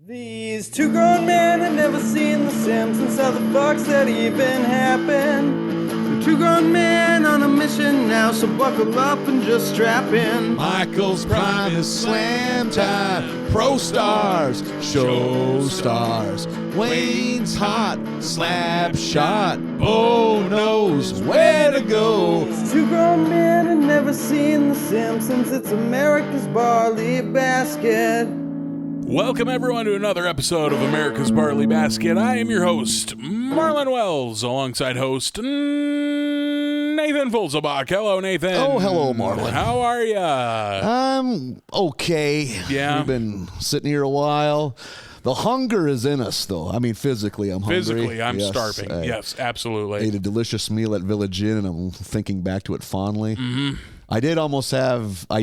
These two grown men had never seen The Simpsons. How the fuck's that even happen? They're two grown men on a mission now, so buckle up and just strap in. Michael's Prime is slam time. Pro stars, show stars. Wayne's hot, slap shot. Bo knows where to go. These two grown men had never seen The Simpsons. It's America's Barley Basket. Welcome, everyone, to another episode of America's Barley Basket. I am your host, Marlon Wells, alongside host Nathan Fulzelbach. Hello, Nathan. Oh, hello, Marlon. How are ya? I'm okay. Yeah. We've been sitting here a while. The hunger is in us, though. I mean, physically, I'm hungry. Physically, I'm Yes, starving. I Yes, absolutely. ate a delicious meal at Village Inn, and I'm thinking back to it fondly. Mm-hmm. I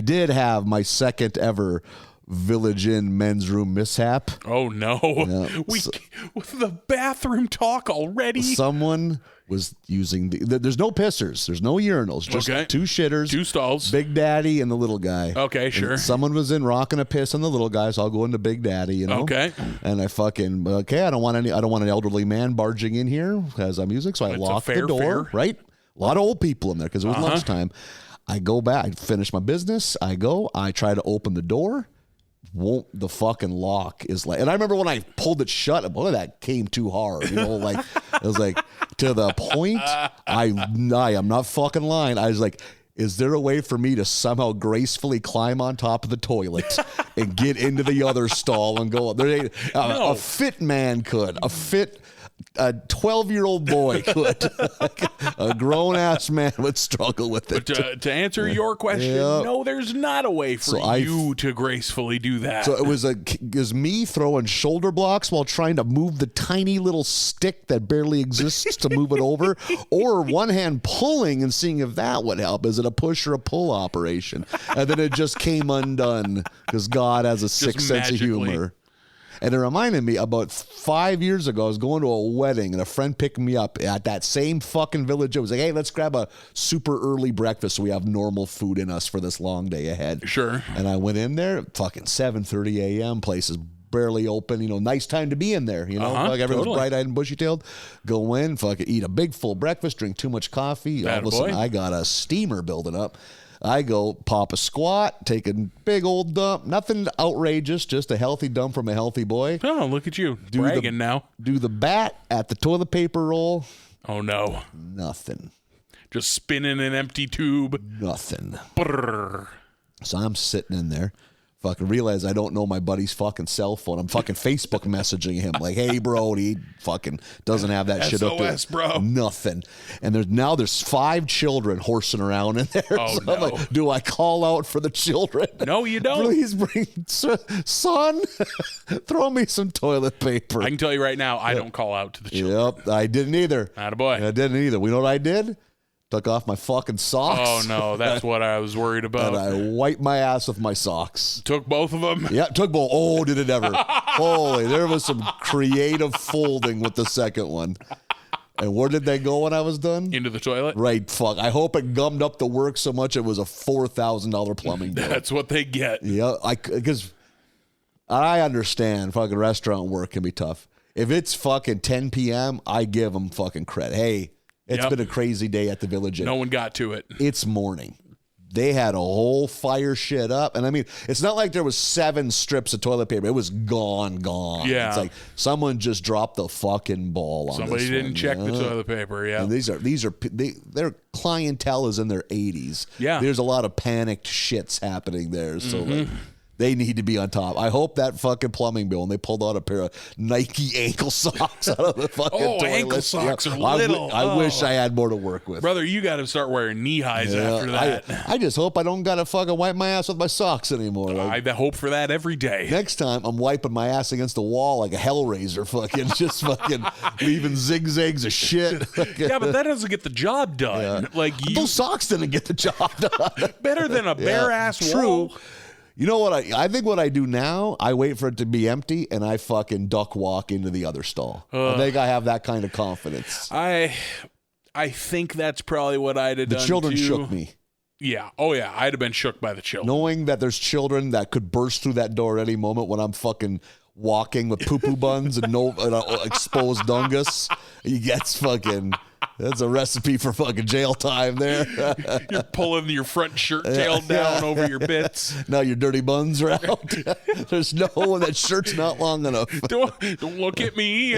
did have my second ever Village Inn men's room mishap. Oh, no. Yeah. With the bathroom talk already? Someone was using there's no pissers, there's no urinals, just two shitters, two stalls, Big Daddy and the little guy. Okay, sure. And someone was in rocking a piss on the little guy, so I'll go into Big Daddy, you know. Okay. And I don't want an elderly man barging in here as I'm using, so I lock the door. Right, a lot of old people in there because it was lunchtime. I go back, I finish my business. I try to open the door. The fucking lock is like, and I remember when I pulled it shut, boy, that came too hard, you know, like it was like to the point. I'm not fucking lying. I was like, is there a way for me to somehow gracefully climb on top of the toilet and get into the other stall and go? A fit man could, a 12-year-old boy could. A grown-ass man would struggle with it. But to answer your question, no, there's not a way for you to gracefully do that. So it was me throwing shoulder blocks while trying to move the tiny little stick that barely exists to move it over, or one hand pulling and seeing if that would help. Is it a push or a pull operation? And then it just came undone because God has a sixth sense of humor. And it reminded me about 5 years ago, I was going to a wedding and a friend picked me up at that same fucking Village. It was like, hey, let's grab a super early breakfast so we have normal food in us for this long day ahead. Sure. And I went in there, fucking 7:30 a.m., place is barely open, you know, nice time to be in there, you know, like everyone's bright-eyed and bushy-tailed. Go in, fucking eat a big full breakfast, drink too much coffee. All of a sudden, I got a steamer building up. I go pop a squat, take a big old dump. Nothing outrageous, just a healthy dump from a healthy boy. Oh, look at you. Bragging now. Do the bat at the toilet paper roll. Oh, no. Nothing. Just spinning an empty tube. Nothing. Brrr. So I'm sitting in there. Fucking realize I don't know my buddy's fucking cell phone. I'm fucking Facebook messaging him like, hey, bro, he fucking doesn't have that shit up there. SOS, bro. Nothing. And there's 5 children horsing around in there. Oh, so no. I'm like, do I call out for the children? No, you don't. Please bring, son, throw me some toilet paper. I can tell you right now, I don't call out to the children. Yep, I didn't either. Attaboy. I didn't either. We know what I did? Took off my fucking socks. Oh, no, that's what I was worried about. And I wiped my ass with my socks. Took both of them? Yeah, took both. Oh, did it ever. Holy, there was some creative folding with the second one. And where did they go when I was done? Into the toilet? Right, fuck. I hope it gummed up the work so much it was a $4,000 plumbing bill. That's what they get. Yeah, because I understand fucking restaurant work can be tough. If it's fucking 10 p.m., I give them fucking credit. Hey, it's been a crazy day at the Village Inn. No one got to it. It's morning. They had a whole fire shit up. And I mean, it's not like there was 7 strips of toilet paper. It was gone. Yeah. It's like someone just dropped the fucking ball on Somebody this didn't one, check the toilet paper, yeah. And their clientele is in their 80s. Yeah. There's a lot of panicked shits happening there. So like, they need to be on top. I hope that fucking plumbing bill, and they pulled out a pair of Nike ankle socks out of the fucking toilet. Ankle socks are little. I wish I had more to work with. Brother, you got to start wearing knee highs after that. I just hope I don't got to fucking wipe my ass with my socks anymore. I hope for that every day. Next time, I'm wiping my ass against the wall like a Hellraiser, fucking just fucking leaving zigzags of shit. Yeah, but that doesn't get the job done. Yeah. Those socks didn't get the job done. Better than a bare ass wall. You know what? I think what I do now, I wait for it to be empty and I fucking duck walk into the other stall. I think I have that kind of confidence. I think that's probably what I'd have done. The children too. shook me. Yeah. Oh, yeah. I'd have been shook by the children. Knowing that there's children that could burst through that door at any moment when I'm fucking walking with poo-poo buns and no exposed dungus. He gets fucking... That's a recipe for fucking jail time there. You're pulling your front shirt tail down over your bits. Now your dirty buns are out. There's no one. That shirt's not long enough. Don't look at me.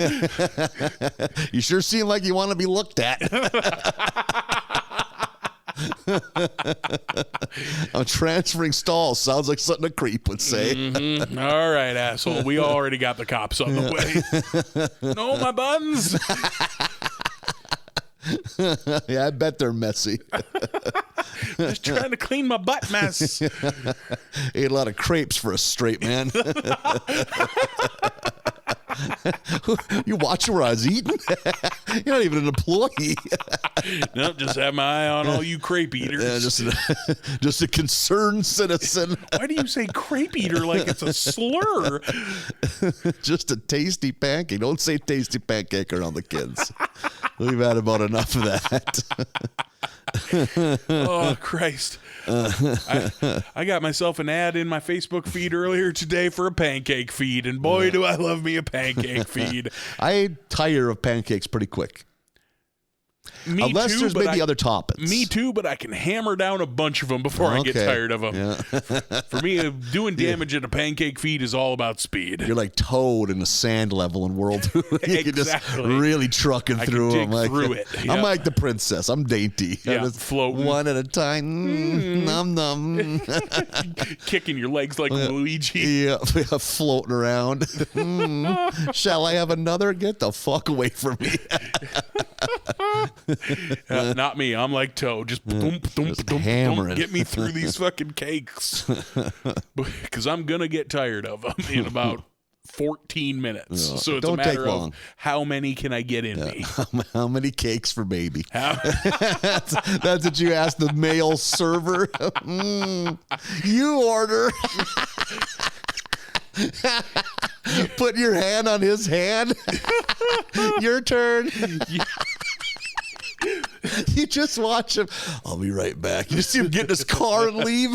You sure seem like you want to be looked at. I'm transferring stalls. Sounds like something a creep would say. Mm-hmm. All right, asshole. We already got the cops on the way. No, my buns. Yeah, I bet they're messy. Just trying to clean my butt mess. Ate a lot of crepes for a straight man. You watching where I was eating? You're not even an employee. Nope, just have my eye on all you crepe eaters. Yeah, just a concerned citizen. Why do you say crepe eater like it's a slur? Just a tasty pancake. Don't say tasty pancake around the kids. We've had about enough of that. Oh, Christ. I got myself an ad in my Facebook feed earlier today for a pancake feed, and boy, do I love me a pancake feed. I tire of pancakes pretty quick. Me Unless too, there's maybe other toppings. Me too, but I can hammer down a bunch of them before I get tired of them. Yeah. For me, doing damage at a pancake feed is all about speed. You're like Toad in the sand level in World 2. You can just really trucking through them. Through it. Yep. I'm like the princess. I'm dainty. Yeah, floating. One at a time. Num num. Kicking your legs like Luigi. Yeah, floating around. Shall I have another? Get the fuck away from me. Not me. I'm like Toad. Just hammering. Get me through these fucking cakes. Because I'm going to get tired of them in about 14 minutes. So it's a matter of how many can I get in me. How many cakes for baby? That's what you ask the male server. You order. Put your hand on his hand. Your turn. You just watch him. I'll be right back. You just see him get in his car and leave.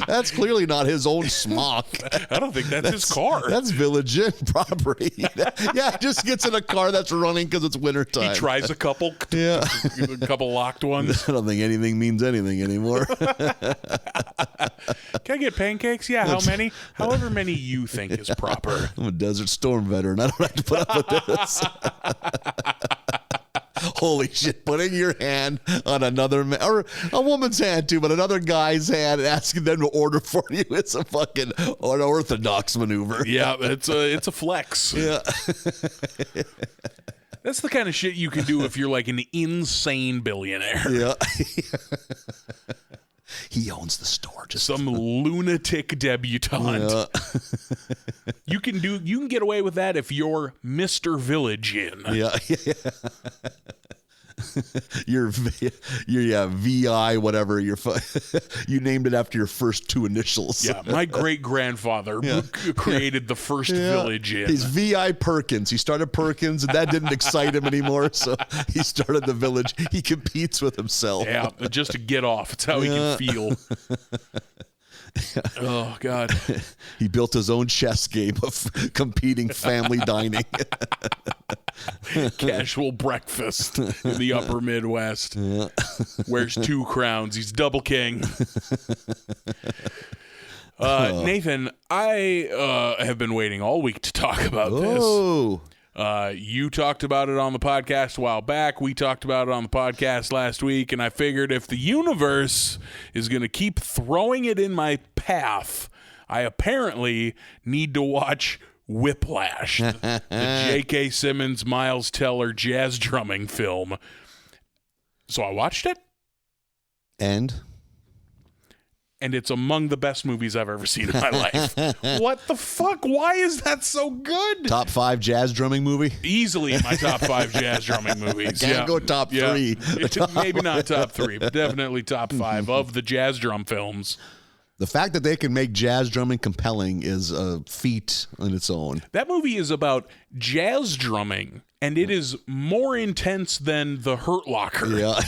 That's clearly not his own smock. I don't think that's his car. That's Village Inn property. Yeah, he just gets in a car that's running because it's wintertime. He tries a couple. Yeah. A couple locked ones. I don't think anything means anything anymore. Can I get pancakes? Yeah, how many? However many you think is proper. I'm a Desert Storm veteran. I don't have to put up with this. Holy shit, putting your hand on another man, or a woman's hand too, but another guy's hand and asking them to order for you, it's a fucking unorthodox maneuver. Yeah, it's a flex. Yeah. That's the kind of shit you can do if you're like an insane billionaire. Yeah. He owns the store. Just some lunatic debutante. Yeah. You can get away with that if you're Mr. Village Inn. Yeah. You're VI whatever. You named it after your first two initials. Yeah, my great grandfather created the first Village Inn. He's VI Perkins. He started Perkins, and that didn't excite him anymore, so he started the Village. He competes with himself. Yeah, just to get off. It's how he can feel. Oh God! He built his own chess game of competing family dining. Casual breakfast in the upper Midwest. Yeah. Wears 2 crowns. He's double king. Nathan, I have been waiting all week to talk about this. You talked about it on the podcast a while back. We talked about it on the podcast last week, and I figured if the universe is going to keep throwing it in my path, I apparently need to watch Whiplash, the J.K. Simmons, Miles Teller jazz drumming film. So I watched it. And it's among the best movies I've ever seen in my life. What the fuck? Why is that so good? Top 5 jazz drumming movie? Easily in my top 5 jazz drumming movies. Can't go top 3. Maybe not top 3, but definitely top 5 of the jazz drum films. The fact that they can make jazz drumming compelling is a feat in its own. That movie is about jazz drumming, and it is more intense than The Hurt Locker. Yeah.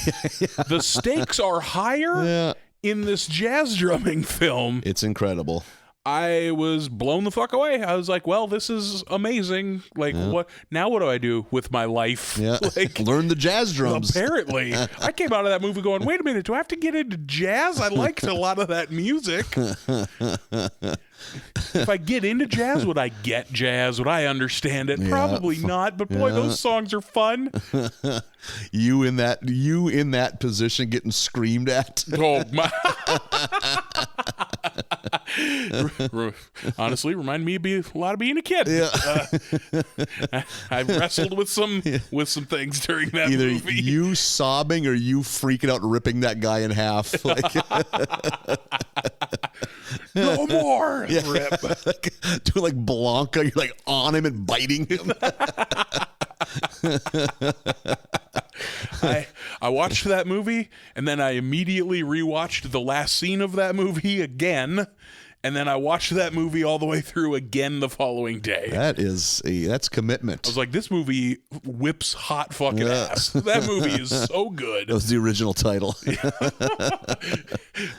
The stakes are higher in this jazz drumming film. It's incredible. I was blown the fuck away. I was like, well, this is amazing. Like, what do I do with my life? Yeah. Like, learn the jazz drums. Apparently. I came out of that movie going, wait a minute, do I have to get into jazz? I liked a lot of that music. If I get into jazz, would I get jazz? Would I understand it? Probably not, but boy, those songs are fun. You in that position getting screamed at. Oh my. Honestly, remind me of a lot of being a kid. Yeah. I wrestled with some things during that Either movie. you sobbing or you freaking out and ripping that guy in half. Like, no more. yeah. Rip. Doing like Blanca, you're like on him and biting him. I watched that movie, and then I immediately rewatched the last scene of that movie again, and then I watched that movie all the way through again the following day. That's commitment. I was like, this movie whips hot fucking ass. That movie is so good. That was the original title.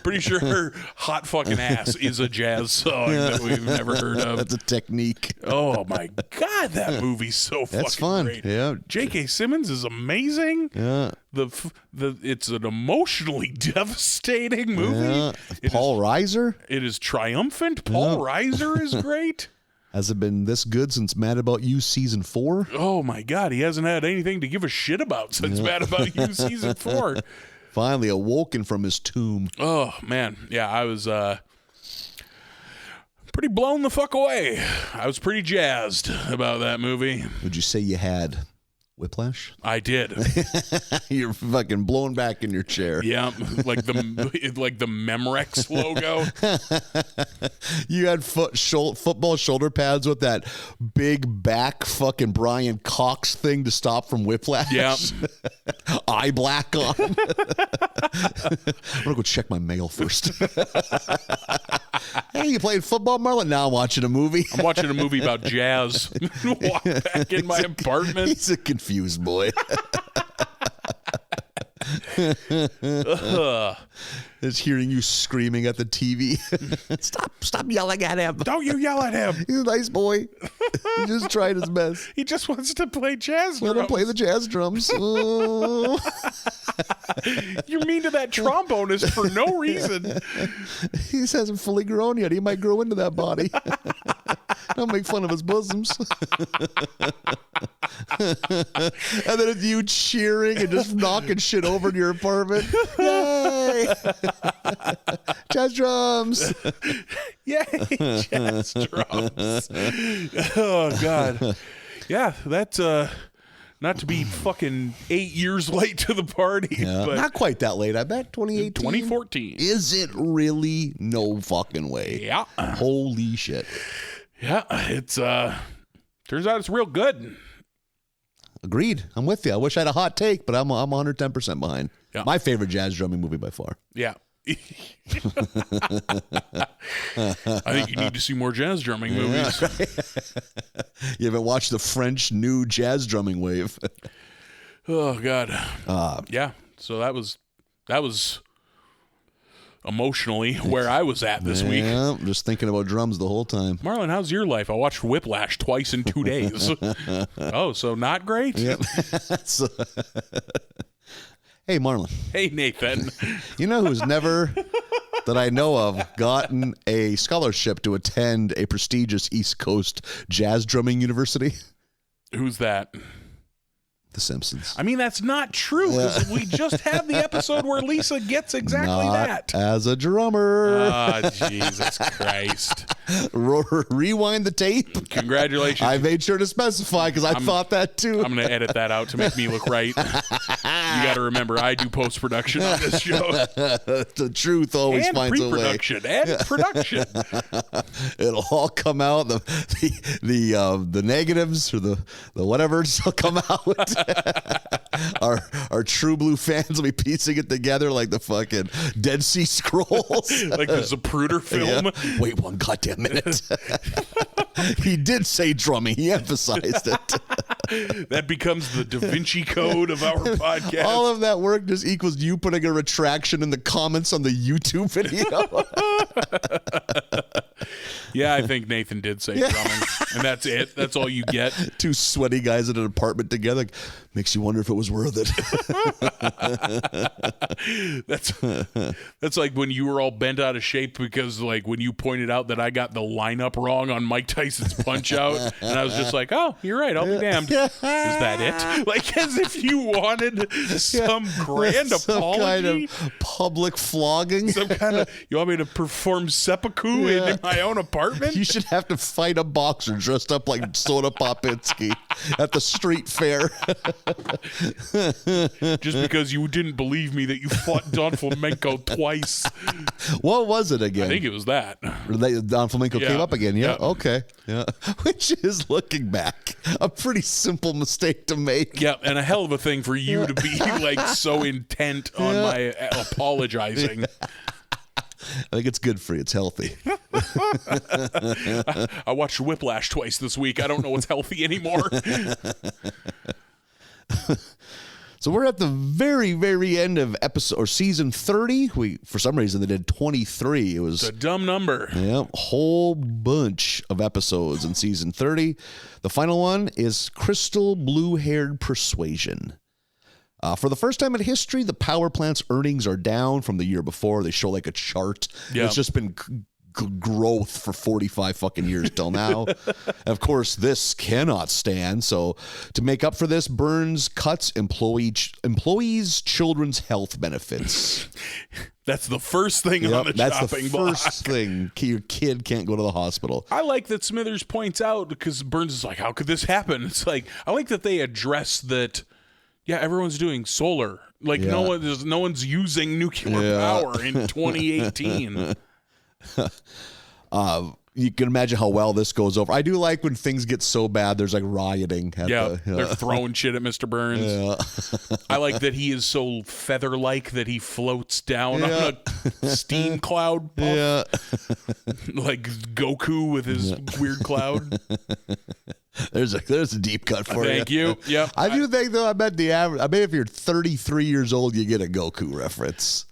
Pretty sure Hot Fucking Ass is a jazz song that we've never heard of. That's a technique. Oh my God, that movie's so That's fucking fun. great. Yeah. J.K. Simmons is amazing. Yeah. It's an emotionally devastating movie. Yeah. Paul Reiser. It is triumphant. Paul Reiser is great. Has it been this good since Mad About You season 4? Oh my God, he hasn't had anything to give a shit about since Mad About You season 4. Finally awoken from his tomb. Oh man, yeah, I was pretty blown the fuck away. I was pretty jazzed about that movie. Would you say you had whiplash? I did. You're fucking blown back in your chair. Yeah, like the Memorex logo. You had football shoulder pads with that big back fucking Brian Cox thing to stop from whiplash. Yeah. Eye black on. I'm gonna go check my mail first. Hey, you playing football, Marlon? Now I'm watching a movie. I'm watching a movie about jazz. Walk back in my apartment. He's a confused boy. Just hearing you screaming at the TV. Stop yelling at him. Don't you yell at him. He's a nice boy. He just tried his best. He just wants to play jazz Let drums. him play the jazz drums. Oh. You're mean to that trombonist for no reason. He hasn't fully grown yet. He might grow into that body. Don't make fun of his bosoms. And then it's you cheering and just knocking shit over in your apartment. Yay! Jazz drums. Yay, jazz drums. Oh, God. Yeah, that's not to be fucking 8 years late to the party. Yeah, but not quite that late. I bet 2018. 2014. Is it really? No fucking way. Yeah. Holy shit. Yeah, it's turns out it's real good. Agreed. I'm with you. I wish I had a hot take, but I'm 110% behind. Yeah. My favorite jazz drumming movie by far. Yeah. I think you need to see more jazz drumming movies. You haven't watched the French new jazz drumming wave? Oh God. Yeah. So that was emotionally where I was at this week. Yeah, I'm just thinking about drums the whole time. Marlon, how's your life? I watched Whiplash twice in 2 days. Oh, so not great? Yep. Hey, Marlon. Hey, Nathan. You know who's never, that I know of, gotten a scholarship to attend a prestigious East Coast jazz drumming university? Who's that? The Simpsons. I mean, that's not true because we just had the episode where Lisa gets exactly Not that. as a drummer. Oh, Jesus Christ. Rewind the tape. Congratulations. I made sure to specify because I thought that too. I'm going to edit that out to make me look right. You got to remember, I do post-production on this show. The truth always And finds a way. pre-production and production. It'll all come out. The negatives or the whatevers will come out. Our True Blue fans will be piecing it together like the fucking Dead Sea Scrolls. Like the Zapruder film. Yeah. Wait one goddamn minute. He did say drumming. He emphasized it. That becomes the Da Vinci Code of our podcast. All of that work just equals you putting a retraction in the comments on the YouTube video. Yeah, I think Nathan did say drumming, and that's it. That's all you get. Two sweaty guys in an apartment together. Makes you wonder if it was worth it. That's like when you were all bent out of shape because, like, when you pointed out that I got the lineup wrong on Mike Tyson's Punch-Out, and I was just like, "Oh, you're right. I'll be damned." Is that it? Like, as if you wanted some grand apology, kind of public flogging. Some kind of, you want me to perform seppuku in my own apartment? You should have to fight a boxer dressed up like Soda Popinski at the street fair. Just because you didn't believe me that you fought Don Flamenco twice. What was it again? I think it was that. Don Flamenco came up again, yeah? Okay. Yeah. Which is, looking back, a pretty simple mistake to make. Yeah, and a hell of a thing for you to be like so intent on my apologizing. I think it's good for you. It's healthy. I watched Whiplash twice this week. I don't know what's healthy anymore. So we're at the very, very end of episode or season 30. For some reason, they did 23. It was a dumb number. Yeah, whole bunch of episodes in season 30. The final one is Crystal Blue-Haired Persuasion. For the first time in history, the power plant's earnings are down from the year before. They show like a chart. Yeah. It's just been growth for 45 fucking years till now. Of course, this cannot stand. So to make up for this, Burns cuts employees' children's health benefits. That's the first thing on the chopping block. That's the first thing. Your kid can't go to the hospital. I like that Smithers points out, because Burns is like, how could this happen? It's like, I like that they address that. Yeah, everyone's doing solar. Like, no one's using nuclear power in 2018. You can imagine how well this goes over. I do like when things get so bad, there's like rioting. They're throwing shit at Mr. Burns. Yeah. I like that he is so feather-like that he floats down on a steam cloud puff. Yeah. Like Goku with his weird cloud. There's a deep cut for you. Thank you. Yep. I do think, though, I bet if you're 33 years old, you get a Goku reference.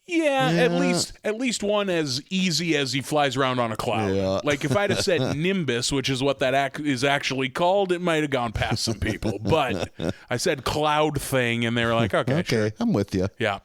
Yeah, at least one as easy as he flies around on a cloud. Yeah. Like if I'd have said Nimbus, which is what that is actually called, it might have gone past some people. But I said cloud thing, and they were like, okay, sure. I'm with you. Yeah.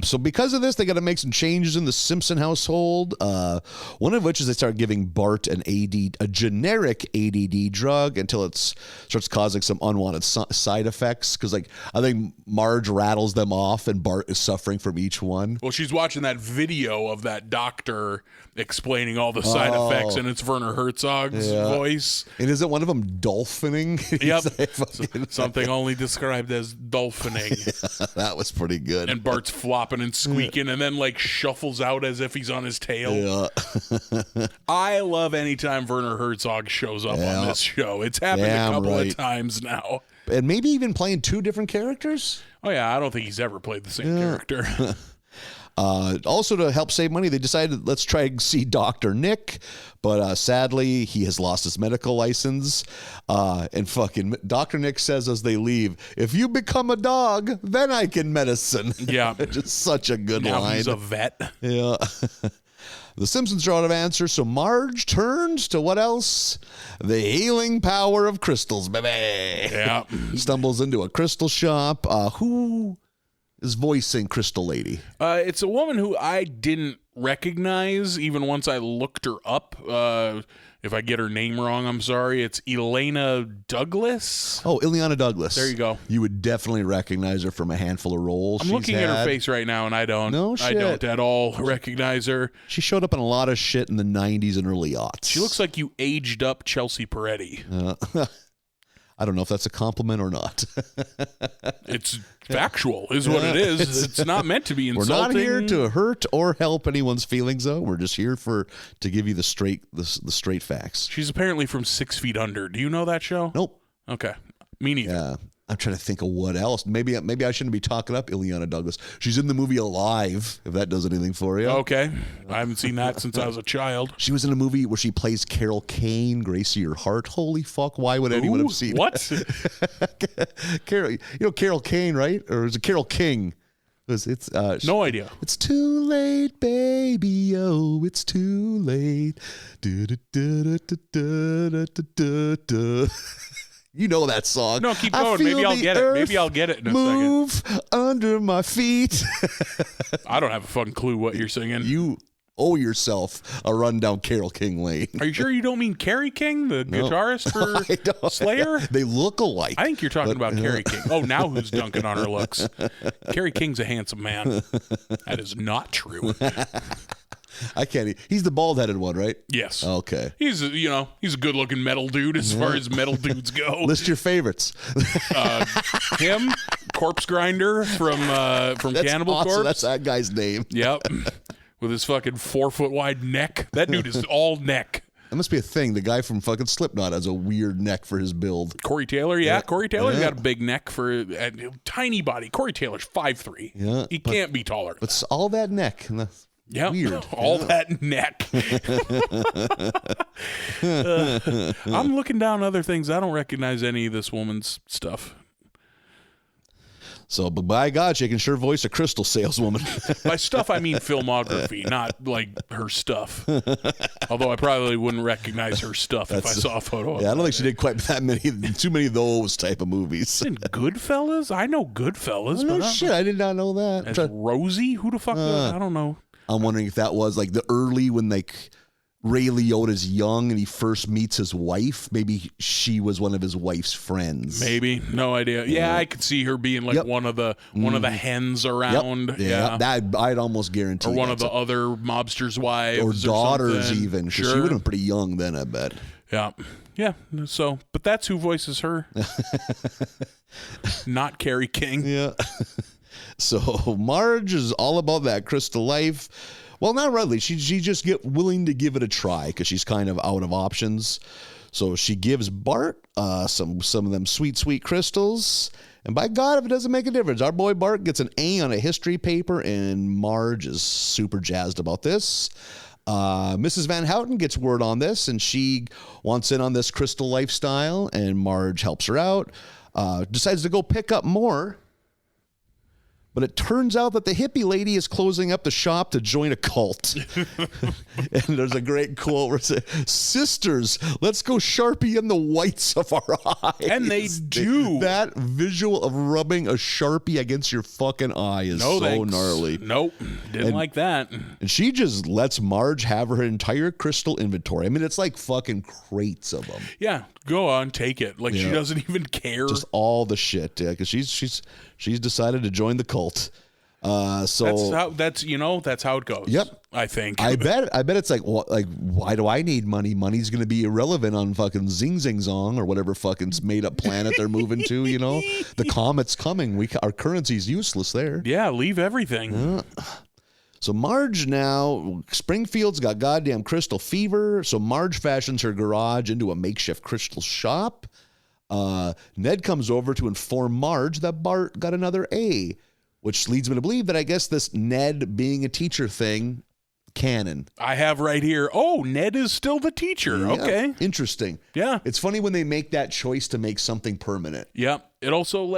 So because of this, they got to make some changes in the Simpson household. One of which is they start giving Bart a generic ADD drug until it starts causing some unwanted side effects. Because I think Marge rattles them off, and Bart is suffering from each one. Well, she's watching that video of that doctor explaining all the side effects, and it's Werner Herzog's voice. And isn't one of them dolphining? Yep. Something only described as dolphining. Yeah, that was pretty good. And Bart's flopping and squeaking, and then like shuffles out as if he's on his tail. Yeah. I love anytime Werner Herzog shows up on this show. It's happened a couple of times now. And maybe even playing two different characters? Oh, yeah. I don't think he's ever played the same character. Also, to help save money, they decided, let's try and see Dr. Nick. But sadly, he has lost his medical license. And fucking Dr. Nick says as they leave, if you become a dog, then I can medicine. Yeah. Just such a good line. Now he's a vet. Yeah. The Simpsons are out of answers, so Marge turns to what else? The healing power of crystals, baby. Yeah. Stumbles into a crystal shop. Who is voicing Crystal Lady? It's a woman who I didn't recognize even once I looked her up. If I get her name wrong, I'm sorry. It's Elena Douglas. Oh, Ileana Douglas. There you go. You would definitely recognize her from a handful of roles. I'm looking at her face right now, and I don't. No shit. I don't at all recognize her. She showed up in a lot of shit in the 90s and early aughts. She looks like you aged up Chelsea Peretti. I don't know if that's a compliment or not. It's factual, is what it is. It's not meant to be insulting. We're not here to hurt or help anyone's feelings, though. We're just here to give you the straight facts. She's apparently from 6 Feet Under. Do you know that show? Nope. Okay. Me neither. Yeah. I'm trying to think of what else. Maybe I shouldn't be talking up Ileana Douglas. She's in the movie Alive, if that does anything for you. Okay. I haven't seen that since I was a child. She was in a movie where she plays Carol Kane, Grace of Your Heart. Holy fuck, why would anyone have seen what? Carol, Carol Kane, right? Or is it Carol King? It's no idea. It's too late, baby. Oh, it's too late. You know that song. No, keep going. Maybe I'll get it. Maybe I'll get it in a second. Move under my feet. I don't have a fucking clue what you're singing. You owe yourself a run down Carole King Lane. Are you sure you don't mean Carrie King, the guitarist for Slayer? They look alike. I think you're talking about Carrie King. Oh, now who's dunking on her looks? Carrie King's a handsome man. That is not true. I can't. He's the bald-headed one, right? Yes. Okay. He's a good-looking metal dude as far as metal dudes go. List your favorites. Him, Corpse Grinder from Cannibal Corpse. That's that guy's name. Yep. With his fucking 4-foot wide neck. That dude is all neck. That must be a thing. The guy from fucking Slipknot has a weird neck for his build. Corey Taylor, yeah. Corey Taylor's got a big neck for a tiny body. Corey Taylor's 5'3". Yeah. He can't be taller. But it's all that neck. Yeah, weird. All that neck. I'm looking down other things. I don't recognize any of this woman's stuff. So, but by God, she can sure voice a crystal saleswoman. By stuff, I mean filmography, not like her stuff. Although I probably wouldn't recognize her stuff if I saw a photo of her. Yeah, I don't think she did quite too many of those type of movies. In Goodfellas? I know Goodfellas. No shit, I did not know that. As Rosie? Who the fuck? I don't know. I'm wondering if that was like the early when like Ray Liotta's young and he first meets his wife. Maybe she was one of his wife's friends. Maybe, no idea. Yeah, I could see her being like one of the hens around. Yep. Yeah, that I'd almost guarantee. Or one of the other mobsters' wives, or daughters, something. even. Sure. She would have been pretty young then, I bet. Yeah, yeah. So, but that's who voices her, not Carrie King. Yeah. So Marge is all about that crystal life. Well, not really. She just get willing to give it a try because she's kind of out of options. So she gives Bart some of them sweet crystals. And by God, if it doesn't make a difference, our boy Bart gets an A on a history paper, and Marge is super jazzed about this. Mrs. Van Houten gets word on this, and she wants in on this crystal lifestyle, and Marge helps her out. Decides to go pick up more. But it turns out that the hippie lady is closing up the shop to join a cult. And there's a great quote where it says, "Sisters, let's go Sharpie in the whites of our eyes." And they do. That visual of rubbing a Sharpie against your fucking eye is gnarly. Nope. Didn't like that. And she just lets Marge have her entire crystal inventory. I mean, it's like fucking crates of them. Yeah, go on, take it. Like, she doesn't even care. Just all the shit. Yeah, because she's decided to join the cult. So that's how it goes. Yep. I think. I bet it's like why do I need money? Money's going to be irrelevant on fucking Zing Zing Zong or whatever fucking made up planet they're moving to. You know, the comet's coming. Our currency's useless there. Yeah, leave everything. So Marge now, Springfield's got goddamn crystal fever. So Marge fashions her garage into a makeshift crystal shop. Ned comes over to inform Marge that Bart got another A, which leads me to believe that I guess this Ned being a teacher thing, canon. I have right here. Oh, Ned is still the teacher. Yeah, okay. Interesting. Yeah. It's funny when they make that choice to make something permanent. Yeah. It also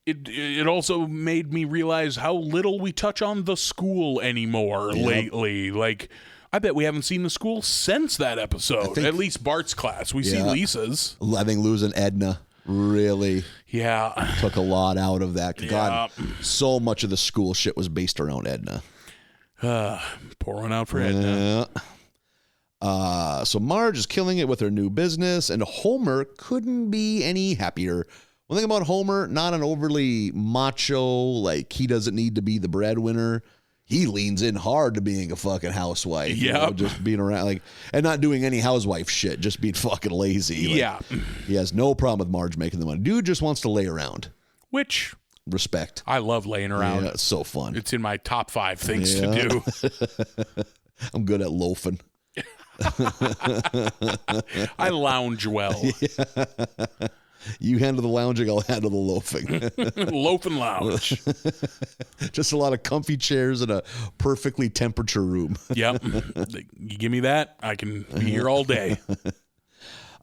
it also made me realize how little we touch on the school anymore lately. Like, I bet we haven't seen the school since that episode. At least Bart's class. We see Lisa's. I think losing Edna really took a lot out of that. God, so much of the school shit was based around Edna. Pour one out for Edna. So Marge is killing it with her new business, and Homer couldn't be any happier. One thing about Homer, not an overly macho, like he doesn't need to be the breadwinner. He leans in hard to being a fucking housewife. Yeah. You know, just being around, and not doing any housewife shit, just being fucking lazy. Yeah. He has no problem with Marge making the money. Dude just wants to lay around. Which, respect. I love laying around. Yeah, it's so fun. It's in my top 5 things to do. I'm good at loafing. I lounge well. Yeah. You handle the lounging, I'll handle the loafing. Loaf and lounge. Just a lot of comfy chairs in a perfectly temperature room. Yep. You give me that, I can be here all day.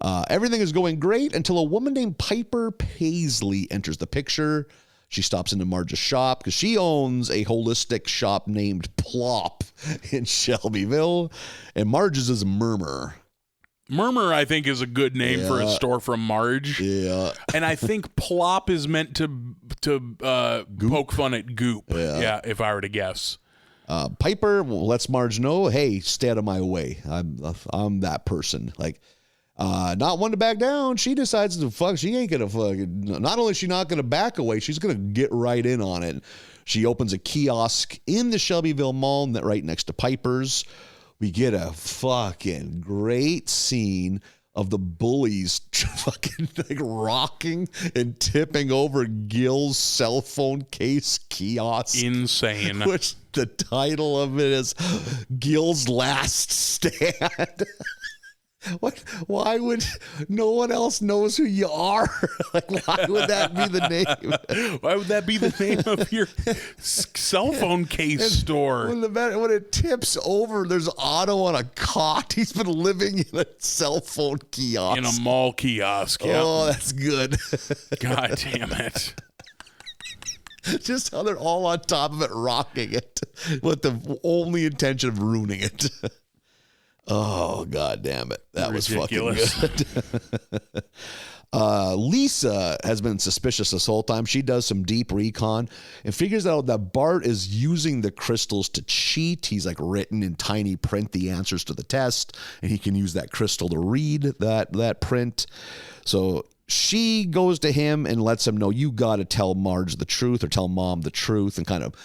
Everything is going great until a woman named Piper Paisley enters the picture. She stops into Marge's shop because she owns a holistic shop named Plop in Shelbyville. And Marge's is Murmur. Murmur, I think, is a good name for a store from Marge. Yeah. And I think Plop is meant to poke fun at Goop. Yeah, if I were to guess. Piper lets Marge know, hey, stay out of my way. I'm that person. Like, not one to back down. She decides to fuck. She ain't gonna fucking. Not only is she not gonna back away, she's gonna get right in on it. She opens a kiosk in the Shelbyville Mall, right next to Piper's. We get a fucking great scene of the bullies fucking like rocking and tipping over Gil's cell phone case kiosk. Insane. Which the title of it is Gil's Last Stand. What? Why would no one else knows who you are? Like, why would that be the name? Why would that be the name of your cell phone case store? When it tips over, there's Otto on a cot. He's been living in a cell phone kiosk. In a mall kiosk. Yeah. Oh, that's good. God damn it. Just how they're all on top of it, rocking it with the only intention of ruining it. Oh, God damn it. That Ridiculous. was fucking good. Lisa has been suspicious this whole time. She does some deep recon and figures out that Bart is using the crystals to cheat. He's like written in tiny print the answers to the test, and he can use that crystal to read that print. So she goes to him and lets him know, you got to tell Marge the truth or tell Mom the truth, and kind of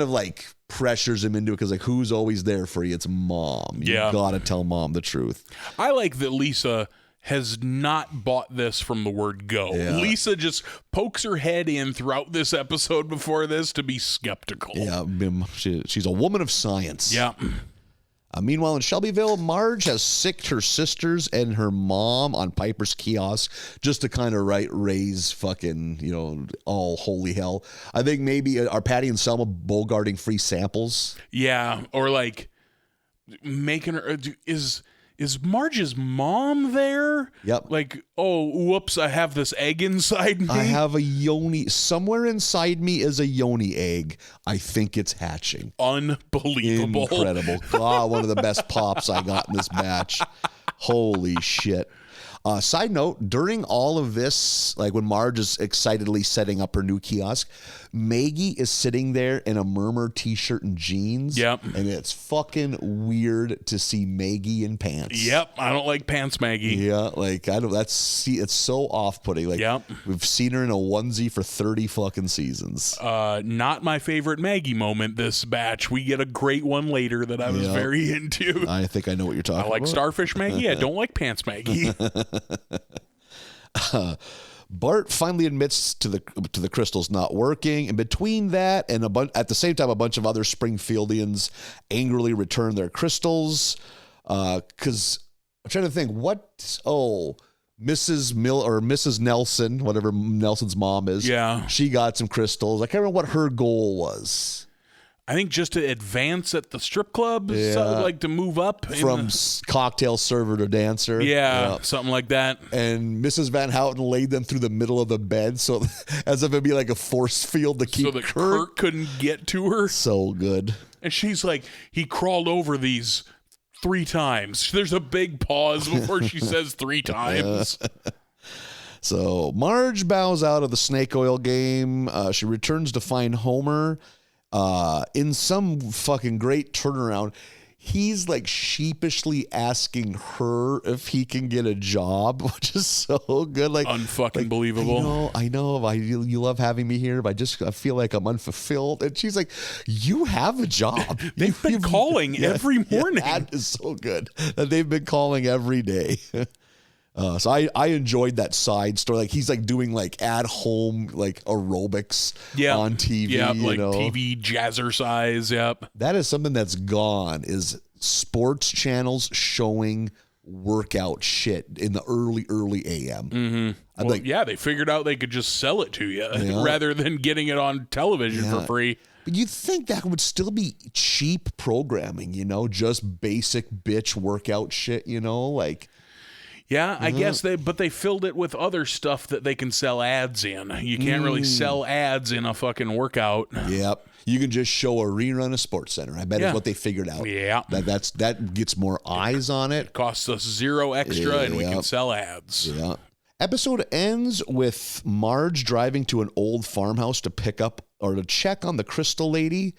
like pressures him into it because like, who's always there for you? It's Mom. You gotta tell Mom the truth. I like that Lisa has not bought this from the word go. Yeah. Lisa just pokes her head in throughout this episode before this to be skeptical. Yeah, she's a woman of science. Yeah. Meanwhile, in Shelbyville, Marge has sicked her sisters and her mom on Piper's kiosk just to kind of raise fucking, all holy hell. I think maybe are Patty and Selma bogarting free samples? Yeah, or like making her is Marge's mom there? Yep. Like, oh, whoops, I have this egg inside me. I have a yoni. Somewhere inside me is a yoni egg. I think it's hatching. Unbelievable. Incredible. God, one of the best pops I got in this batch. Holy shit. Side note, during all of this, like when Marge is excitedly setting up her new kiosk, Maggie is sitting there in a Murmur t-shirt and jeans. Yep. And it's fucking weird to see Maggie in pants. Yep. I don't like pants, Maggie. Yeah, like it's so off-putting. Like, yep. We've seen her in a onesie for 30 fucking seasons. Not my favorite Maggie moment this batch. We get a great one later that I was very into. I think I know what you're talking about. I like Starfish Maggie. I don't like pants Maggie. Bart finally admits to the crystals not working, and between that and at the same time, a bunch of other Springfieldians angrily return their crystals. Because I'm trying to think, Mrs. Nelson, whatever Nelson's mom is, she got some crystals. I can't remember what her goal was. I think just to advance at the strip club, like to move up. From cocktail server to dancer. Yeah, something like that. And Mrs. Van Houten laid them through the middle of the bed, so as if it'd be like a force field to keep so that Kurt couldn't get to her. So good. And she's like, he crawled over these 3 times. There's a big pause before she says 3 times. So Marge bows out of the snake oil game. She returns to find Homer. In some fucking great turnaround, he's like sheepishly asking her if he can get a job, which is so good. Like, unfucking believable. I know. You love having me here, but I feel like I'm unfulfilled. And she's like, you have a job. They've been calling every morning. That is so good that they've been calling every day. So I enjoyed that side story. Like he's like doing like at home like aerobics on TV. Yeah, like TV jazzercise. Yep. That is something that's gone. Is sports channels showing workout shit in the early AM. Mm-hmm. Well, they figured out they could just sell it to you rather than getting it on television for free. But you'd think that would still be cheap programming, just basic bitch workout shit, like. Yeah, I guess they filled it with other stuff that they can sell ads in. You can't really sell ads in a fucking workout. Yep. You can just show a rerun of SportsCenter. I bet is what they figured out. Yeah. That gets more eyes on it. Costs us $0 extra and we can sell ads. Yeah. Episode ends with Marge driving to an old farmhouse to pick up or to check on the Crystal Lady,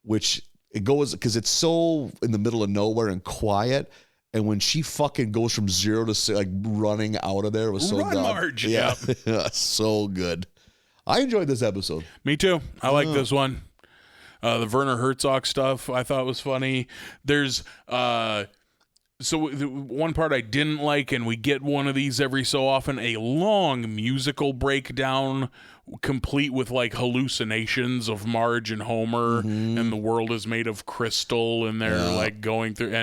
which it goes because it's so in the middle of nowhere and quiet. And when she fucking goes from 0 to 6, like running out of there, it was so good. Marge. Yeah. So good. I enjoyed this episode. Me too. I like this one. The Werner Herzog stuff I thought was funny. There's so the one part I didn't like, and we get one of these every so often, a long musical breakdown complete with like hallucinations of Marge and Homer and the world is made of crystal and they're like going through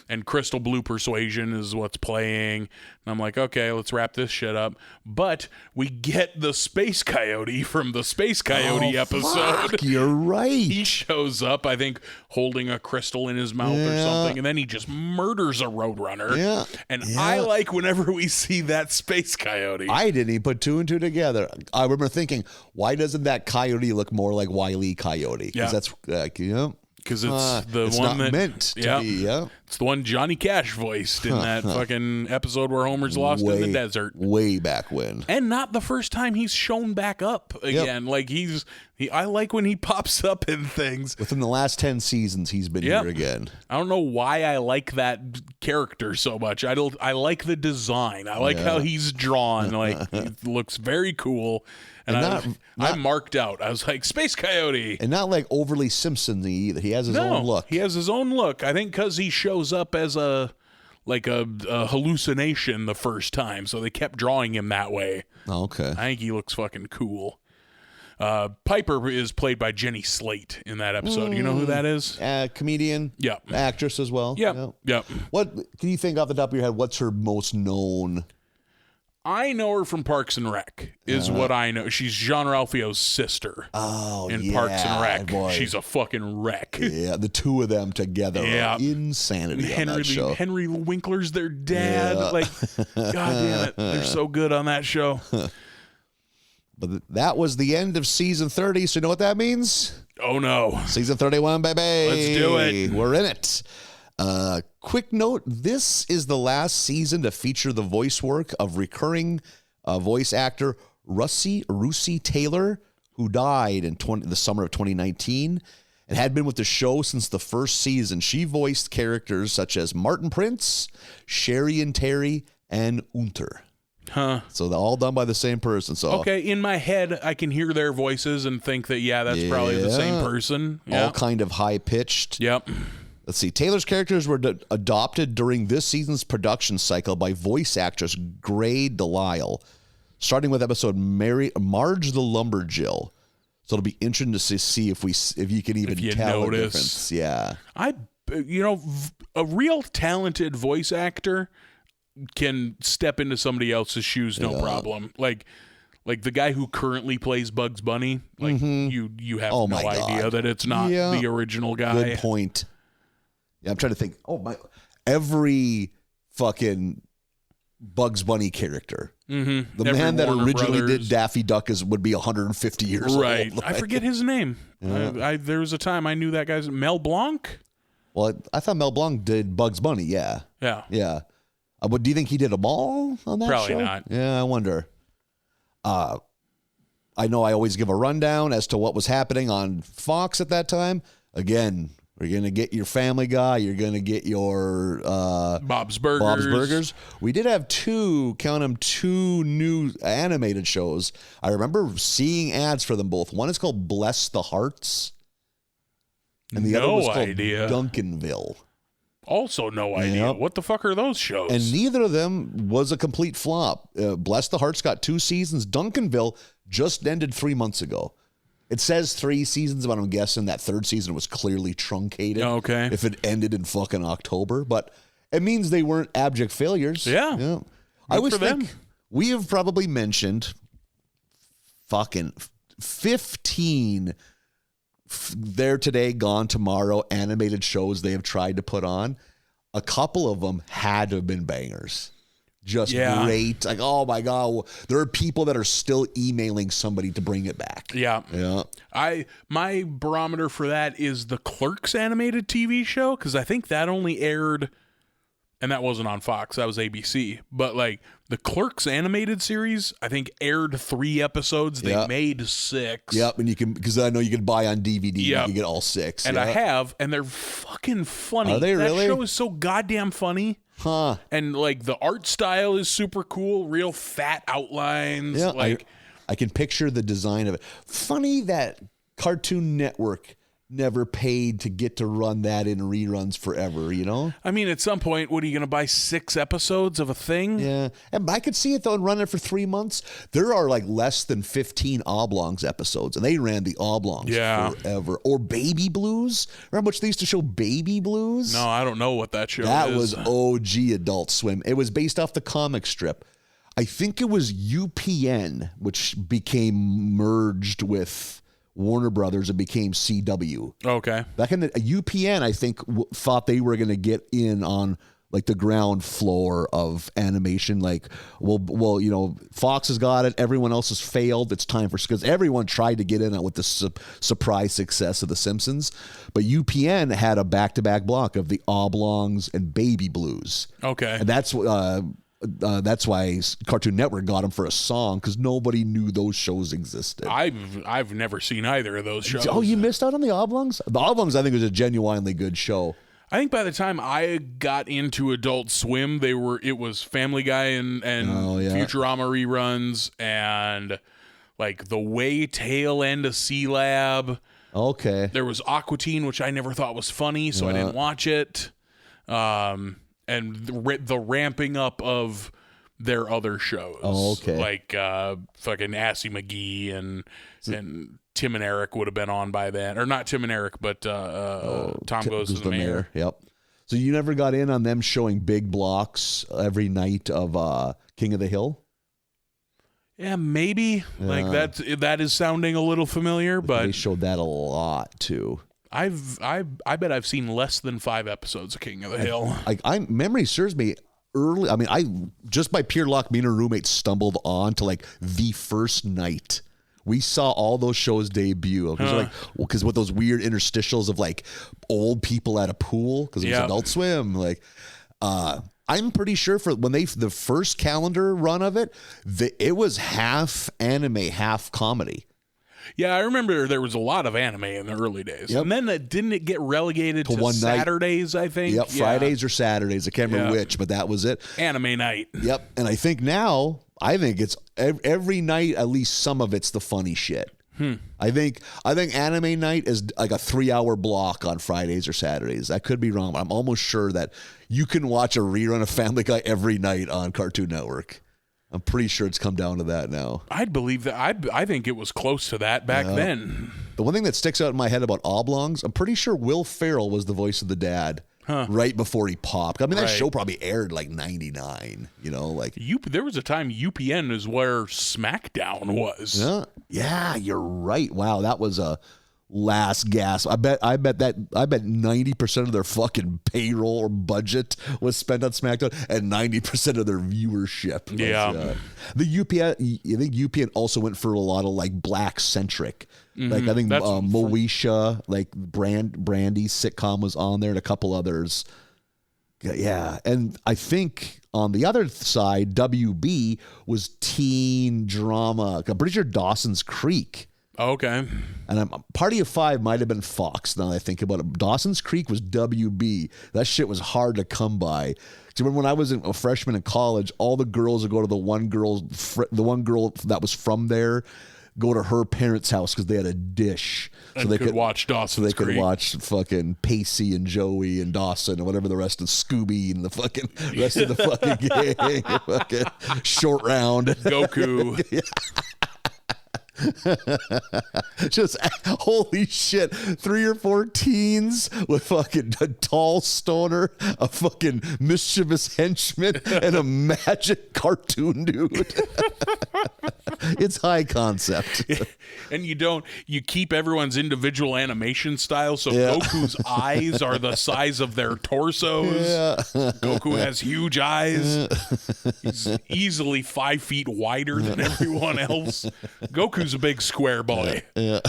and Crystal Blue Persuasion is what's playing. And I'm like, okay, let's wrap this shit up. But we get the Space Coyote from the Space Coyote episode. Fuck, you're right. He shows up, I think, holding a crystal in his mouth or something, and then he just murders a Roadrunner. Yeah. And I like whenever we see that Space Coyote. I didn't even put 2 and 2 together. I remember thinking, why doesn't that coyote look more like Wile E. Coyote? Because that's because it's the it's one not that meant to be. Yeah, it's the one Johnny Cash voiced in that fucking episode where Homer's lost in the desert, way back when, and not the first time he's shown back up again. Like I like when he pops up in things. Within the last 10 seasons, he's been here again. I don't know why I like that character so much. I like the design. I like how he's drawn. Like it looks very cool. And I marked out. I was like, Space Coyote. And not like overly Simpson-y either. He has his own look. He has his own look. I think because he shows up as a hallucination the first time, so they kept drawing him that way. Oh, okay. I think he looks fucking cool. Piper is played by Jenny Slate in that episode. You know who that is? Comedian. Yeah. Actress as well. Yeah. Yeah. What can you think off the top of your head? What's her most known? I know her from Parks and Rec, is what I know. She's Jean-Ralphio's sister in Parks and Rec. Boy. She's a fucking wreck. Yeah, the two of them together are insanity on that show. Henry Winkler's their dad. Yeah. Like, God damn it. They're so good on that show. But that was the end of season 30, so you know what that means? Oh, no. Season 31, baby. Let's do it. We're in it. Quick note, this is the last season to feature the voice work of recurring voice actor Russi Taylor, who died in the summer of 2019 and had been with the show since the first season. She voiced characters such as Martin Prince, Sherry and Terry, and Unter. Huh. So they're all done by the same person. So okay, in my head, I can hear their voices and think that, that's probably the same person. All kind of high-pitched. Yep. Let's see. Taylor's characters were adopted during this season's production cycle by voice actress Gray Delisle, starting with episode Marge the Lumberjill. So it'll be interesting to see if you can even tell the difference. Yeah. A real talented voice actor can step into somebody else's shoes, no problem. Like the guy who currently plays Bugs Bunny, like you have no idea that it's not the original guy. Good point. Yeah, I'm trying to think. Every fucking Bugs Bunny character. Mm-hmm. The man that originally did Daffy Duck would be 150 years old. Right. I forget his name. Yeah. There was a time I knew that guy's Mel Blanc. Well, I thought Mel Blanc did Bugs Bunny. Yeah. Yeah. Yeah. But do you think he did them all on that Probably show? Not. Yeah, I wonder. I know I always give a rundown as to what was happening on Fox at that time. Again, we're going to get your Family Guy. You're going to get your Bob's Burgers. We did have two new animated shows. I remember seeing ads for them both. One is called Bless the Hearts. And the other was called Duncanville. Also no idea. What the fuck are those shows? And neither of them was a complete flop. Bless the Hearts got 2 seasons. Duncanville just ended 3 months ago. It says 3 seasons, but I'm guessing that 3rd season was clearly truncated. Okay. If it ended in fucking October. But it means they weren't abject failures. Yeah. I always think we have probably mentioned fucking 15 There Today, Gone Tomorrow animated shows they have tried to put on. A couple of them had to have been bangers. just great. Like, oh my God, there are people that are still emailing somebody to bring it back. Yeah. My barometer for that is the Clerks animated TV show, because I think that only aired, and that wasn't on Fox, that was ABC. But like the Clerks animated series, I think aired 3 episodes. They made 6. Yep, and you can, because I know you can buy on DVD. You can get all 6. And I have, and they're fucking funny. Are they really? That show is so goddamn funny. Huh. And like the art style is super cool, real fat outlines. Yeah, like I can picture the design of it. Funny that Cartoon Network never paid to get to run that in reruns forever, you know? I mean, at some point, what are you going to buy 6 episodes of a thing? Yeah. And I could see it though, and run it for 3 months. There are like less than 15 Oblongs episodes, and they ran the Oblongs forever. Or Baby Blues. Remember how much they used to show Baby Blues? No, I don't know what that show is. That was OG Adult Swim. It was based off the comic strip. I think it was UPN, which became merged with Warner Brothers and became CW. Okay. Back in the UPN, I think thought they were going to get in on like the ground floor of animation. Like, well, you know, Fox has got it. Everyone else has failed. It's time for, because everyone tried to get in on with the surprise success of The Simpsons, but UPN had a back-to-back block of the Oblongs and Baby Blues. Okay. And that's why Cartoon Network got them for a song, because nobody knew those shows existed. I've never seen either of those shows. Oh, you missed out on the Oblongs? The Oblongs, I think, was a genuinely good show. I think by the time I got into Adult Swim, it was Family Guy and Futurama reruns, and like the way tail end of C-Lab. Okay. There was Aqua Teen, which I never thought was funny, so I didn't watch it. And the ramping up of their other shows. Oh, okay. Like fucking Assy McGee and Tim and Eric would have been on by then. Or not Tim and Eric, but Tom Goes to the Mayor. Yep. So you never got in on them showing big blocks every night of King of the Hill? Yeah, maybe. Like that is sounding a little familiar, but they showed that a lot too. I bet I've seen less than 5 episodes of King of the Hill. Memory serves me early. I mean, I just by pure luck, me and a roommate stumbled on to like the first night we saw all those shows debut. Because with those weird interstitials of like old people at a pool, because it was Adult Swim. Like, I'm pretty sure for when the first calendar run of it, it was half anime, half comedy. Yeah, I remember there was a lot of anime in the early days. Yep. And then didn't it get relegated to Saturdays, I think? Yep, Fridays or Saturdays. I can't remember which, but that was it. Anime night. Yep, and I think now, it's every night, at least some of it's the funny shit. I think anime night is like a 3-hour block on Fridays or Saturdays. I could be wrong, but I'm almost sure that you can watch a rerun of Family Guy every night on Cartoon Network. I'm pretty sure it's come down to that now. I'd believe that. I think it was close to that back then. The one thing that sticks out in my head about Oblongs, I'm pretty sure Will Ferrell was the voice of the dad right before he popped. I mean, that show probably aired like 99, you know, like. There was a time UPN is where SmackDown was. Yeah, you're right. Wow, that was a last gasp. I bet 90% of their fucking payroll or budget was spent on SmackDown, and 90% of their viewership. Yeah. The UPN, I think UPN also went for a lot of like black centric. Like I think Moesha, like Brandy's sitcom was on there, and a couple others. Yeah, and I think on the other side, WB was teen drama. I'm pretty sure Dawson's Creek. Okay. And Party of 5 might have been Fox, now that I think about it. Dawson's Creek was WB. That shit was hard to come by. Do you remember when I was a freshman in college, all the girls would go to the one girl that was from there, go to her parents' house because they had a dish. So they could watch Dawson's Creek. So they could watch fucking Pacey and Joey and Dawson and whatever the rest of Scooby and the fucking rest of the fucking gang. Fucking Short Round. Goku. Just holy shit, 3 or 4 teens with fucking a tall stoner, a fucking mischievous henchman, and a magic cartoon dude. It's high concept. And you keep everyone's individual animation style. So Goku's eyes are the size of their torsos. Yeah. Goku has huge eyes. He's easily 5 feet wider than everyone else. Goku's a big square boy. Yeah.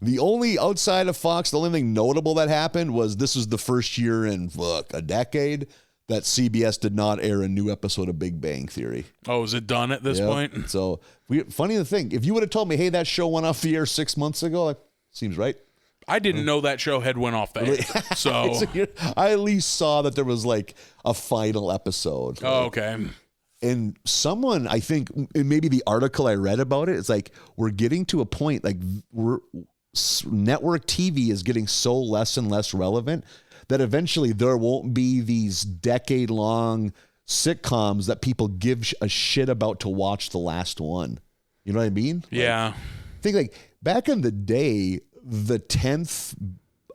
The only outside of Fox, the only thing notable that happened was this was the first year in a decade that CBS did not air a new episode of Big Bang Theory. Oh, is it done at this point? So, funny to think, if you would have told me, hey, that show went off the air 6 months ago, seems right. I didn't know that show had went off the air. So I at least saw that there was like a final episode. Oh, okay. And someone, I think, maybe the article I read about it, it's like we're getting to a point like network TV is getting so less and less relevant that eventually there won't be these decade-long sitcoms that people give a shit about to watch the last one. You know what I mean? Yeah. Think like back in the day, the 10th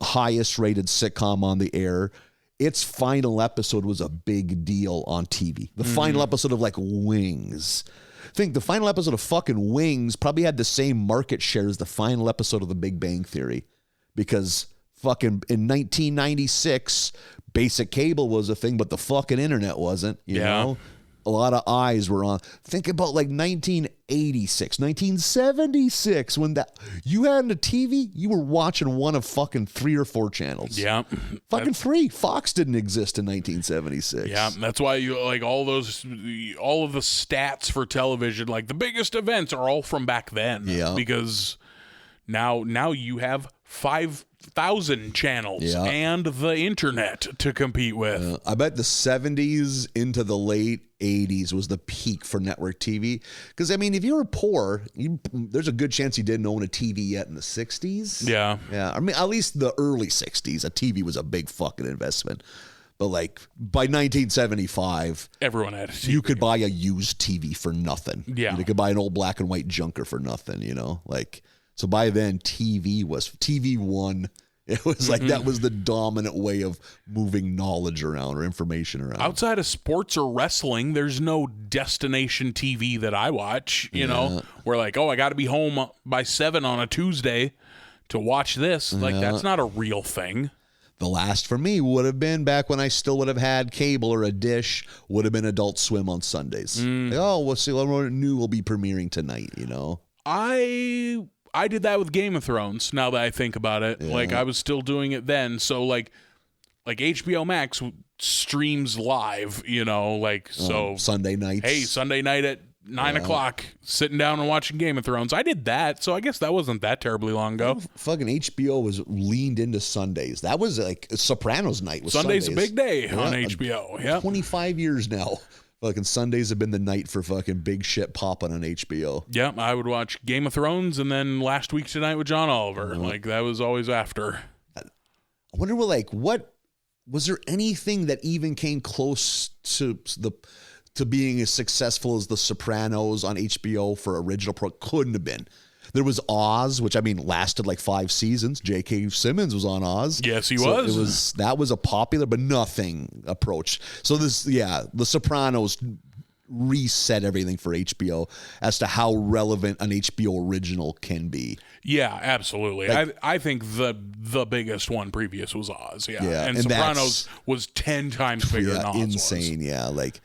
highest rated sitcom on the air, its final episode was a big deal on TV. The final episode of like Wings. Think the final episode of fucking Wings probably had the same market share as the final episode of The Big Bang Theory, because fucking in 1996, basic cable was a thing, but the fucking internet wasn't, you know? A lot of eyes were on. Think about like 1986, 1976, when you had a TV, you were watching one of fucking 3 or 4 channels. Yeah. Fucking 3. Fox didn't exist in 1976. Yeah, that's why you like all of the stats for television, like the biggest events are all from back then. Yeah. Because now you have 5,000 channels and the internet to compete with. I bet the 70s into the late 80s was the peak for network TV. Because, I mean, if you were poor, there's a good chance you didn't own a TV yet in the 60s. Yeah. Yeah. I mean, at least the early 60s, a TV was a big fucking investment. But, like, by 1975, everyone had a TV. You could buy a used TV for nothing. Yeah. You could buy an old black and white junker for nothing, you know? Like, so by then, TV won. It was like that was the dominant way of moving knowledge around or information around. Outside of sports or wrestling, there's no destination TV that I watch, you know, where like, oh, I got to be home by 7 on a Tuesday to watch this. Like, that's not a real thing. The last for me would have been back when I still would have had cable or a dish, would have been Adult Swim on Sundays. Like, oh, we'll see what new will be premiering tonight, you know? I did that with Game of Thrones, now that I think about it. Yeah. Like, I was still doing it then. So, like HBO Max streams live, you know, like, so. Sunday nights. Hey, Sunday night at 9 o'clock, sitting down and watching Game of Thrones. I did that, so I guess that wasn't that terribly long ago. Fucking HBO was leaned into Sundays. That was like Sopranos night. Sunday's a big day on HBO. Yeah, 25 years now. Fucking Sundays have been the night for fucking big shit popping on HBO. Yeah, I would watch Game of Thrones and then Last Week Tonight with John Oliver. Like, that was always after. I wonder what was there anything that even came close to being as successful as The Sopranos on HBO for original couldn't have been. There was Oz, which I mean lasted like 5 seasons. J.K. Simmons was on Oz. Yes, he was. That was a popular, but nothing approached. So The Sopranos reset everything for HBO as to how relevant an HBO original can be. Yeah, absolutely. Like, I think the biggest one previous was Oz. Yeah, and Sopranos was 10 times bigger than Oz. Insane. Was. Yeah, like.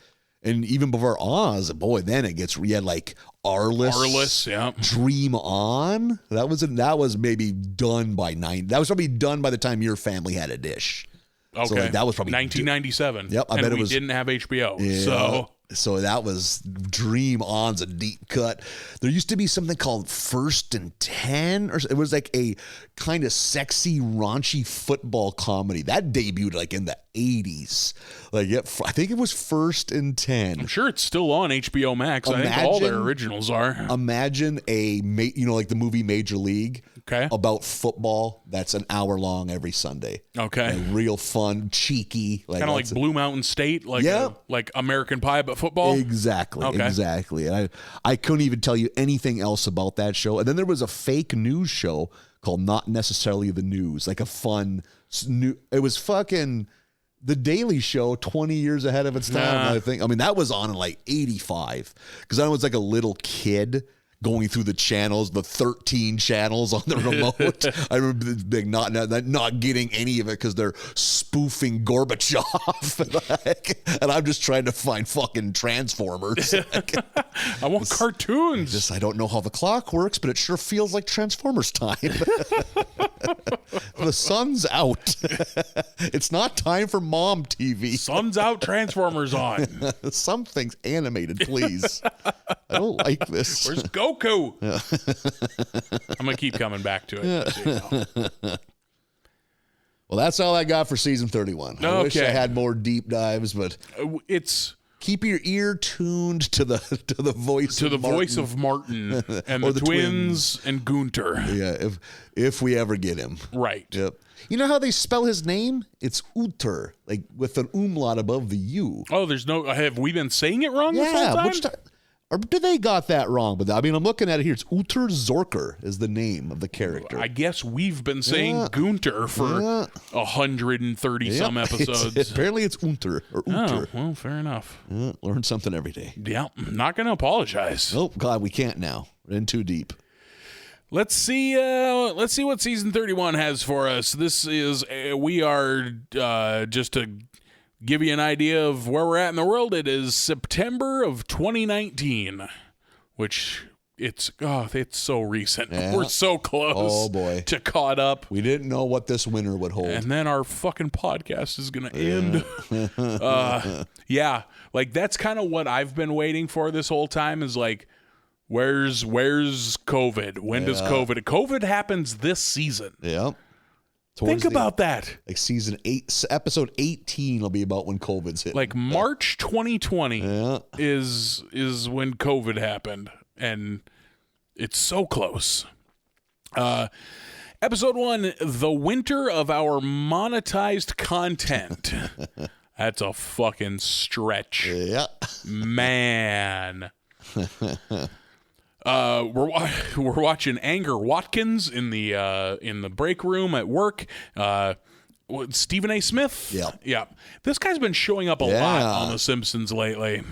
And even before Oz, boy, then it gets like Arliss, yeah. Dream On. That was maybe done by 9. That was probably done by the time your family had a dish. Okay, so like, that was probably 1997. Yep, I bet it was. We didn't have HBO, yeah, so that was Dream On's a deep cut. There used to be something called First and 10, or it was like a kind of sexy, raunchy football comedy that debuted like in the 80s. Like, I think it was First and 10. I'm sure it's still on HBO Max. I think all their originals are. Imagine like the movie Major League. Okay. About football that's an hour long every Sunday. Okay. Like real fun, cheeky. Kind of like Blue Mountain State, like American Pie, but football? Exactly. Okay. Exactly. And I couldn't even tell you anything else about that show. And then there was a fake news show called Not Necessarily the News, like a fun, it was fucking The Daily Show 20 years ahead of its time, I think. I mean, that was on in like 85 because I was like a little kid going through the channels, the 13 channels on the remote. I remember not getting any of it because they're spoofing Gorbachev. And I'm just trying to find fucking Transformers. I want cartoons. I don't know how the clock works, but it sure feels like Transformers time. The sun's out. It's not time for mom TV. Sun's out, Transformers on. Something's animated, please. I don't like this. Where's Goku? I'm going to keep coming back to it. So you know. Well, that's all I got for season 31. I wish I had more deep dives, but it's... Keep your ear tuned to the voice of Martin and the twins and Gunter. Yeah, if we ever get him. Right. Yep. You know how they spell his name? It's Uter, like with an umlaut above the U. Oh, have we been saying it wrong this whole time? Or do they got that wrong? But I mean, I'm looking at it here. It's Uter Zorker is the name of the character. I guess we've been saying Gunter for 130 some episodes. Apparently it's Unter or Uter. Oh, well, fair enough. Learn something every day. Yeah, not going to apologize. Oh, God, we can't now. We're in too deep. Let's see what season 31 has for us. This is, we are, just to give you an idea of where we're at in the world, it is September of 2019, which it's so recent. Yeah. We're so close to caught up. We didn't know what this winter would hold. And then our fucking podcast is going to end. Like that's kind of what I've been waiting for this whole time is like, where's COVID? When does COVID happens this season. Yeah. Think about that. Like season 8, episode 18 will be about when COVID's hit. Like March 2020 is when COVID happened, and it's so close. Episode 1, the winter of our monetized content. That's a fucking stretch. Yeah. Man. We're watching Anger Watkins in the break room at work. Stephen A. Smith. Yeah. This guy's been showing up a lot on The Simpsons lately.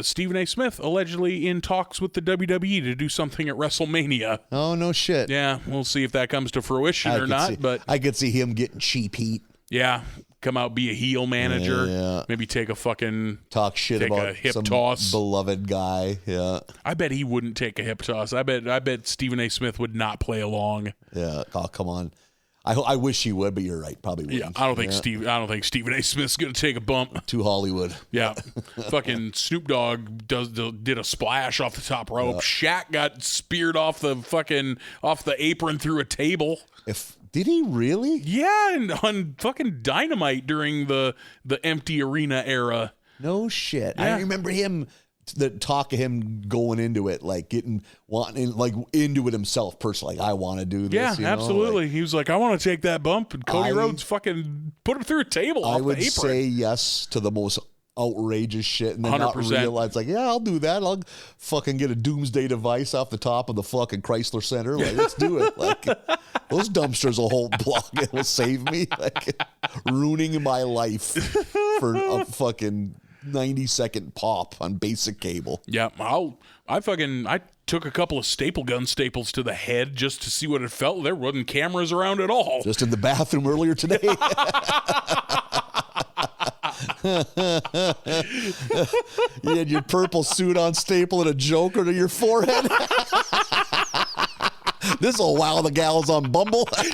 Stephen A. Smith allegedly in talks with the WWE to do something at WrestleMania. Oh, no shit. Yeah, we'll see if that comes to fruition or not. But I could see him getting cheap heat. Yeah. Come out, be a heel manager, maybe take a fucking talk shit about a hip some toss. Beloved guy. Yeah, I bet he wouldn't take a hip toss. I bet Stephen A. Smith would not play along. Yeah, oh come on. I wish he would, but you're right, probably wouldn't. Yeah, I don't think Stephen A. Smith's gonna take a bump. Too Hollywood. Yeah, fucking Snoop Dogg did a splash off the top rope. Shaq got speared off the apron through a table. Did he really? Yeah, and on fucking Dynamite during the empty arena era. No shit. Yeah. I remember the talk of him going into it, like wanting into it himself personally. Like, I want to do this. Yeah, absolutely. He was like, I want to take that bump, and Cody Rhodes fucking put him through a table off the apron. I would say yes to the most outrageous shit, and then 100%. Not realize, like, yeah, I'll do that. I'll fucking get a doomsday device off the top of the fucking Chrysler Center. Like, let's do it. Like, those dumpsters will hold block. It will save me. Like, ruining my life for a fucking 90-second pop on basic cable. Yeah, I took a couple of staple gun staples to the head just to see what it felt. There wasn't cameras around at all. Just in the bathroom earlier today. You had your purple suit on, staple and a joker to your forehead. This will wow the gals on Bumble. I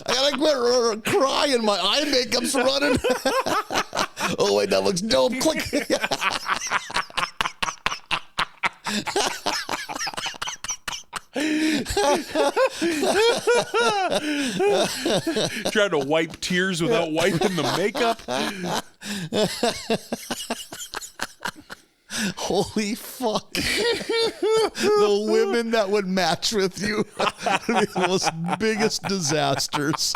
gotta quit crying. My eye makeup's running. Oh wait, that looks dope. Click. Trying to wipe tears without wiping the makeup. Holy fuck. The women that would match with you would be the most biggest disasters.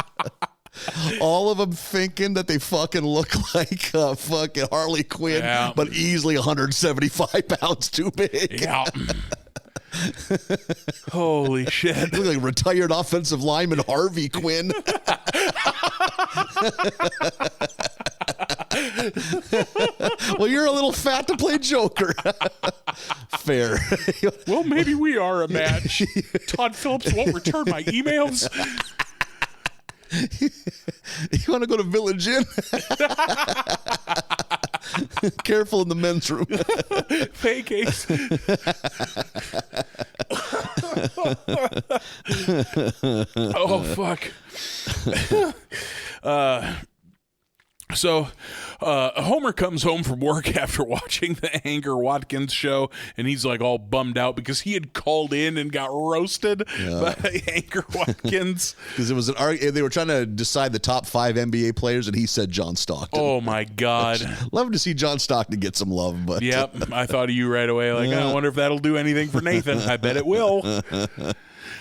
All of them thinking that they fucking look like fucking Harley Quinn, but easily 175 pounds too big. Yeah. Holy shit. You look like retired offensive lineman Harvey Quinn. Well, you're a little fat to play Joker. Fair. Well, maybe we are a match. Todd Phillips won't return my emails. You want to go to Village Inn? Careful in the men's room. Fake ace. Oh, fuck. So Homer comes home from work after watching the Anger Watkins show, and he's like all bummed out because he had called in and got roasted by Anger Watkins. Because it was they were trying to decide the top 5 NBA players, and he said John Stockton. Oh my God. Love to see John Stockton get some love, but yep, I thought of you right away. Like, I wonder if that'll do anything for Nathan. I bet it will.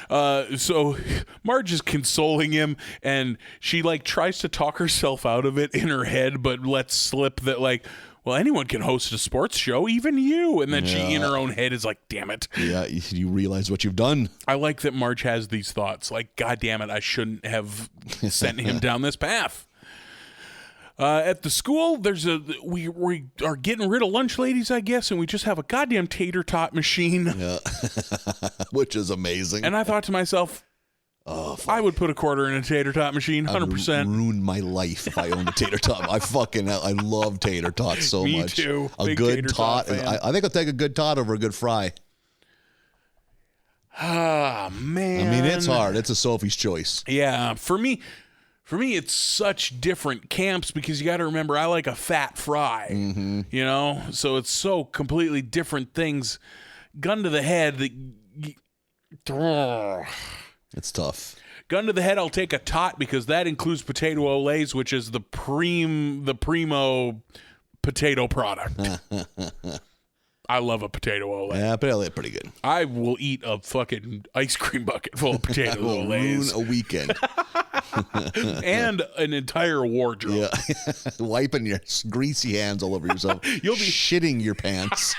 So Marge is consoling him, and she like tries to talk herself out of it in her head, but lets slip that like, well, anyone can host a sports show, even you. And then she in her own head is like, damn it. Yeah, you realize what you've done. I like that Marge has these thoughts like, God damn it, I shouldn't have sent him down this path. At the school, we are getting rid of lunch ladies, I guess, and we just have a goddamn tater tot machine. Yeah, which is amazing. And I thought to myself, I would put a quarter in a tater tot machine, 100%. Ruin my life if I owned a tater tot. I love tater tots so Me much. Me too. A Big good tater tot. fan. I think I'll take a good tot over a good fry. Ah, man. I mean, it's hard. It's a Sophie's choice. Yeah, for me, it's such different camps because you got to remember, I like a fat fry, you know? So it's so completely different things. Gun to the head. It's tough. Gun to the head, I'll take a tot because that includes potato olays, which is the primo potato product. I love a potato olay. Yeah, but they're pretty good. I will eat a fucking ice cream bucket full of potato olays. Ruin a weekend. And an entire wardrobe. Yeah. Wiping your greasy hands all over yourself. You'll be shitting your pants.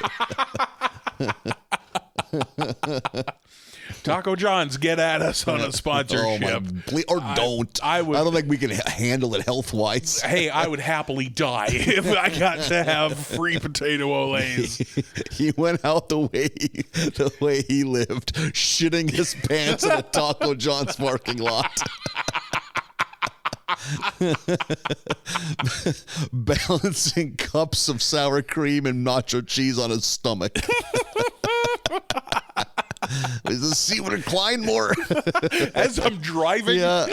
Taco John's, get at us on a sponsorship. Or don't. I don't think we can handle it health-wise. Hey, I would happily die if I got to have free potato olays. He went out the way he lived, shitting his pants in a Taco John's parking lot. Balancing cups of sour cream and nacho cheese on his stomach. Is the seat would recline more as I'm driving? Yeah.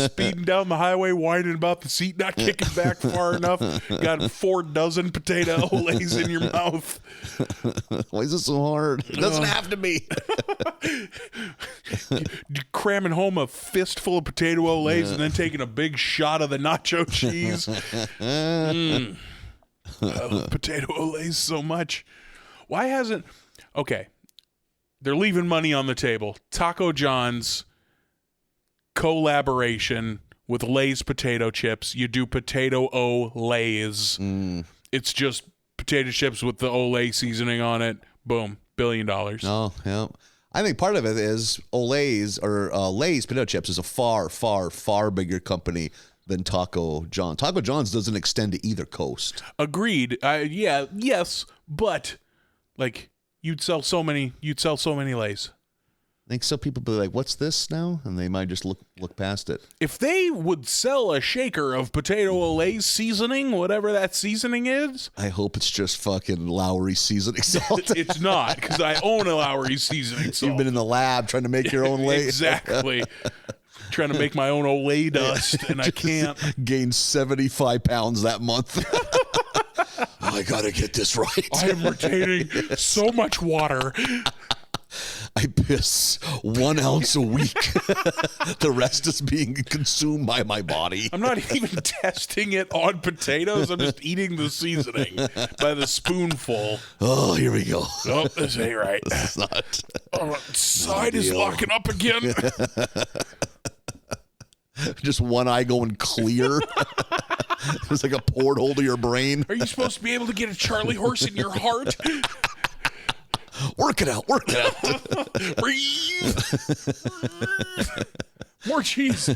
Speeding down the highway, whining about the seat not kicking back far enough. Got 4 dozen potato olays in your mouth. Why is it so hard? It doesn't have to be. Cramming home a fistful of potato olays and then taking a big shot of the nacho cheese. I love potato olays so much. Why hasn't... Okay. They're leaving money on the table. Taco John's collaboration with Lay's potato chips. You do potato Olays. It's just potato chips with the Olay seasoning on it. Boom. $1 billion. Oh, yeah. I think part of it is Olay's or Lay's potato chips is a far, far, far bigger company than Taco John. Taco John's doesn't extend to either coast. Agreed. Yes, but like you'd sell so many Lays. I think some people be like, "What's this now?" And they might just look past it. If they would sell a shaker of potato Olays seasoning, whatever that seasoning is, I hope it's just fucking Lowry seasoning salt. It's not, because I own a Lowry seasoning salt. You've been in the lab trying to make your own Lay. Exactly. Trying to make my own Olay dust, and I can't. Gained 75 pounds that month. I gotta get this right. I am retaining so much water. I piss 1 ounce a week. The rest is being consumed by my body. I'm not even testing it on potatoes. I'm just eating the seasoning by the spoonful. Oh, here we go. Oh, this ain't right. This is not. Oh, side is locking up again. Just one eye going clear. It's like a porthole to your brain. Are you supposed to be able to get a Charlie horse in your heart? Work it out. Breathe. More cheese.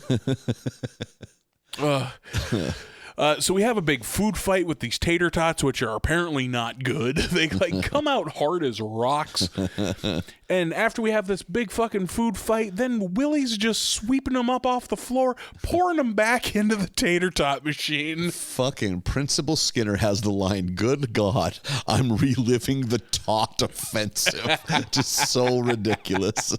So we have a big food fight with these tater tots, which are apparently not good. They come out hard as rocks. And after we have this big fucking food fight, then Willie's just sweeping them up off the floor, pouring them back into the tater tot machine. Fucking Principal Skinner has the line, "Good God, I'm reliving the tot offensive." Just so ridiculous.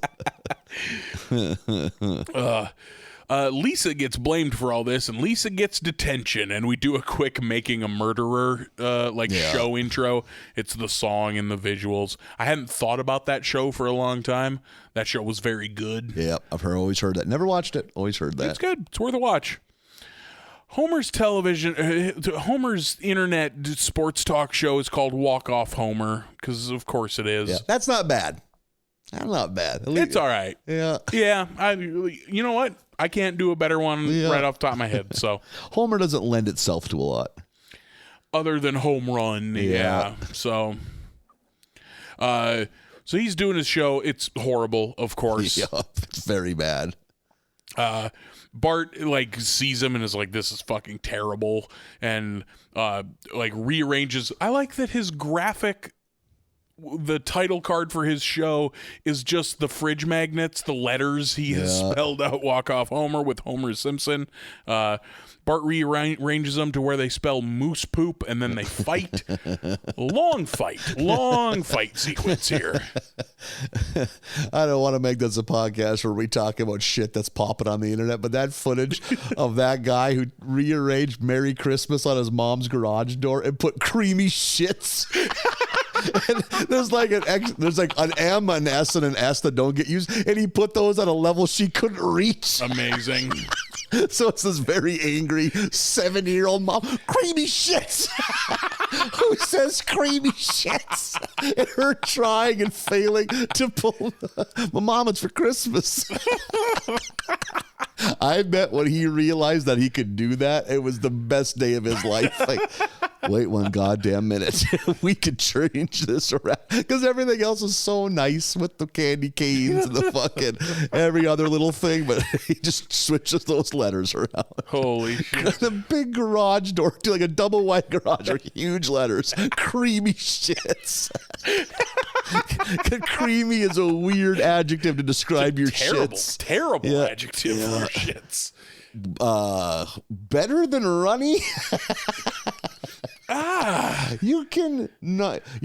Lisa gets blamed for all this, and Lisa gets detention, and we do a quick Making a Murderer show intro. It's the song and the visuals. I hadn't thought about that show for a long time. That show was very good. Yeah, I've always heard that. Never watched it. Always heard that. It's good. It's worth a watch. Homer's internet sports talk show is called Walk Off Homer, because of course it is. Yeah, that's not bad. That's not bad. It's all right. Yeah. Yeah. You know what? I can't do a better one right off the top of my head. So Homer doesn't lend itself to a lot. Other than Home Run. Yeah. So he's doing his show. It's horrible, of course. Yeah, it's very bad. Bart sees him and is like, "This is fucking terrible," and rearranges. I like that his graphic. The title card for his show is just the fridge magnets, the letters he has spelled out "Walk Off Homer" with Homer Simpson. Bart rearranges them to where they spell moose poop, and then they fight. Long fight sequence here. I don't want to make this a podcast where we talk about shit that's popping on the internet, but that footage of that guy who rearranged "Merry Christmas" on his mom's garage door and put creamy shits. And there's an M, an S, and an S that don't get used, and he put those at a level she couldn't reach. Amazing. So it's this very angry 70-year-old mom. Creamy shits. Who says creamy shits? And her trying and failing to pull. My mom, it's for Christmas. I bet when he realized that he could do that, it was the best day of his life. Wait one goddamn minute. We could change this around. Because everything else is so nice with the candy canes and the fucking every other little thing, but he just switches those letters around. Holy shit. The big garage door, like a double wide garage, are huge letters. Creamy shits. Creamy is a weird adjective to describe your shits. Terrible adjective for shits. Better than runny? You're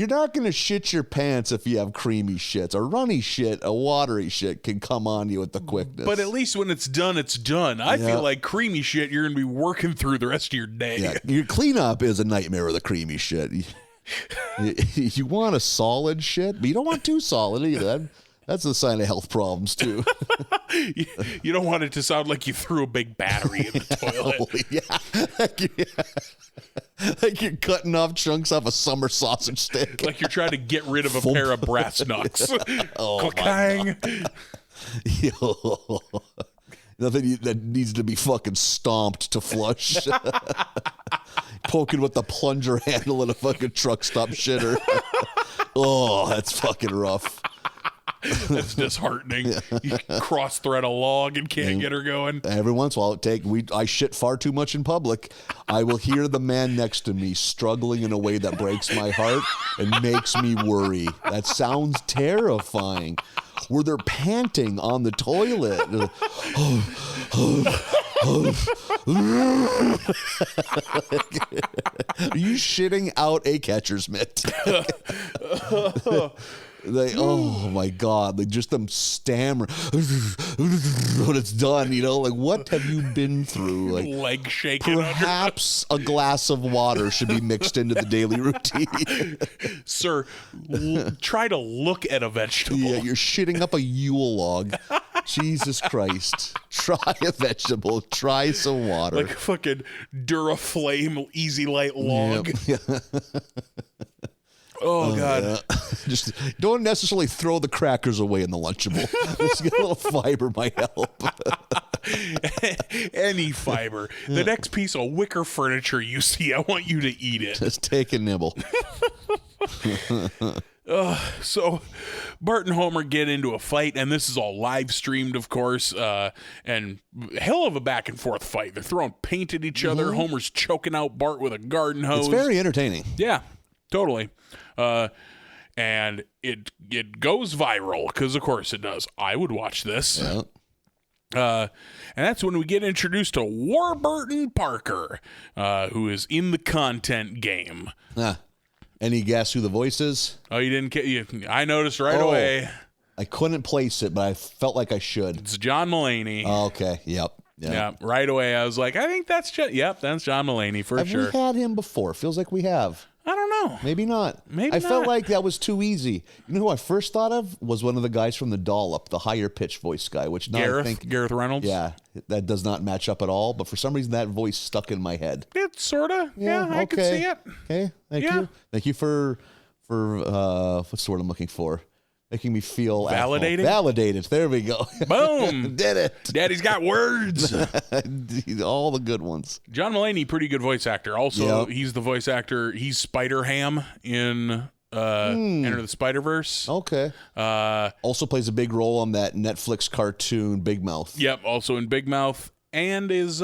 not going to shit your pants if you have creamy shits. A runny shit, a watery shit can come on you with the quickness. But at least when it's done, it's done. I feel like creamy shit, you're going to be working through the rest of your day. Yeah, your cleanup is a nightmare with the creamy shit. You want a solid shit, but you don't want too solid either. That's a sign of health problems, too. You don't want it to sound like you threw a big battery in the toilet. Like you're cutting off chunks off a summer sausage stick. Like you're trying to get rid of a pair of brass knucks. Clang. Nothing that needs to be fucking stomped to flush. Poking with the plunger handle in a fucking truck stop shitter. Oh, that's fucking rough. That's disheartening. You cross thread a log and can't get her going. Every once in a while, I shit far too much in public. I will hear the man next to me struggling in a way that breaks my heart and makes me worry. That sounds terrifying. Where they're panting on the toilet. Are you shitting out a catcher's mitt? Oh my God, just them stammer when it's done, what have you been through? Leg shaking. Perhaps a glass of water should be mixed into the daily routine. Sir, try to look at a vegetable. Yeah, you're shitting up a Yule log. Jesus Christ. Try a vegetable. Try some water. Like a fucking Duraflame Easy Light log. Yep. Oh, God. Just don't necessarily throw the crackers away in the Lunchable. Just get a little fiber might help. Any fiber. The next piece of wicker furniture you see, I want you to eat it. Just take a nibble. So Bart and Homer get into a fight, and this is all live streamed, of course, and hell of a back and forth fight. They're throwing paint at each other. Homer's choking out Bart with a garden hose. It's very entertaining. Yeah, totally. And it goes viral, because of course it does. I would watch this. Yeah. And that's when we get introduced to Warburton Parker, who is in the content game. Any guess who the voice is? Oh, you didn't get? I noticed right away. I couldn't place it, but I felt like I should. It's John Mulaney. Oh, okay. Yep. Yeah. Right away, I was like, I think that's that's John Mulaney for sure. Have we had him before? Feels like we have. I don't know. Maybe not. I felt like that was too easy. You know who I first thought of was one of the guys from the Dollop, the higher pitch voice guy, which now I think Gareth Reynolds. Yeah, that does not match up at all. But for some reason, that voice stuck in my head. It sorta. Yeah, I could see it. Okay, thank you. Thank you for what's the word I'm looking for? Making me feel validated. Validated. There we go. Boom. Did it. Daddy's got words. All the good ones. John Mulaney, pretty good voice actor. Also, he's the voice actor. He's Spider-Ham in Enter the Spider-Verse. Okay. Also plays a big role on that Netflix cartoon Big Mouth. Yep. Also in Big Mouth, and is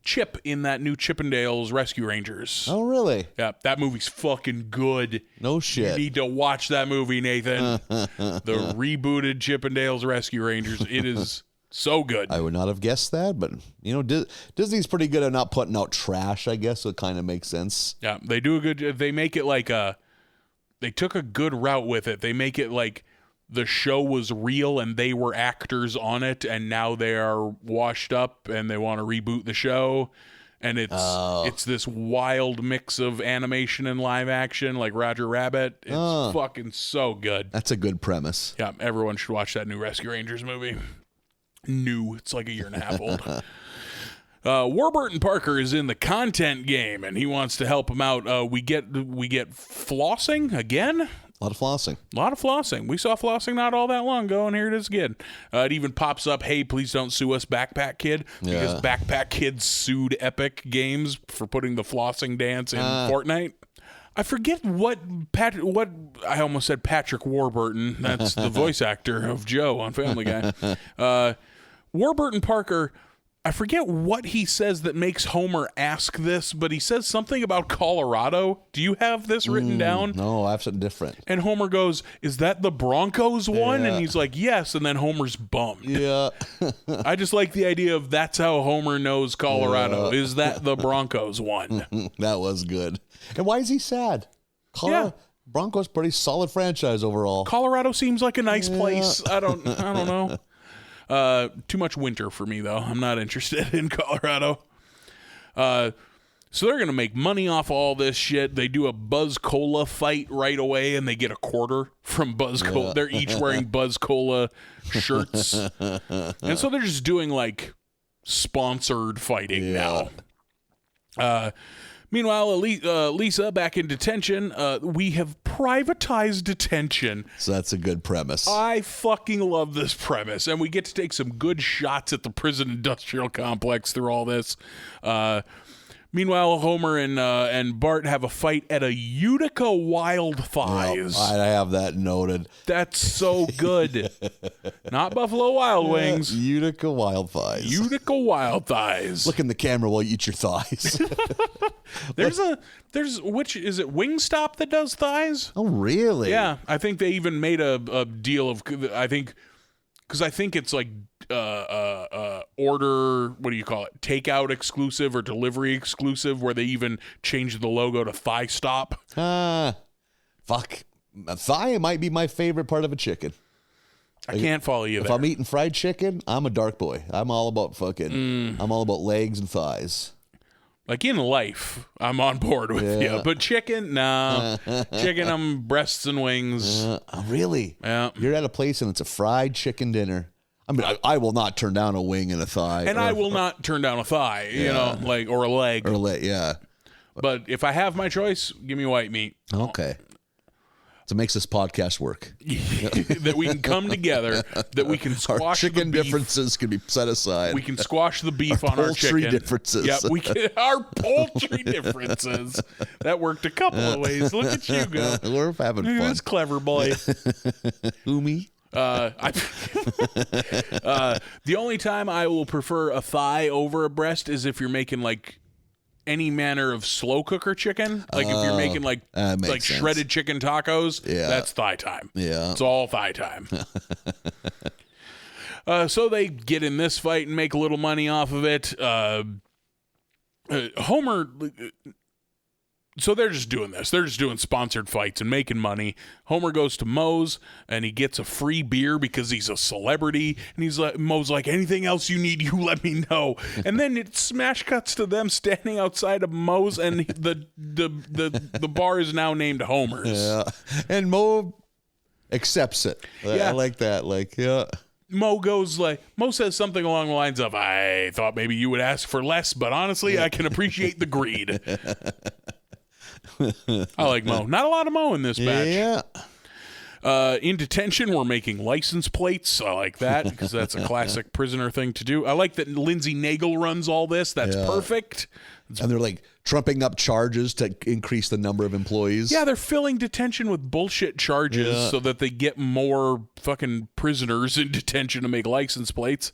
Chip in that new Chippendales Rescue Rangers. Oh, really? Yeah, that movie's fucking good. No shit. You need to watch that movie, Nathan. The rebooted Chippendales Rescue Rangers. It is so good. I would not have guessed that, but you know, Disney's pretty good at not putting out trash, I guess, so it kind of makes sense. Yeah, they do a good. They make it like they took a good route with it. They make it like the show was real and they were actors on it, and now they are washed up and they want to reboot the show, and it's this wild mix of animation and live action like Roger Rabbit. It's fucking so good. That's a good premise. Yeah, everyone should watch that new Rescue Rangers movie. It's like a year and a half old. Warburton Parker is in the content game and he wants to help him out. We get flossing again. A lot of flossing. A lot of flossing. We saw flossing not all that long ago, and here it is again. It even pops up, hey, please don't sue us, Backpack Kid, because Backpack Kid sued Epic Games for putting the flossing dance in Fortnite. I forget what I almost said Patrick Warburton. That's the voice actor of Joe on Family Guy. Warburton Parker, I forget what he says that makes Homer ask this, but he says something about Colorado. Do you have this written down? No, I have something different. And Homer goes, is that the Broncos one? And he's like, yes. And then Homer's bummed. Yeah. I just like the idea of that's how Homer knows Colorado. Is that the Broncos one? That was good. And why is he sad? Broncos pretty solid franchise overall. Colorado seems like a nice place. I don't know. Too much winter for me, though. I'm not interested in Colorado. So they're going to make money off all this shit. They do a Buzz Cola fight right away, and they get a quarter from Buzz Cola. They're each wearing Buzz Cola shirts. And so they're just doing, like, sponsored fighting now. Meanwhile, Lisa, back in detention, we have privatized detention. So that's a good premise. I fucking love this premise. And we get to take some good shots at the prison industrial complex through all this. Meanwhile, Homer and Bart have a fight at a Utica Wild Thighs. I have that noted. That's so good. Not Buffalo Wild Wings. Utica Wild Thighs. Utica Wild Thighs. Look in the camera while you eat your thighs. Which is it? Wingstop that does thighs? Oh, really? Yeah, I think they even made a deal of. I think it's like order. What do you call it? Takeout exclusive or delivery exclusive, where they even changed the logo to Thigh Stop. Fuck. A thigh might be my favorite part of a chicken. I can't follow you. If I'm eating fried chicken, I'm a dark boy. I'm all about I'm all about legs and thighs. Like in life, I'm on board with you. But chicken, nah. Chicken, I'm breasts and wings. Really? Yeah. You're at a place and it's a fried chicken dinner. I mean, I will not turn down a wing and a thigh. And I will not turn down a thigh, or a leg. Or a leg, yeah. But if I have my choice, give me white meat. Okay. So it makes this podcast work. That we can come together, that we can squash our chicken the beef. differences can be set aside. We can squash the beef on our chicken. Poultry differences. Yep, we can. Our poultry differences. That worked a couple of ways. Look at you go. We're having Look at fun. this clever boy. Umi. The only time I will prefer a thigh over a breast is if you're making like any manner of slow cooker chicken. Like if you're making like sense. shredded chicken tacos, Yeah. that's thigh time. Yeah. It's all thigh time. So they get in this fight and make a little money off of it. Homer... So they're just doing this. They're just doing sponsored fights and making money. Homer goes to Moe's and he gets a free beer because he's a celebrity. And he's like, Moe's like, anything else you need, you let me know. And then it smash cuts to them standing outside of Moe's, and the bar is now named Homer's. Yeah, and Moe accepts it. Yeah. I like that. Like, yeah. Moe says something along the lines of, I thought maybe you would ask for less, but honestly, I can appreciate the greed. I like Moe. Not a lot of Moe in this batch. Yeah. In detention, we're making license plates. I like that because that's a classic prisoner thing to do. I like that Lindsay Nagel runs all this. That's perfect. And they're like trumping up charges to increase the number of employees. Yeah, they're filling detention with bullshit charges so that they get more fucking prisoners in detention to make license plates.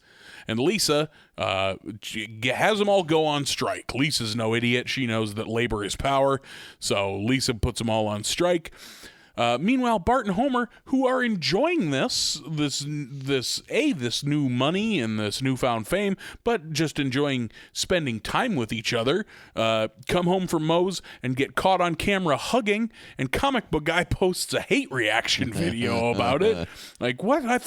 And Lisa has them all go on strike. Lisa's no idiot. She knows that labor is power. So Lisa puts them all on strike. Meanwhile, Bart and Homer, who are enjoying this new money and this newfound fame, but just enjoying spending time with each other, come home from Moe's and get caught on camera hugging, and Comic Book Guy posts a hate reaction video about it. Like, what? I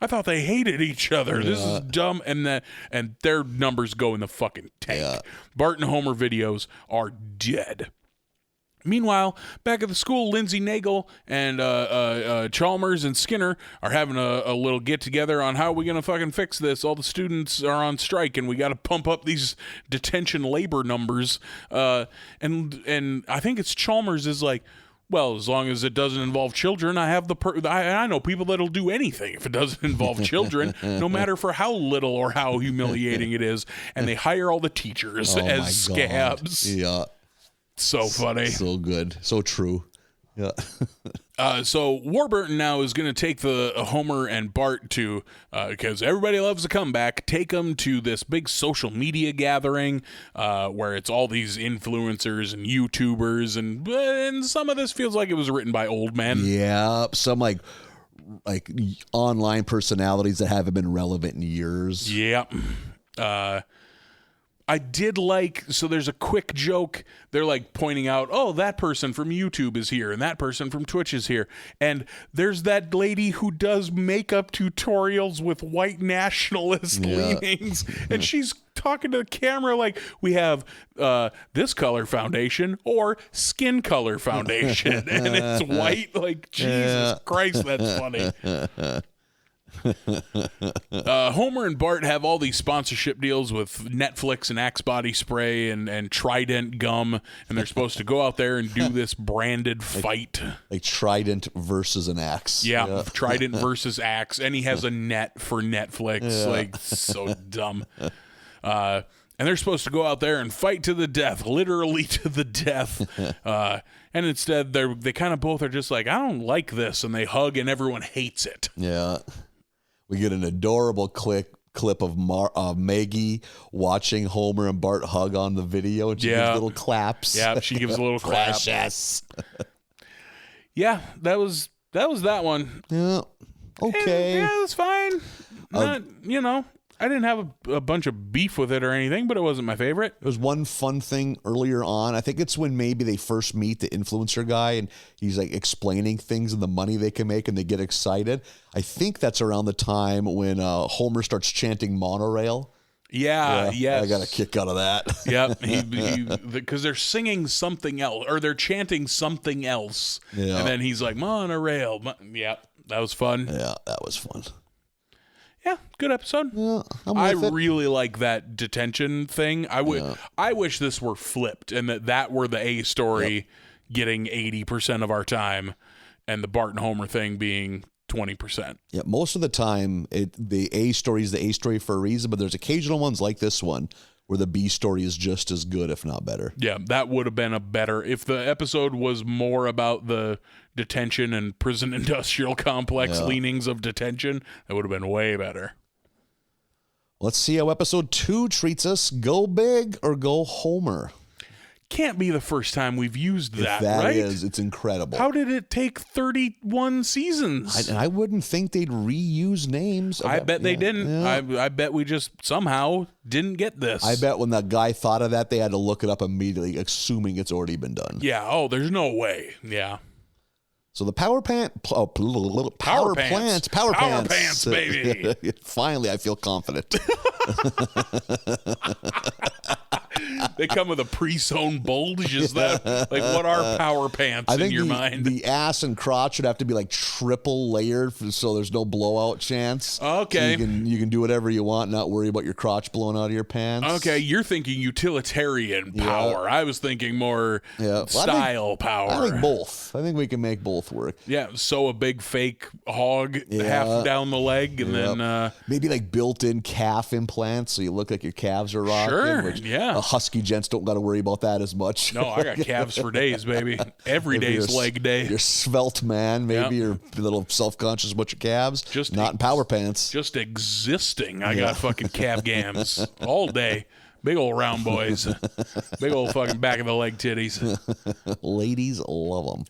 thought they hated each other. This is dumb. And their numbers go in the fucking tank. Yeah. Bart and Homer videos are dead. Meanwhile, back at the school, Lindsay Nagel and Chalmers and Skinner are having a little get-together on how are we going to fucking fix this. All the students are on strike, and we got to pump up these detention labor numbers. And I think it's Chalmers is like, well, as long as it doesn't involve children, I have I know people that'll do anything if it doesn't involve children, no matter for how little or how humiliating it is. And they hire all the teachers as scabs. Yeah. So funny. So good. So true. Yeah. So Warburton now is going to take the Homer and Bart to, because everybody loves a comeback, take them to this big social media gathering where it's all these influencers and YouTubers, and some of this feels like it was written by old men. Yeah. Some like online personalities that haven't been relevant in years. Yeah. I did like, so there's a quick joke. They're like pointing out, oh, that person from YouTube is here and that person from Twitch is here. And there's that lady who does makeup tutorials with white nationalist leanings. And she's talking to the camera like, we have this color foundation or skin color foundation. And it's white. Like, Jesus Christ, that's funny. Homer and Bart have all these sponsorship deals with Netflix and Axe body spray and Trident gum, and they're supposed to go out there and do this branded fight. Like Trident versus an Axe. Yeah, Trident versus Axe, and he has a net for Netflix. Like, so dumb. And they're supposed to go out there and fight to the death, literally to the death. And instead, they kind of both are just like, I don't like this, and they hug, and everyone hates it. Yeah. We get an adorable clip of Maggie watching Homer and Bart hug on the video, and she gives little claps. Yeah, she gives a little clap. Yeah, that was that one. Yeah, okay. Yeah, that's fine. I didn't have a bunch of beef with it or anything, but it wasn't my favorite. There was one fun thing earlier on. I think it's when maybe they first meet the influencer guy and he's like explaining things and the money they can make and they get excited. I think that's around the time when Homer starts chanting monorail. Yeah, yes. I got a kick out of that. Yep, because they're singing something else or they're chanting something else. Yeah. And then he's like, monorail. Yeah, that was fun. Yeah, that was fun. Yeah, good episode. Yeah, I really like that detention thing. I wish this were flipped and that were the A story getting 80% of our time. and the Bart and Homer thing being 20%. Yeah, most of the time, the A story is the A story for a reason, but there's occasional ones like this one where the B story is just as good, if not better. Yeah, that would have been a better... If the episode was more about the detention and prison industrial complex leanings of detention, that would have been way better. Let's see how episode 2 treats us. Go big or go Homer? Can't be the first time we've used that, that right? is, it's incredible. How did it take 31 seasons? I wouldn't think they'd reuse names. I bet they didn't. Yeah. I bet we just somehow didn't get this. I bet when that guy thought of that, they had to look it up immediately, assuming it's already been done. Yeah. Oh, there's no way. Yeah. So the power pants, baby. Finally, I feel confident. They come with a pre-sewn bulge. Is that like what are power pants in your mind? The ass and crotch would have to be like triple layered, so there's no blowout chance. Okay, so you can do whatever you want, not worry about your crotch blowing out of your pants. Okay, you're thinking utilitarian power. I was thinking more style power. I think both. I think we can make both work. Yeah, sew a big fake hog half down the leg, and then maybe like built-in calf implants, so you look like your calves are rocking. Sure, which yeah. Husky gents don't got to worry about that as much. No, I got calves for days, baby. Every day's leg day. You're svelte man, maybe you're a little self-conscious about your calves. Just not in power pants. Just existing. I got fucking calf gams all day. Big old round boys. Big old fucking back of the leg titties. Ladies love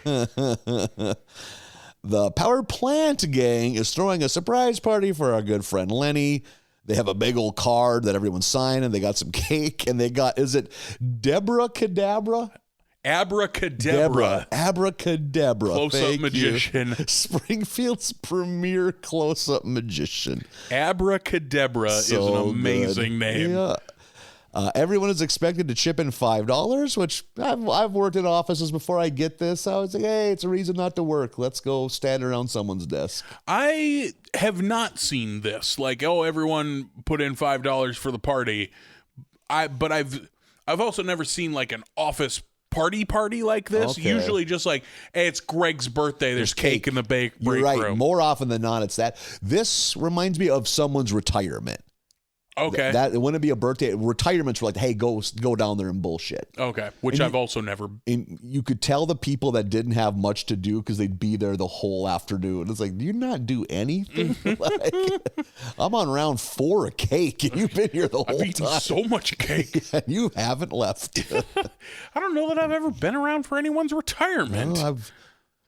them. The Power Plant gang is throwing a surprise party for our good friend Lenny. They have a big old card that everyone's signing. They got some cake, and they got, is it Deborah Cadabra? Abracadabra. Abracadabra. Close-up magician. Springfield's premier close-up magician. Abracadabra is an amazing name. Yeah. Everyone is expected to chip in $5, which I've worked in offices before I get this. I was like, hey, it's a reason not to work. Let's go stand around someone's desk. I have not seen this. Like, oh, everyone put in $5 for the party. But I've also never seen like an office party like this. Okay. Usually just like, hey, it's Greg's birthday. There's cake in the break room. More often than not, it's that. This reminds me of someone's retirement. Okay. That it wouldn't be a birthday. Retirements were like, hey, go down there and bullshit. Okay. Which I've also never. And you could tell the people that didn't have much to do because they'd be there the whole afternoon. It's like, do you not do anything? Like, I'm on round 4 of cake, and you've been here the whole time. I've eaten so much cake. And you haven't left. I don't know that I've ever been around for anyone's retirement. Well,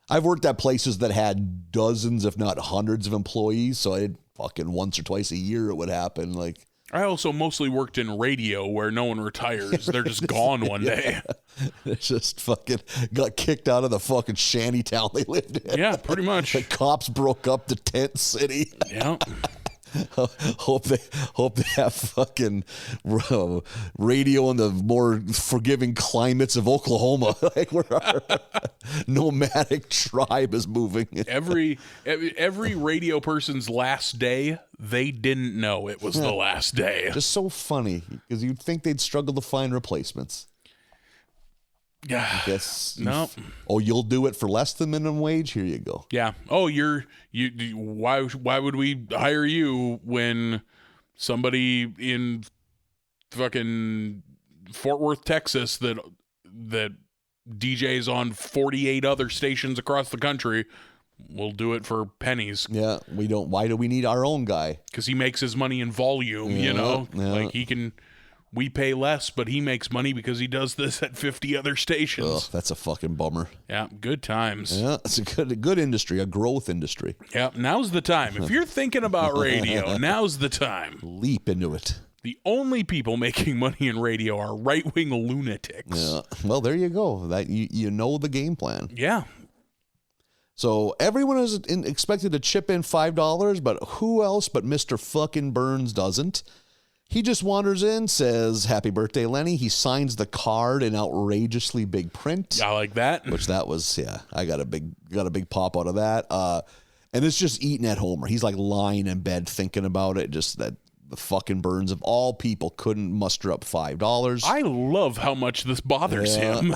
I've worked at places that had dozens, if not hundreds, of employees. So I fucking once or twice a year it would happen. Like. I also mostly worked in radio where no one retires. They're just gone one day. It's just fucking got kicked out of the fucking shanty town they lived in. Yeah, pretty much. The cops broke up the tent city. Yeah. Hope they have fucking radio in the more forgiving climates of Oklahoma, like where our nomadic tribe is moving. Every radio person's last day, they didn't know it was the last day. Just so funny because you'd think they'd struggle to find replacements. Yeah. I guess. No. Oh, you'll do it for less than minimum wage? Here you go. Yeah. Oh, why would we hire you when somebody in fucking Fort Worth, Texas that DJs on 48 other stations across the country will do it for pennies? Yeah, we don't. Why do we need our own guy? Because he makes his money in volume, you know? Yeah. Like he can... We pay less, but he makes money because he does this at 50 other stations. Oh, that's a fucking bummer. Yeah, good times. Yeah, it's a good industry, a growth industry. Yeah, now's the time. If you're thinking about radio, now's the time. Leap into it. The only people making money in radio are right-wing lunatics. Yeah. Well, there you go. That you know the game plan. Yeah. So everyone is expected to chip in $5, but who else but Mr. fucking Burns doesn't? He just wanders in, says, "Happy birthday, Lenny." He signs the card in outrageously big print. I like that. Which that was, yeah, I got a big pop out of that. And it's just eating at Homer. He's like lying in bed thinking about it. Just that the fucking Burns of all people couldn't muster up $5. I love how much this bothers him.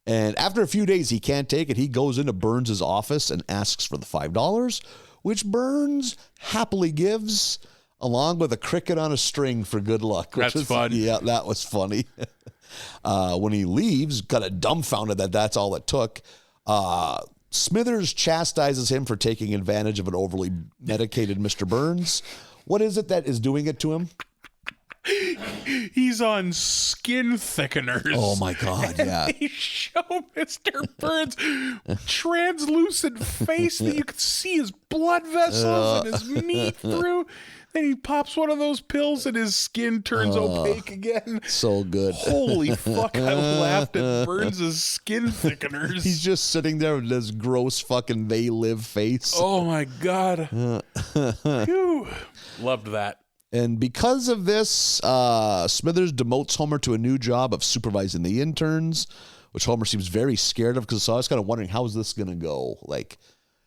And after a few days, he can't take it. He goes into Burns' office and asks for the $5, which Burns happily gives, along with a cricket on a string for good luck. That's fun. Yeah, that was funny. When he leaves, kind of dumbfounded that that's all it took. Smithers chastises him for taking advantage of an overly medicated Mr. Burns. What is it that is doing it to him? He's on skin thickeners. Oh my God, yeah. They show Mr. Burns' translucent face that you can see his blood vessels and his meat through. Then he pops one of those pills and his skin turns opaque again. So good. Holy fuck, I laughed at Burns' skin thickeners. He's just sitting there with this gross fucking they live face. Oh my God. Phew. Loved that. And because of this, Smithers demotes Homer to a new job of supervising the interns, which Homer seems very scared of, because so I was kind of wondering, how's this going to go? Like,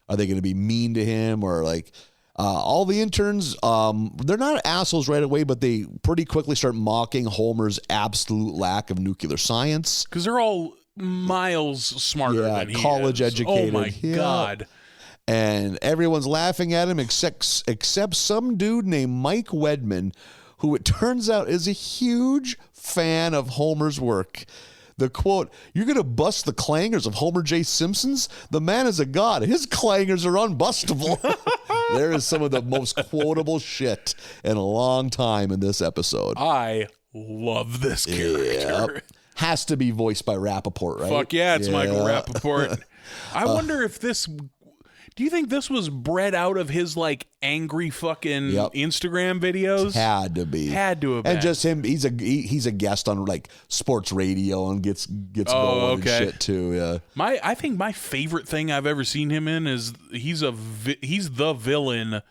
are they going to be mean to him? Or like, all the interns, they're not assholes right away, but they pretty quickly start mocking Homer's absolute lack of nuclear science. Because they're all miles smarter than he college is. educated. Oh my God. And everyone's laughing at him except some dude named Mike Wedman, who it turns out is a huge fan of Homer's work. The quote, "You're going to bust the clangers of Homer J. Simpson's? The man is a god. His clangers are unbustable." There is some of the most quotable shit in a long time in this episode. I love this character. Yep. Has to be voiced by Rapaport, right? Fuck yeah, it's Michael Rapaport. I wonder if this... Do you think this was bred out of his like angry fucking Instagram videos? Had to be. Had to have been. And just him, he's a guest on like sports radio and gets going and shit too. Yeah. I think my favorite thing I've ever seen him in is he's the villain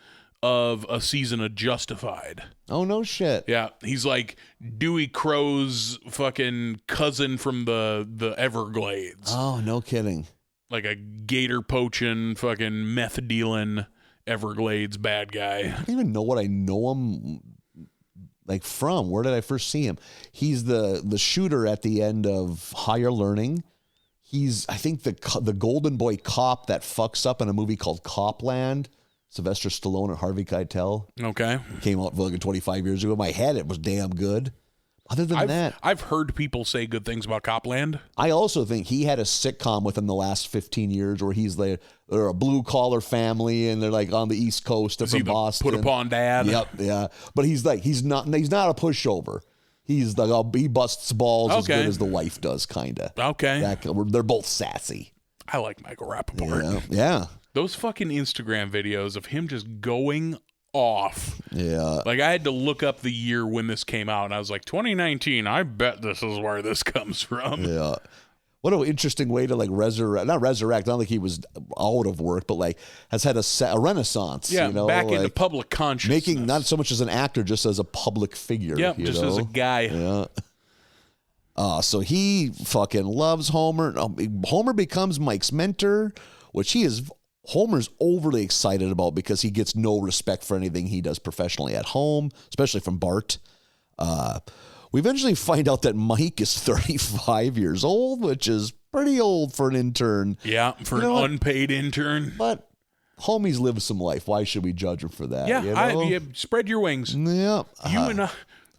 of a season of Justified. Oh no shit. Yeah, he's like Dewey Crow's fucking cousin from the Everglades. Oh, no kidding. Like a gator poaching, fucking meth dealing Everglades bad guy. I don't even know what I know him like from. Where did I first see him? He's the shooter at the end of Higher Learning. He's, I think, the golden boy cop that fucks up in a movie called Copland. Sylvester Stallone and Harvey Keitel. Okay. Came out like 25 years ago. In my head, it was damn good. Other than that, I've heard people say good things about Copland. I also think he had a sitcom within the last 15 years where they're a blue collar family and they're like on the East Coast. They're from Boston. Put Upon Dad. Yep, yeah. But he's not a pushover. He's like he busts balls as good as the wife does, kind of. Okay. They're both sassy. I like Michael Rapaport. Yeah. Those fucking Instagram videos of him just going off. Yeah. Like I had to look up the year when this came out and I was like 2019, I bet this is where this comes from. Yeah. What an interesting way to like not like he was out of work, but like has had a renaissance. Yeah, back into public consciousness. Making not so much as an actor, just as a public figure. Yeah, just as a guy. Yeah. So he fucking loves Homer. Homer becomes Mike's mentor, which Homer's overly excited about because he gets no respect for anything he does professionally at home, especially from Bart. We eventually find out that Mike is 35 years old, which is pretty old for an intern. Yeah, for an unpaid intern. But homies live some life. Why should we judge him for that? Yeah, spread your wings. Yeah.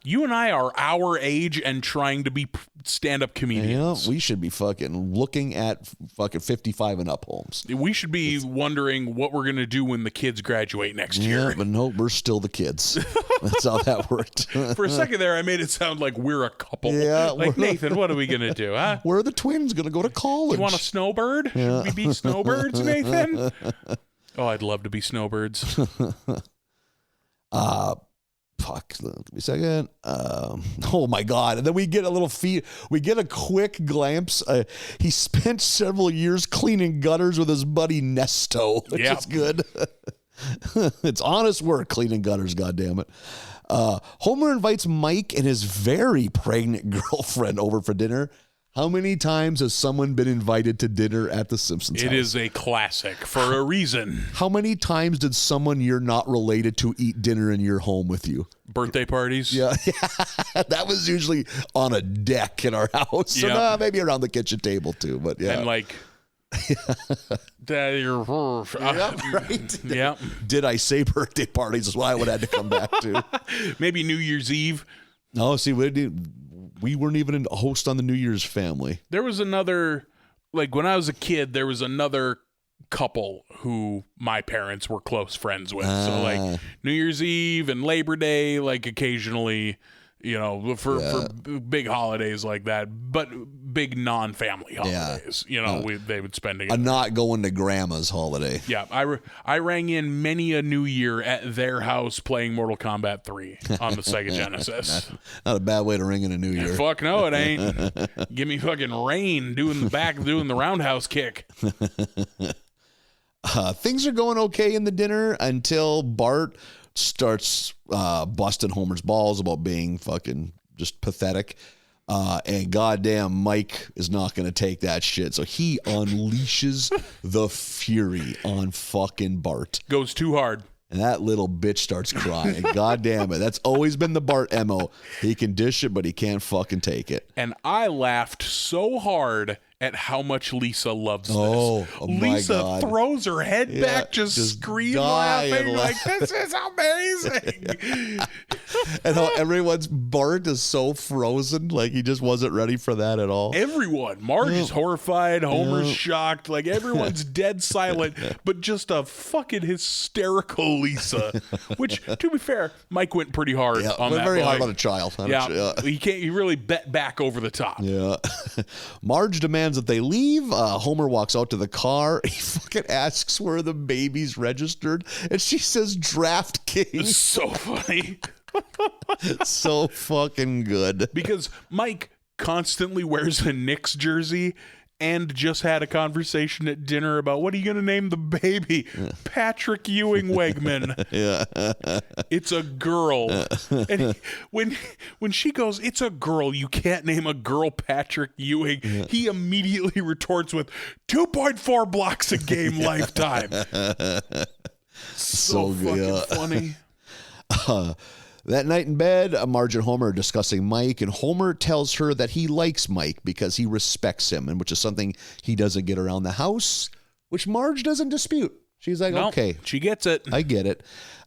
You and I are our age and trying to be stand-up comedians. Yeah, we should be fucking looking at fucking 55 and up homes. We should be wondering what we're going to do when the kids graduate next year. Yeah, but no, we're still the kids. That's how that worked. For a second there, I made it sound like we're a couple. Yeah, like, Nathan, what are we going to do, huh? Where are the twins going to go to college? You want a snowbird? Yeah. Should we be snowbirds, Nathan? Oh, I'd love to be snowbirds. Fuck, give me a second. Oh my God. And then we get a quick glimpse. He spent several years cleaning gutters with his buddy Nesto, which is good. It's honest work cleaning gutters, goddammit. Homer invites Mike and his very pregnant girlfriend over for dinner. How many times has someone been invited to dinner at the Simpsons house? It is a classic for a reason. How many times did someone you're not related to eat dinner in your home with you? Birthday parties? Yeah. That was usually on a deck in our house. So maybe around the kitchen table too, but yeah. And like... right? Yeah. Did I say birthday parties is what I would have had to come back to. Maybe New Year's Eve. No, see, we weren't even a host on the New Year's family. There was another, like when I was a kid, there was another couple who my parents were close friends with. So like New Year's Eve and Labor Day, like occasionally, you know, for big holidays like that, but big non-family holidays, you know, they would spend together. A not going to grandma's holiday. Yeah, I rang in many a New Year at their house playing Mortal Kombat 3 on the Sega Genesis. Not a bad way to ring in a New Year. Fuck no, it ain't. Give me fucking Rain doing the roundhouse kick. Things are going okay in the dinner until Bart starts busting Homer's balls about being fucking just pathetic. And goddamn, Mike is not going to take that shit. So he unleashes the fury on fucking Bart. Goes too hard. And that little bitch starts crying. God damn it. That's always been the Bart MO. He can dish it, but he can't fucking take it. And I laughed so hard at how much Lisa loves this. Oh my Lisa God. throws her head back, just scream laughing like, this is amazing. And how everyone's Bart is so frozen, like he just wasn't ready for that at all. Everyone. Marge is horrified. Homer's shocked. Like everyone's dead silent, but just a fucking hysterical Lisa. Which, to be fair, Mike went pretty hard on that. Very hard on a child. He really bet back over the top. Yeah. Marge demands that they leave. Homer walks out to the car. He fucking asks where the baby's registered, and she says DraftKings. It's so funny. So fucking good. Because Mike constantly wears a Knicks jersey and just had a conversation at dinner about what are you going to name the baby? Patrick Ewing Wegman. Yeah. It's a girl. And when she goes, it's a girl, you can't name a girl Patrick Ewing, he immediately retorts with 2.4 blocks a game lifetime. So fucking funny. That night in bed, Marge and Homer are discussing Mike, and Homer tells her that he likes Mike because he respects him, and which is something he doesn't get around the house, which Marge doesn't dispute. She's like, okay. She gets it. I get it.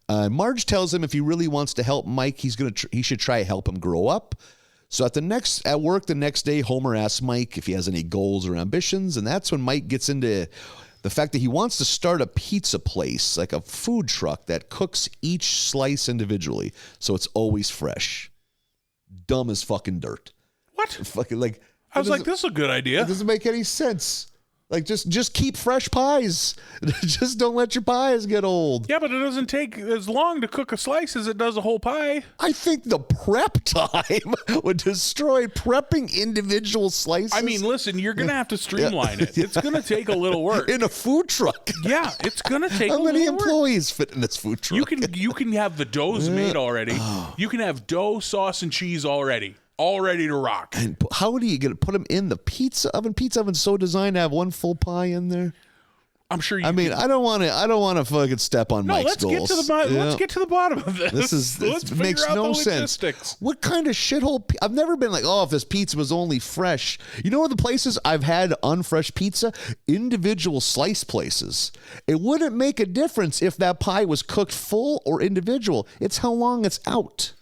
Marge tells him if he really wants to help Mike, he should try to help him grow up. So at work the next day, Homer asks Mike if he has any goals or ambitions, and that's when Mike gets into the fact that he wants to start a pizza place, like a food truck that cooks each slice individually, so it's always fresh. Dumb as fucking dirt. What? Fucking like. I was like, this is a good idea. It doesn't make any sense. Like, just keep fresh pies. Just don't let your pies get old. Yeah, but it doesn't take as long to cook a slice as it does a whole pie. I think the prep time would destroy prepping individual slices. I mean, listen, you're going to have to streamline it. It's going to take a little work. In a food truck. Yeah, it's going to take a little work. How many employees fit in this food truck? You can have the doughs made already. You can have dough, sauce, and cheese already. All ready to rock. And how do you get to put them in the pizza oven? Pizza oven's so designed to have one full pie in there. I'm sure you. I mean, I don't want to fucking step on Mike's goals. Let's get to the bottom of this. This makes no sense. What kind of shithole? I've never been like, oh, if this pizza was only fresh. You know what the places I've had unfresh pizza? Individual slice places. It wouldn't make a difference if that pie was cooked full or individual. It's how long it's out.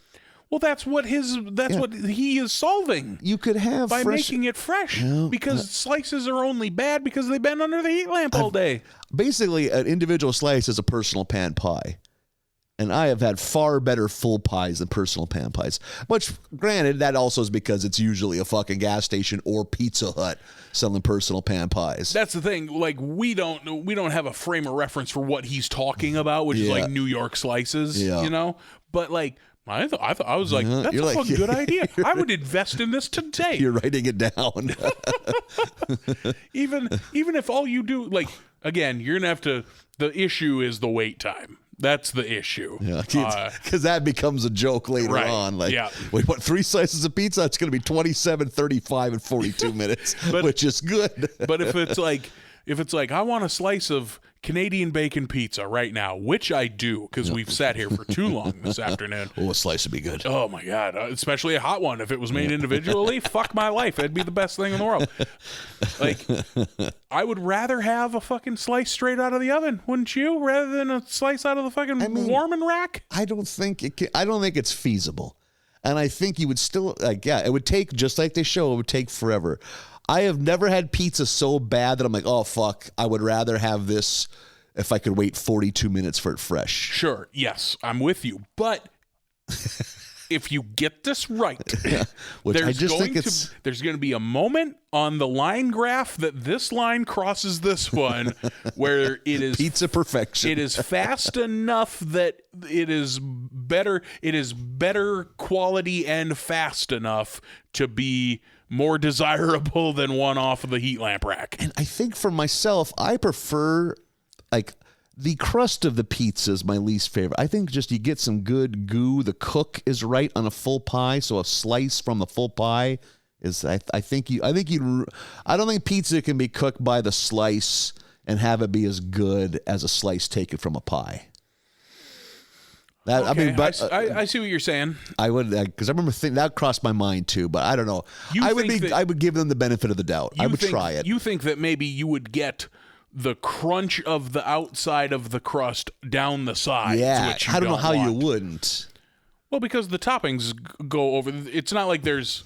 Well, that's what he is solving. You could have by making it fresh, because slices are only bad because they've been under the heat lamp all day. Basically, an individual slice is a personal pan pie. And I have had far better full pies than personal pan pies. Which, granted, that also is because it's usually a fucking gas station or Pizza Hut selling personal pan pies. That's the thing. Like, we don't have a frame of reference for what he's talking about, which is like New York slices, you know? But like, I was like, that's a fucking good idea. I would invest in this today. You're writing it down. even if all you do, like, again, you're gonna have to. The issue is the wait time. That's the issue. Yeah, because that becomes a joke later on. Like, wait, what? 3 slices of pizza? It's going to be 27, 35, and 42 minutes, which is good. But if it's like I want a slice of Canadian bacon pizza right now, which I do because we've sat here for too long this afternoon. Oh, a slice would be good. Oh my God, especially a hot one. If it was made individually, fuck my life. It'd be the best thing in the world. Like, I would rather have a fucking slice straight out of the oven, wouldn't you? Rather than a slice out of the fucking warming rack? I don't think it's feasible. And I think you would still, it would take, just like they show, it would take forever. I have never had pizza so bad that I'm like, oh, fuck, I would rather have this if I could wait 42 minutes for it fresh. Sure, yes, I'm with you. But if you get this right, there's going to be a moment on the line graph that this line crosses this one where it is pizza perfection. It is fast enough that it is better quality and fast enough to be more desirable than one off of the heat lamp rack. And I think for myself, I prefer, like, the crust of the pizza is my least favorite. I think just you get some good goo. The cook is right on a full pie, so a slice from the full pie is. I don't think pizza can be cooked by the slice and have it be as good as a slice taken from a pie. I see what you're saying. I would, because I remember that crossed my mind too, but I don't know. I would give them the benefit of the doubt. I would try it. You think that maybe you would get the crunch of the outside of the crust down the side? Yeah, I don't know how you wouldn't. Well, because the toppings go over. It's not like there's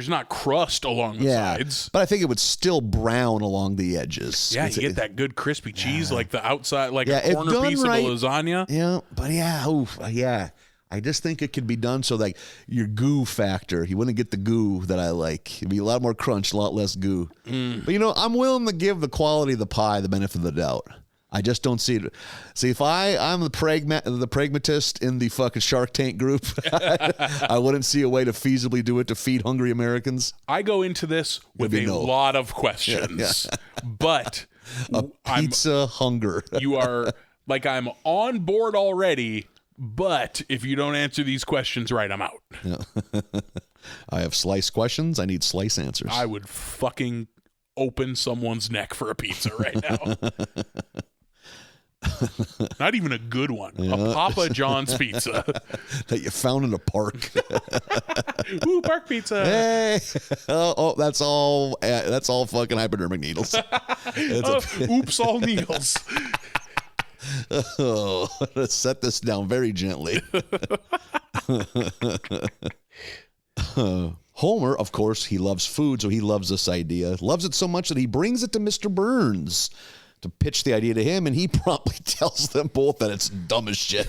not crust along the sides. But I think it would still brown along the edges. Yeah, you get that good crispy cheese, like the outside, like a corner piece of a lasagna. Yeah, but I just think it could be done so like your goo factor, you wouldn't get the goo that I like. It'd be a lot more crunch, a lot less goo. But I'm willing to give the quality of the pie the benefit of the doubt. I just don't see it. See, if I'm the pragmatist in the fucking Shark Tank group, I wouldn't see a way to feasibly do it to feed hungry Americans. I go into this with a lot of questions, but pizza hunger. You are like, I'm on board already, but if you don't answer these questions right, I'm out. Yeah. I have slice questions. I need slice answers. I would fucking open someone's neck for a pizza right now. Not even a good one. A Papa John's pizza that you found in a park. Ooh, park pizza. Hey, that's all fucking hypodermic needles. Oops, all needles. Let's set this down very gently. Homer, of course, he loves food, so he loves this idea. Loves it so much that he brings it to Mr. Burns to pitch the idea to him, and he promptly tells them both that it's dumb as shit.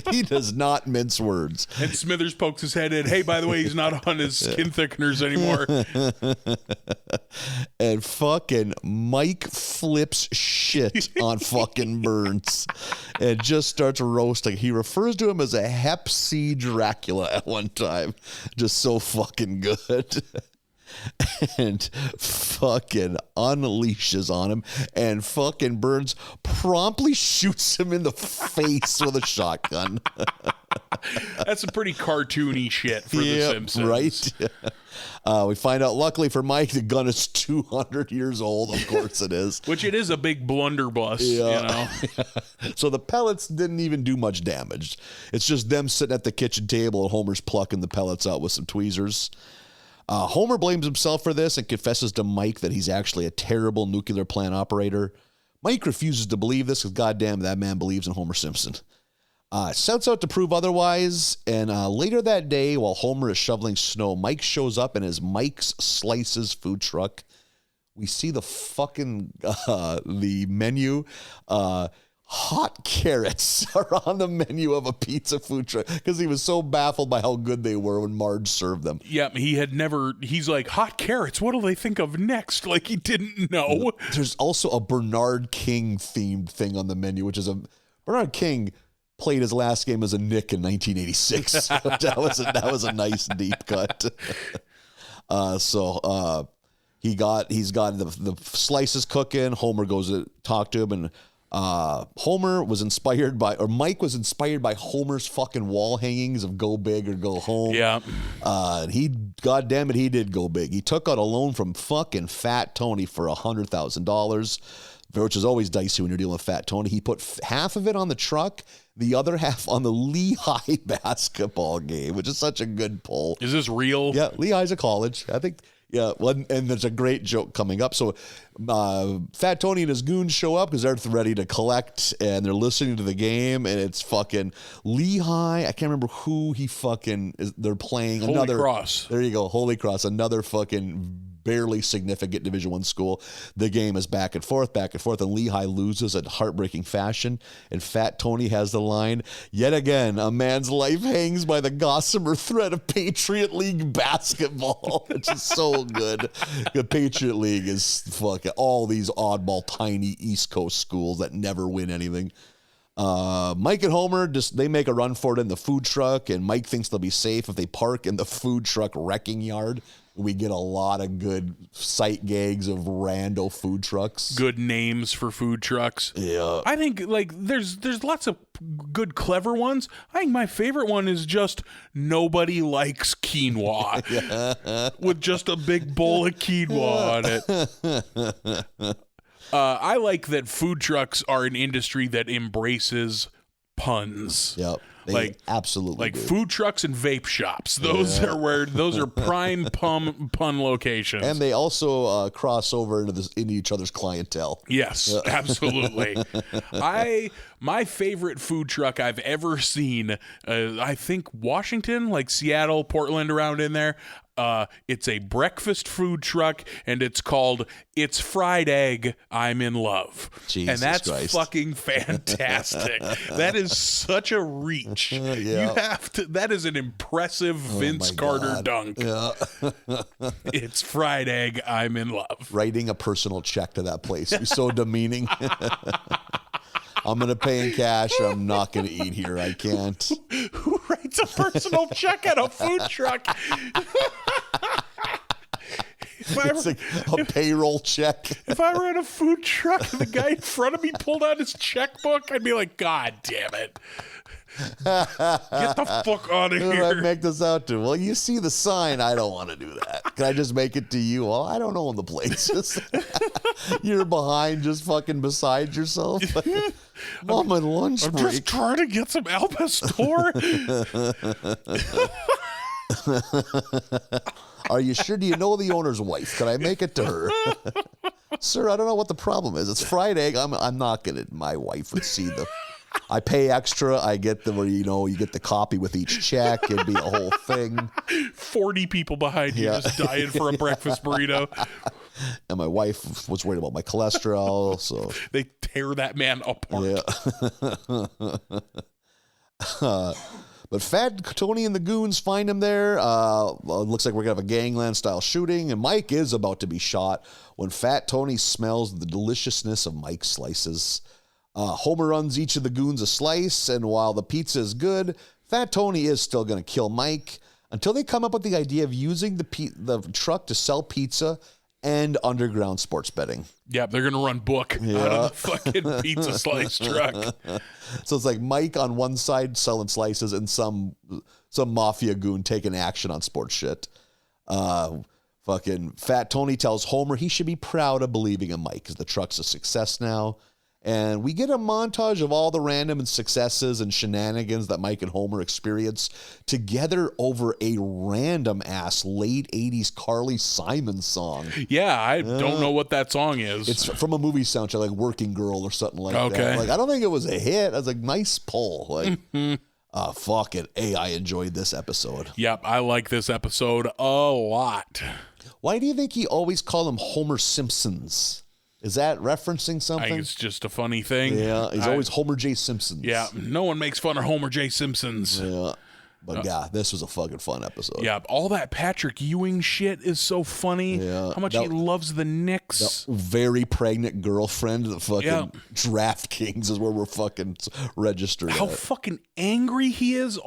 He does not mince words. And Smithers pokes his head in. Hey, by the way, he's not on his skin thickeners anymore. And fucking Mike flips shit on fucking Burns and just starts roasting. He refers to him as a Hep C Dracula at one time. Just so fucking good. And fucking unleashes on him, and fucking Burns promptly shoots him in the face with a shotgun. That's a pretty cartoony shit for The Simpsons. Right? We find out, luckily for Mike, the gun is 200 years old. Of course it is. Which it is a big blunderbuss, you know? So the pellets didn't even do much damage. It's just them sitting at the kitchen table and Homer's plucking the pellets out with some tweezers. Homer blames himself for this and confesses to Mike that he's actually a terrible nuclear plant operator. Mike refuses to believe this because, goddamn, that man believes in Homer Simpson. Sets out to prove otherwise, and later that day, while Homer is shoveling snow, Mike shows up in his Mike's Slices food truck. We see the fucking the menu. Hot carrots are on the menu of a pizza food truck because he was so baffled by how good they were when Marge served them. Yeah, he's like, hot carrots, what'll they think of next? Like, he didn't know. There's also a Bernard King themed thing on the menu, which is Bernard King played his last game as a Nick in 1986. That was a nice deep cut. He's got the slices cooking. Homer goes to talk to him, and Mike was inspired by Homer's fucking wall hangings of go big or go home. Yeah. Goddamn it, he did go big. He took out a loan from fucking Fat Tony for $100,000, which is always dicey when you're dealing with Fat Tony. He put half of it on the truck, the other half on the Lehigh basketball game, which is such a good pull. Is this real? Yeah, Lehigh's a college, I think. Yeah, well, and there's a great joke coming up. So Fat Tony and his goons show up because they're ready to collect, and they're listening to the game, and it's fucking Lehigh. I can't remember who they're playing. Holy Cross. There you go, Holy Cross, another fucking barely significant Division I school. The game is back and forth, and Lehigh loses in heartbreaking fashion, and Fat Tony has the line, yet again, a man's life hangs by the gossamer thread of Patriot League basketball, which is so good. The Patriot League is fucking all these oddball, tiny East Coast schools that never win anything. Mike and Homer, they make a run for it in the food truck, and Mike thinks they'll be safe if they park in the food truck wrecking yard. We get a lot of good sight gags of rando food trucks. Good names for food trucks. Yeah. I think there's lots of good clever ones. I think my favorite one is just nobody likes quinoa with just a big bowl of quinoa on it. I like that food trucks are an industry that embraces puns. Yep. Absolutely do. Food trucks and vape shops. Those are prime pun locations. And they also cross over into each other's clientele. Yes, absolutely. My favorite food truck I've ever seen, I think Washington, like Seattle, Portland, around in there. It's a breakfast food truck, and it's called It's Fried Egg, I'm in Love. Jesus and that's Christ. fucking fantastic. That is such a reach. Yeah. You have to. That is an impressive Vince Carter dunk. Yeah. It's Fried Egg, I'm in love. Writing a personal check to that place is so demeaning. I'm going to pay in cash. I'm not going to eat here. I can't. Who writes a personal check at a food truck? It's like a payroll check. If I were at a food truck and the guy in front of me pulled out his checkbook, I'd be like, God damn it. Get the fuck out of Who here. do I make this out to? Well, you see the sign. I don't want to do that. Can I just make it to you? Well, I don't know the places. You're behind, just fucking beside yourself. I'm on my lunch break. I'm just trying to get some Al Pastor. Are you sure? Do you know the owner's wife? Can I make it to her? Sir, I don't know what the problem is. It's fried egg. I'm not gonna. My wife would see the. I pay extra. I get you get the copy with each check. It'd be a whole thing. 40 people behind you just dying for a breakfast burrito. And my wife was worried about my cholesterol, so they tear that man apart. Yeah. But Fat Tony and the goons find him there. Looks like we're going to have a gangland-style shooting, and Mike is about to be shot when Fat Tony smells the deliciousness of Mike's slices. Homer runs each of the goons a slice, and while the pizza is good, Fat Tony is still going to kill Mike until they come up with the idea of using the truck to sell pizza and underground sports betting. Yeah, they're going to run book out of the fucking pizza slice truck. So it's like Mike on one side selling slices and some mafia goon taking action on sports shit. Fucking Fat Tony tells Homer he should be proud of believing in Mike because the truck's a success now. And we get a montage of all the random successes and shenanigans that Mike and Homer experience together over a random-ass late 80s Carly Simon song. Yeah, I don't know what that song is. It's from a movie soundtrack, like Working Girl or something like that. Okay. Like, I don't think it was a hit. I was like, nice pull. Like, fuck it. Hey, I enjoyed this episode. Yep, I like this episode a lot. Why do you think he always called him Homer Simpsons? Is that referencing something? I think it's just a funny thing. Yeah, he's always Homer J. Simpsons. Yeah, no one makes fun of Homer J. Simpsons. Yeah, but this was a fucking fun episode. Yeah, all that Patrick Ewing shit is so funny. Yeah. How much he loves the Knicks. The very pregnant girlfriend of the fucking DraftKings is where we're fucking registered How at. fucking angry he is.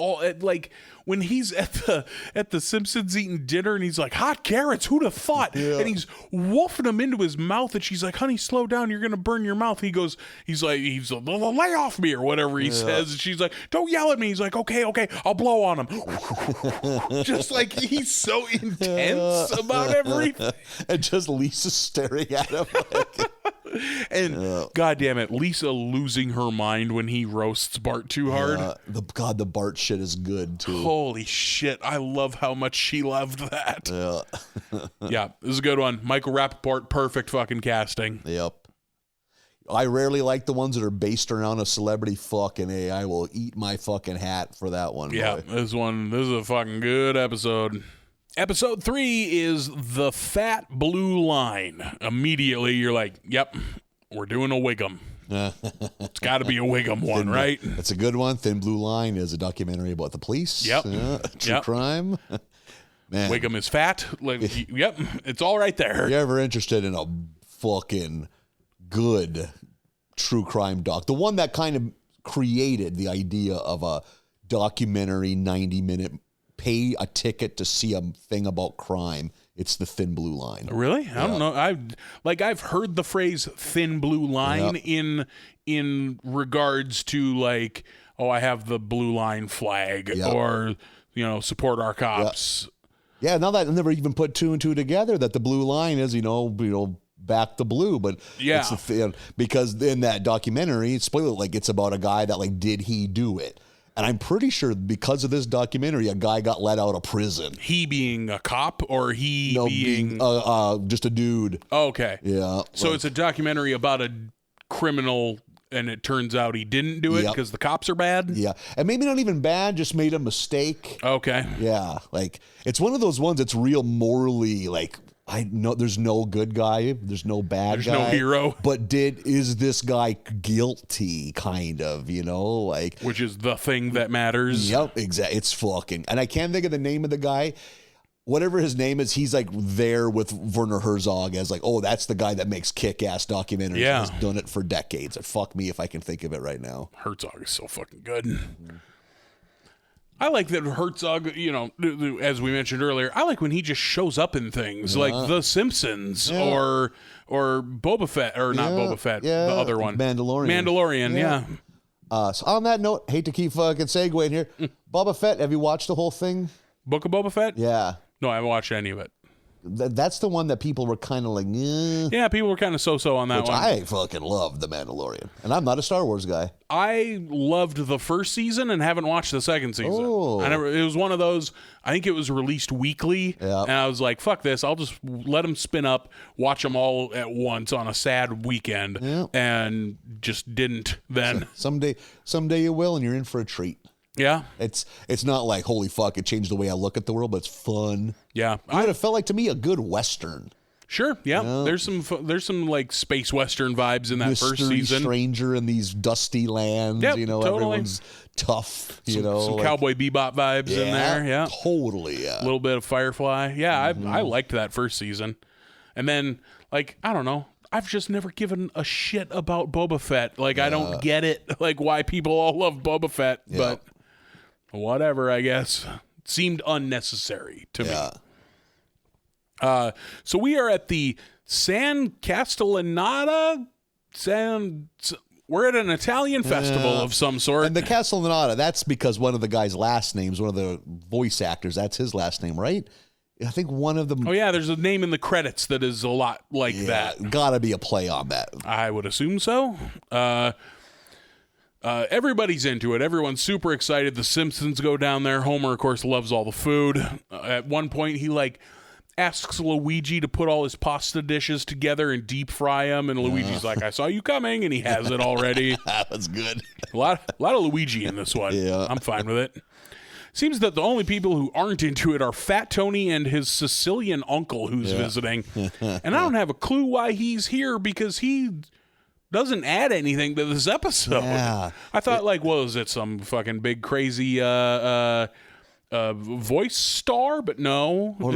when he's at the Simpsons eating dinner and he's like, hot carrots, who'd have thought? Yeah. And he's woofing them into his mouth, and she's like, honey, slow down, you're gonna burn your mouth. He's like, lay off me, or whatever he says. And she's like, don't yell at me. He's like, okay, I'll blow on him. Just like he's so intense about everything. And just Lisa staring at him like... And God damn it, Lisa losing her mind when he roasts Bart too hard. The Bart shit is good too. Holy shit, I love how much she loved that. Yeah, this is a good one. Michael Rapaport, perfect fucking casting. Yep. I rarely like the ones that are based around a celebrity. Fucking A, I will eat my fucking hat for that one. Yeah, boy. this is a fucking good episode. Episode 3 is The Fat Blue Line. Immediately, you're like, yep, we're doing a Wiggum. It's got to be a Wiggum one, right? It's a good one. Thin Blue Line is a documentary about the police. Yep. True crime. Man. Wiggum is fat. Yep, it's all right there. You ever interested in a fucking good true crime doc? The one that kind of created the idea of a documentary 90-minute pay a ticket to see a thing about crime. It's The Thin Blue Line. Really? I don't know. I've heard the phrase thin blue line in regards to like, oh, I have the blue line flag or, support our cops. Yeah, now that I never even put two and two together that the blue line is, back the blue, but it's because in that documentary, spoiler, like it's about a guy that like, did he do it? And I'm pretty sure because of this documentary, a guy got let out of prison. He being a cop or being just a dude. Oh, okay. Yeah. So it's a documentary about a criminal, and it turns out he didn't do it because the cops are bad? Yeah. And maybe not even bad, just made a mistake. Okay. Yeah. Like, it's one of those ones that's real morally, like, I know there's no good guy, there's no bad guy. There's no hero. But is this guy guilty, kind of, like... Which is the thing that matters. Yep, exactly. It's fucking... And I can't think of the name of the guy. Whatever his name is, he's like there with Werner Herzog as like, oh, that's the guy that makes kick-ass documentaries. Yeah. He's done it for decades. Fuck me if I can think of it right now. Herzog is so fucking good. Mm-hmm. I like that Herzog, as we mentioned earlier, I like when he just shows up in things like The Simpsons or Boba Fett, or not Boba Fett, the other one. Mandalorian, yeah. So on that note, hate to keep fucking segueing here. Boba Fett, have you watched the whole thing? Book of Boba Fett? Yeah. No, I haven't watched any of it. That's the one that people were kind of like, Yeah, people were kind of so-so on that one. I fucking loved The Mandalorian. And I'm not a Star Wars guy. I loved the first season and haven't watched the second season. Oh. It was one of those, I think it was released weekly. Yeah. And I was like, fuck this. I'll just let them spin up, watch them all at once on a sad weekend. Yeah. And just didn't then. Someday you will, and you're in for a treat. Yeah. It's not like, holy fuck, it changed the way I look at the world, but it's fun. Yeah. It felt like to me a good Western. Sure. Yeah. There's some like space Western vibes in that first season. Stranger in these dusty lands, totally. Everyone's tough, some like, Cowboy Bebop vibes in there. Yeah. Totally. Yeah. A little bit of Firefly. Yeah. I liked that first season. And then like, I don't know. I've just never given a shit about Boba Fett. Like, I don't get it. Like, why people all love Boba Fett. But whatever, I guess. It seemed unnecessary to me. So we are at the San Castellaneta. We're at an Italian festival of some sort. And the Castellaneta, that's because one of the guy's last names, one of the voice actors, that's his last name, right? I think one of them... Oh, yeah, there's a name in the credits that is a lot like that. Gotta be a play on that. I would assume so. Everybody's into it. Everyone's super excited. The Simpsons go down there. Homer, of course, loves all the food. At one point, he, asks Luigi to put all his pasta dishes together and deep fry them, and Luigi's like, I saw you coming, and he has it already. That was good. A lot of Luigi in this one. Yeah. I'm fine with it. Seems that the only people who aren't into it are Fat Tony and his Sicilian uncle who's visiting. And I don't have a clue why he's here because he doesn't add anything to this episode. Yeah. I thought, was it some fucking big crazy voice star? But no. Or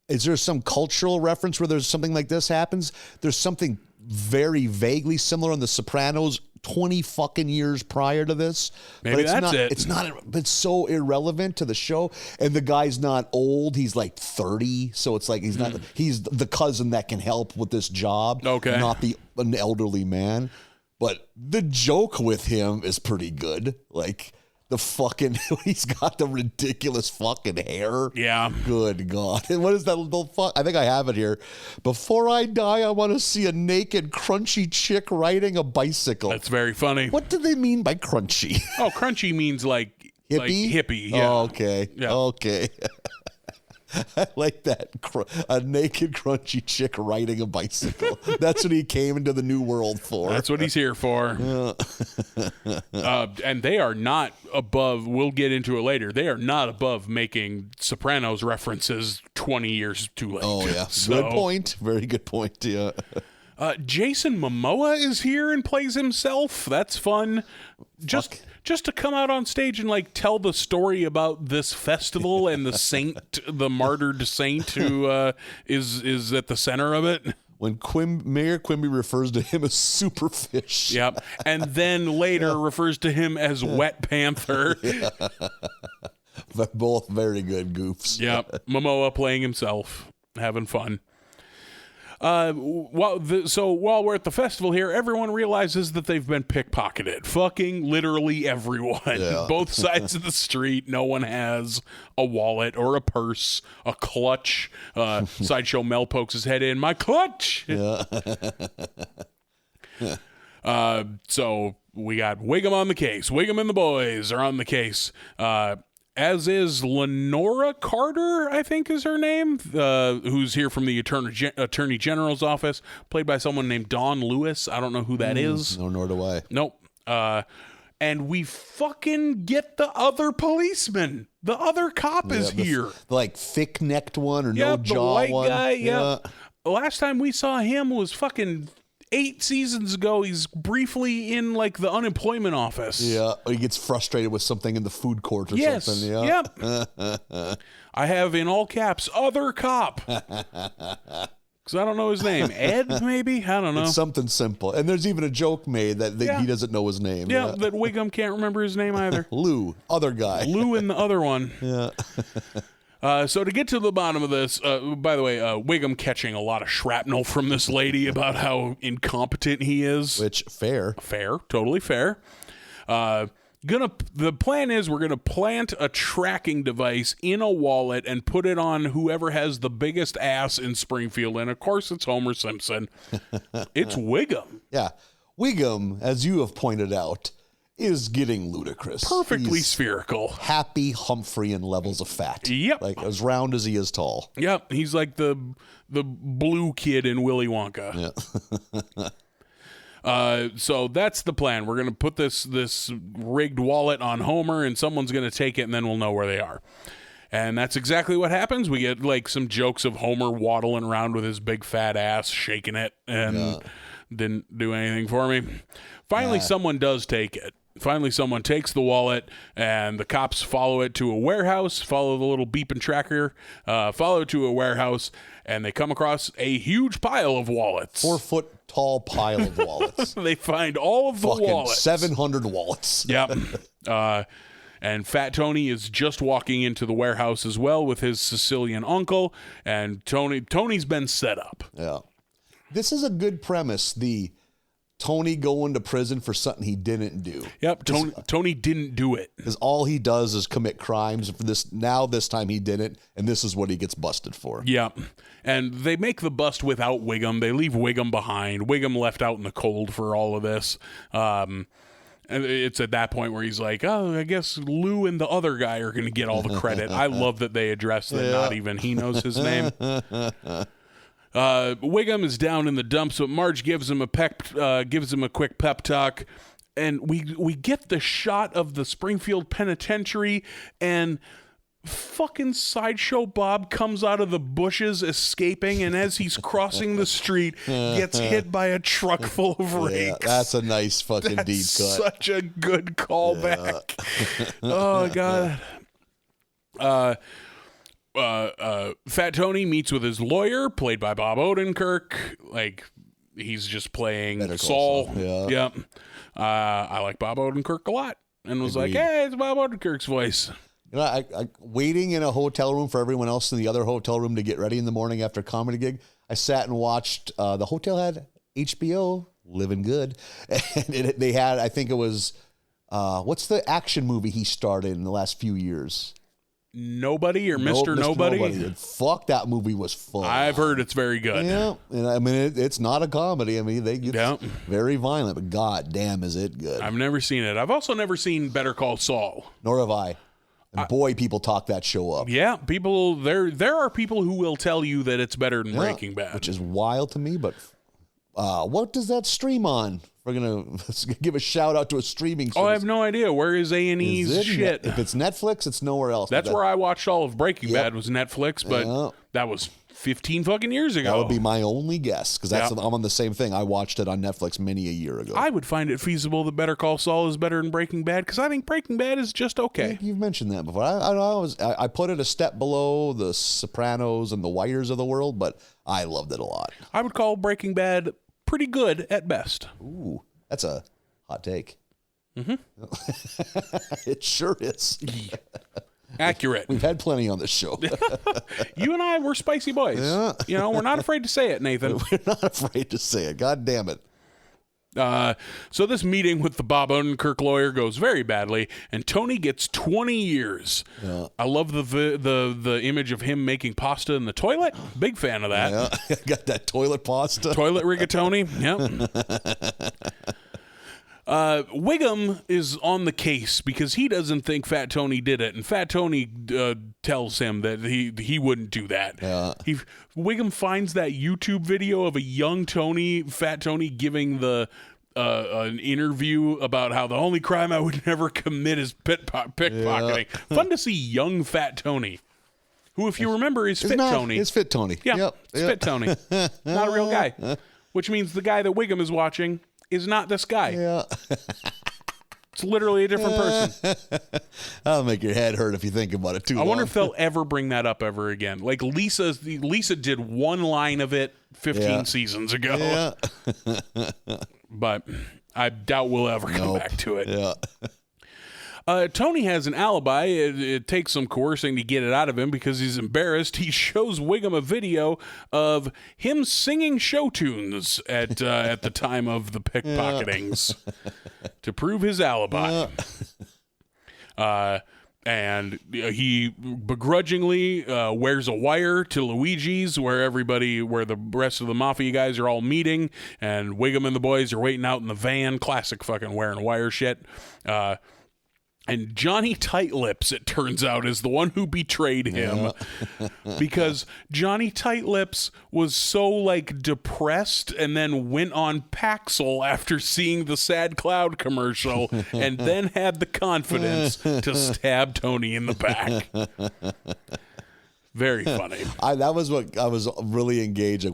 is there some cultural reference where there's something like this happens? There's something very vaguely similar on The Sopranos 20 fucking years prior to this. Maybe but that's it. It's so irrelevant to the show. And the guy's not old. He's like 30. So it's like he's the cousin that can help with this job. Okay. Not an elderly man. But the joke with him is pretty good. Like the fucking, he's got the ridiculous fucking hair. Yeah. Good God. And what is that little fuck? I think I have it here. Before I die, I want to see a naked, crunchy chick riding a bicycle. That's very funny. What do they mean by crunchy? Oh, crunchy means like hippie? Like hippie. Yeah. Oh, okay. Yeah. Okay. I like that. A naked, crunchy chick riding a bicycle. That's what he came into the new world for. That's what he's here for. And they are not above, we'll get into it later, they are not above making Sopranos references 20 years too late. Oh, yeah. So, good point. Very good point. Yeah. Jason Momoa is here and plays himself. That's fun. Just to come out on stage and like tell the story about this festival and the saint, the martyred saint who is at the center of it. When Mayor Quimby refers to him as Superfish. Yep. And then later refers to him as Wet Panther. Yeah. But both very good goofs. Yep. Momoa playing himself, having fun. While we're at the festival here, everyone realizes that they've been pickpocketed. Fucking literally everyone. Yeah. Both sides of the street. No one has a wallet or a purse, a clutch. Sideshow Mel pokes his head in. My clutch. Yeah. So we got Wiggum on the case. Wiggum and the boys are on the case. As is Lenora Carter, I think is her name, who's here from the Attorney General's office, played by someone named Dawn Lewis. I don't know who that is. No, nor do I. Nope. And we fucking get the other policeman. The other cop is here. The like thick-necked one or no jaw the white one. guy. Yeah. The last time we saw him was fucking 8 seasons ago. He's briefly in like the unemployment office. Yeah, or he gets frustrated with something in the food court or something. Yeah. Yep. I have in all caps, other cop. Because I don't know his name. Ed, maybe? I don't know. It's something simple. And there's even a joke made that he doesn't know his name. Yeah, that Wiggum can't remember his name either. Lou, other guy. Lou and the other one. Yeah. So to get to the bottom of this, by the way, Wiggum catching a lot of shrapnel from this lady about how incompetent he is. Which, fair. Fair, totally fair. The plan is we're gonna plant a tracking device in a wallet and put it on whoever has the biggest ass in Springfield, and of course it's Homer Simpson. It's Wiggum. Yeah, Wiggum, as you have pointed out, is getting ludicrous. Perfectly He's spherical. Happy Humphreyan levels of fat. Yep. Like as round as he is tall. Yep. He's like the blue kid in Willy Wonka. Yeah. So that's the plan. We're gonna put this rigged wallet on Homer, and someone's gonna take it, and then we'll know where they are. And that's exactly what happens. We get like some jokes of Homer waddling around with his big fat ass, shaking it, and didn't do anything for me. Finally, someone does take it. Finally, someone takes the wallet, and the cops follow it to a warehouse, follow the little beeping tracker, follow it to a warehouse, and they come across a huge pile of wallets. 4 foot tall pile of wallets. They find all of the Fucking wallets. 700 wallets. Yep. And Fat Tony is just walking into the warehouse as well with his Sicilian uncle, and Tony's been set up. Yeah. This is a good premise. The Tony going to prison for something he didn't do. Yep, Tony didn't do it. Because all he does is commit crimes. For this time he didn't, and this is what he gets busted for. Yep. And they make the bust without Wiggum. They leave Wiggum behind. Wiggum left out in the cold for all of this. And it's at that point where he's like, oh, I guess Lou and the other guy are going to get all the credit. I love that they address that not even he knows his name. Wiggum is down in the dumps, but Marge gives him a quick pep talk, and we get the shot of the Springfield Penitentiary, and fucking Sideshow Bob comes out of the bushes escaping, and as he's crossing the street, gets hit by a truck full of rakes. Yeah, that's a nice fucking deep cut. Such a good callback. Oh God. Fat Tony meets with his lawyer, played by Bob Odenkirk. Like, he's just playing Better Call Saul. Saul. Yep. I like Bob Odenkirk a lot, and was like, hey, it's Bob Odenkirk's voice. You know, I waiting in a hotel room for everyone else in the other hotel room to get ready in the morning after a comedy gig. I sat and watched. The hotel had HBO, living good, and they had. I think it was. What's the action movie he starred in the last few years? Nobody or Mr. Nobody? And fuck, that movie was fun. I've heard it's very good. Yeah, and I mean it's not a comedy. I mean they get very violent, but god damn, is it good? I've never seen it. I've also never seen Better Call Saul. Nor have I. And boy, people talk that show up. Yeah, people. There are people who will tell you that it's better than Breaking Bad, which is wild to me. But what does that stream on? We're gonna give a shout out to a streaming service. Oh, I have no idea. Where is A&E's shit? If it's Netflix, it's nowhere else. That's where I watched all of Breaking Bad was Netflix, but that was 15 fucking years ago. That would be my only guess because I'm on the same thing. I watched it on Netflix many a year ago. I would find it feasible that Better Call Saul is better than Breaking Bad because I think Breaking Bad is just okay. You've mentioned that before. I put it a step below the Sopranos and the Wires of the world, but I loved it a lot. I would call Breaking Bad pretty good at best. Ooh, that's a hot take. Mm-hmm. It sure is. Accurate. We've had plenty on this show. You and I, we're spicy boys. Yeah. You know, we're not afraid to say it, Nathan. We're not afraid to say it. God damn it. So this meeting with the Bob Odenkirk lawyer goes very badly, and Tony gets 20 years. Yeah. I love the image of him making pasta in the toilet. Big fan of that. Yeah. Got that toilet pasta. Toilet rigatoni. Yep. Wiggum is on the case because he doesn't think Fat Tony did it, and Fat Tony tells him that he wouldn't do that. Yeah. Wiggum finds that YouTube video of a young Fat Tony, giving an interview about how the only crime I would never commit is pickpocketing. Yeah. Fun to see young Fat Tony, who, if you remember, is Fit Tony. It's Fit Tony. Yeah, it's Fit Tony. Not a real guy, which means the guy that Wiggum is watching is not this guy. Yeah. It's literally a different person. That'll make your head hurt if you think about it too long. I wonder if they'll ever bring that up ever again. Like Lisa did one line of it 15 seasons ago. Yeah. But I doubt we'll ever come back to it. Yeah. Tony has an alibi. It takes some coercing to get it out of him because he's embarrassed. He shows Wiggum a video of him singing show tunes at the time of the pickpocketings to prove his alibi. And he begrudgingly wears a wire to Luigi's where the rest of the mafia guys are all meeting, and Wiggum and the boys are waiting out in the van. Classic fucking wearing wire shit. And Johnny Tightlips, it turns out, is the one who betrayed him because Johnny Tightlips was so depressed and then went on Paxil after seeing the Sad Cloud commercial and then had the confidence to stab Tony in the back. Very funny. That was what I was really engaged.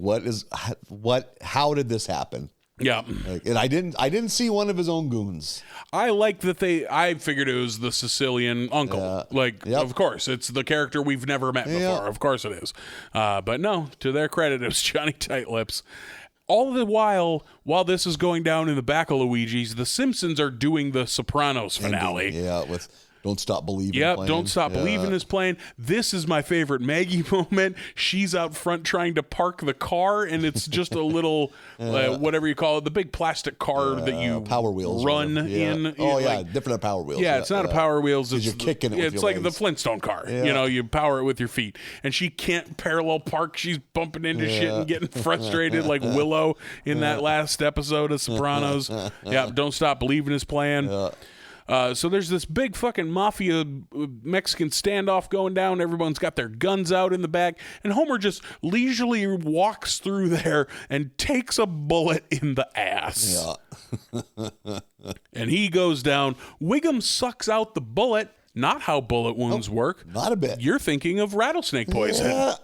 How did this happen? Yeah. And I didn't see one of his own goons. I like that I figured it was the Sicilian uncle. Of course, it's the character we've never met before. Yep. Of course it is. But no, to their credit, it was Johnny Tightlips. All the while this is going down in the back of Luigi's, the Simpsons are doing the Sopranos finale. Yeah, with Don't Stop Believing. Yep, Don't Stop Believing is playing. This is my favorite Maggie moment. She's out front trying to park the car, and it's just a little, whatever you call it, the big plastic car that you Power Wheels run in. Oh, different than Power Wheels. Yeah, it's not a Power Wheels. You're kicking it with It's your like legs. the Flintstone car. Yeah. You power it with your feet. And she can't parallel park. She's bumping into shit and getting frustrated like Willow in that last episode of Sopranos. Don't Stop Believing is playing. So there's this big fucking mafia Mexican standoff going down. Everyone's got their guns out in the back. And Homer just leisurely walks through there and takes a bullet in the ass. Yeah. And he goes down. Wiggum sucks out the bullet. Not how bullet wounds work. Not a bit. You're thinking of rattlesnake poison. Yeah.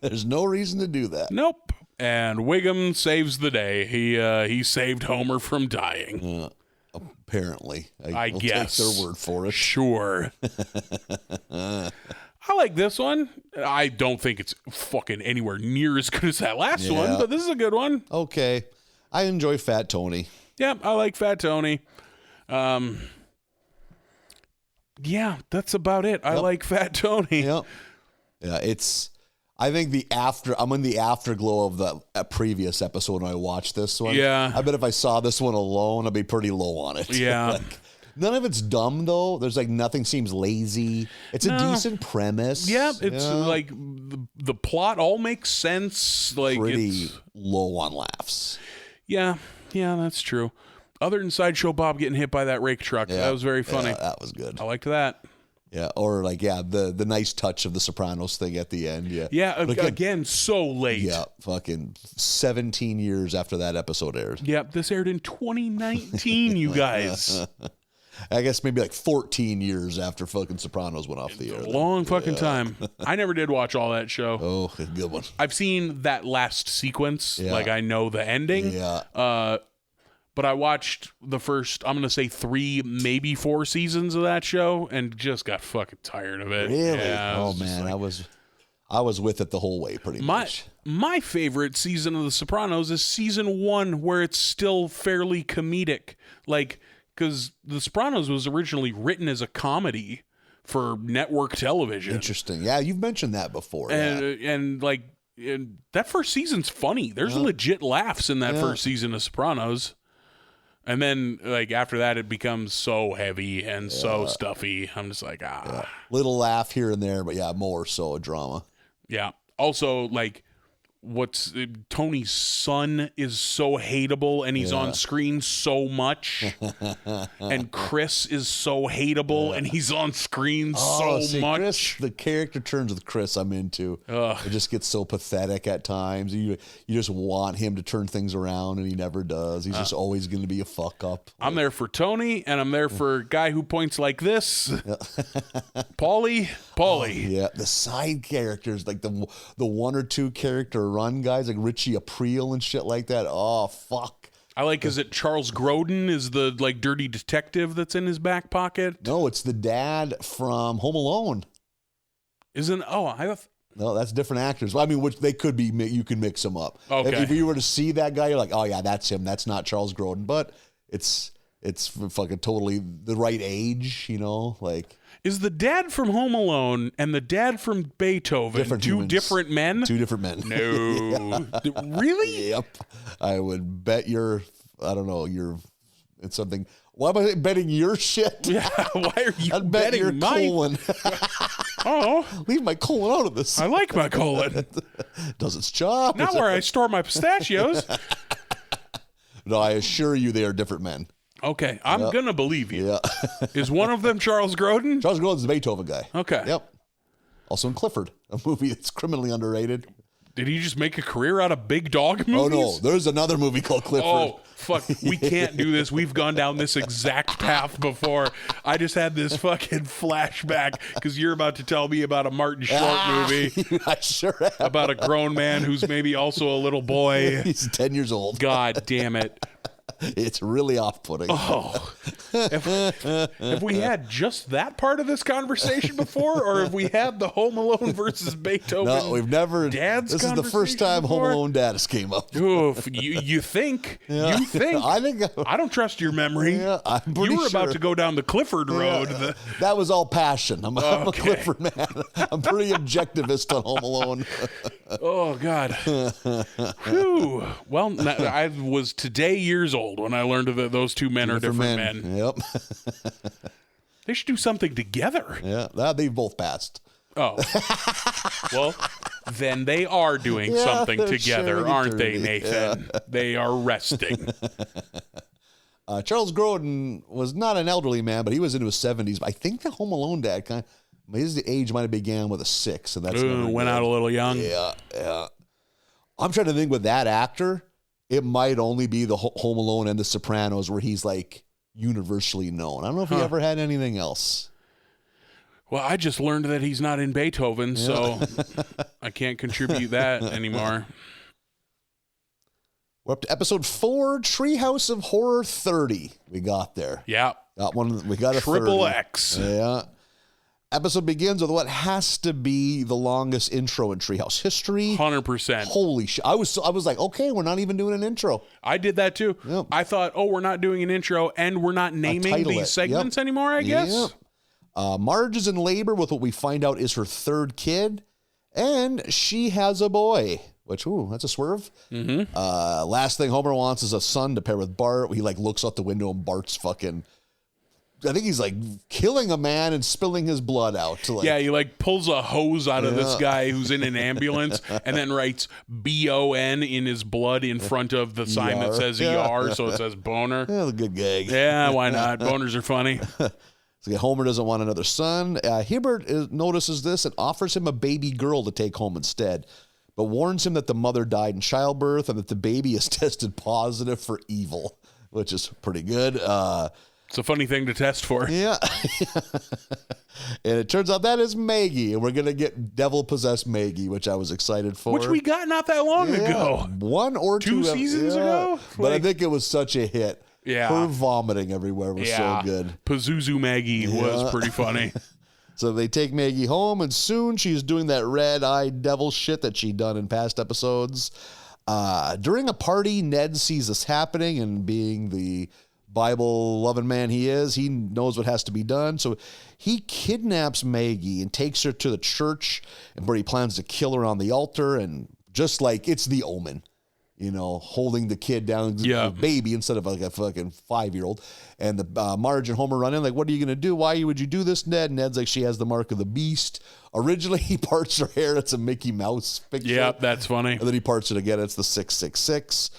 There's no reason to do that. Nope. And Wiggum saves the day. He saved Homer from dying. Apparently. I guess. Take their word for it. Sure. I like this one. I don't think it's fucking anywhere near as good as that last one, but this is a good one. Okay. I enjoy Fat Tony. Yeah, I like Fat Tony. Yeah, that's about it. I like Fat Tony. Yep. Yeah, I think I'm in the afterglow of the previous episode when I watched this one. Yeah. I bet if I saw this one alone, I'd be pretty low on it. Yeah. None of it's dumb, though. There's nothing seems lazy. It's a decent premise. Yeah, it's the plot all makes sense. Pretty low on laughs. Yeah, that's true. Other than Sideshow Bob getting hit by that rake truck, that was very funny. Yeah, that was good. I liked that. Yeah, or the nice touch of the Sopranos thing at the end. Yeah, yeah. Again, so late. Yeah, fucking 17 years after that episode aired. Yeah, this aired in 2019. You guys. I guess maybe 14 years after fucking Sopranos went off the air. A long fucking time. I never did watch all that show. Oh, a good one. I've seen that last sequence. Yeah. I know the ending. Yeah. But I watched the first, I'm going to say 3, maybe 4 seasons of that show and just got fucking tired of it. Really? Yeah, oh, man. I was with it the whole way pretty much. My favorite season of The Sopranos is season 1 where it's still fairly comedic. Because The Sopranos was originally written as a comedy for network television. Interesting. Yeah, you've mentioned that before. And that first season's funny. There's legit laughs in that first season of Sopranos. And then, after that, it becomes so heavy and so stuffy. I'm just like, Little laugh here and there, but more so a drama. Yeah. Also, Tony's son is so hateable and he's on screen so much. And Chris is so hateable and he's on screen so much. Chris, the character turns with Chris I'm into. It just gets so pathetic at times. You just want him to turn things around and he never does. He's just always going to be a fuck up. I'm there for Tony and I'm there for a guy who points like this. Paulie. Yeah, the side characters, the 1 or 2 character run guys like Richie Aprile and shit like that. Oh, fuck. Is it Charles Grodin is the dirty detective that's in his back pocket? No, it's the dad from Home Alone. No, that's different actors. Well, I mean, which they could be, you can mix them up. Okay. If you were to see that guy, you're like, oh yeah, that's him. That's not Charles Grodin, but it's fucking totally the right age, Is the dad from Home Alone and the dad from Beethoven different men? 2 different men. No. Really? Yep. I would bet it's something. Why am I betting your shit? Yeah, why are you I'd bet betting your colon. Oh. Leave my colon out of this. I like my colon. Does its job. Not where I store my pistachios. No, I assure you they are different men. Okay, I'm going to believe you. Yeah. Is one of them Charles Grodin? Charles Grodin's the Beethoven guy. Okay. Yep. Also in Clifford, a movie that's criminally underrated. Did he just make a career out of big dog movies? Oh, no. There's another movie called Clifford. Oh, fuck. We can't do this. We've gone down this exact path before. I just had this fucking flashback because you're about to tell me about a Martin Short movie. I sure am. About a grown man who's maybe also a little boy. He's 10 years old. God damn it. It's really off-putting. Oh, have we had just that part of this conversation before, or have we had the Home Alone versus Beethoven? No, we've never. Dad's this is the first time before? Home Alone Dad came up. Oof, you think? Yeah. You think? I don't trust your memory. Yeah, I'm pretty You were sure. about to go down the Clifford road. Yeah, that was all passion. I'm a Clifford man. I'm pretty objectivist on Home Alone. Oh God. Whew. Well, I was today years old when I learned that those 2 men are different men. Yep. They should do something together. Yeah, they've both passed. Oh. Well, then they are doing something together, aren't they, Nathan? Yeah. They are resting. Charles Grodin was not an elderly man, but he was into his 70s. I think the Home Alone Dad his age might have began with a 6, and that's went out a little young. Yeah. I'm trying to think with that actor, it might only be the Home Alone and The Sopranos where he's universally known. I don't know if he ever had anything else. Well, I just learned that he's not in Beethoven, so I can't contribute that anymore. We're up to episode 4, Treehouse of Horror 30. We got there. Yeah. Got one. We got a Triple 30. X. Yeah. Episode begins with what has to be the longest intro in Treehouse history. 100%. Holy shit. I was like, okay, we're not even doing an intro. I did that too. Yep. I thought, we're not doing an intro and we're not naming these segments anymore, I guess. Yep. Marge is in labor with what we find out is her third kid, and she has a boy, which, that's a swerve. Mm-hmm. Last thing Homer wants is a son to pair with Bart. He like looks out the window and Bart's fucking... I think he's like killing a man and spilling his blood out. He like pulls a hose out of this guy who's in an ambulance and then writes BON in his blood in front of the sign that says ER, so it says boner. Yeah, the good gag. Yeah, why not? Boners are funny. So Homer doesn't want another son. Hibbert notices this and offers him a baby girl to take home instead, but warns him that the mother died in childbirth and that the baby is tested positive for evil, which is pretty good. It's a funny thing to test for. Yeah. And it turns out that is Maggie. And we're going to get devil-possessed Maggie, which I was excited for. Which we got not that long ago. One or two seasons ago? But I think it was such a hit. Yeah. Her vomiting everywhere was so good. Pazuzu Maggie was pretty funny. So they take Maggie home, and soon she's doing that red-eyed devil shit that she'd done in past episodes. During a party, Ned sees this happening, and being the Bible-loving man he is, he knows what has to be done. So he kidnaps Maggie and takes her to the church where he plans to kill her on the altar. And just like it's The Omen, holding the kid down, the baby, instead of like a fucking 5-year-old. And the Marge and Homer run in like, what are you going to do? Why would you do this, Ned? Ned's like, she has the mark of the beast. Originally, he parts her hair. It's a Mickey Mouse picture. Yeah, that's funny. And then he parts it again. It's the 666.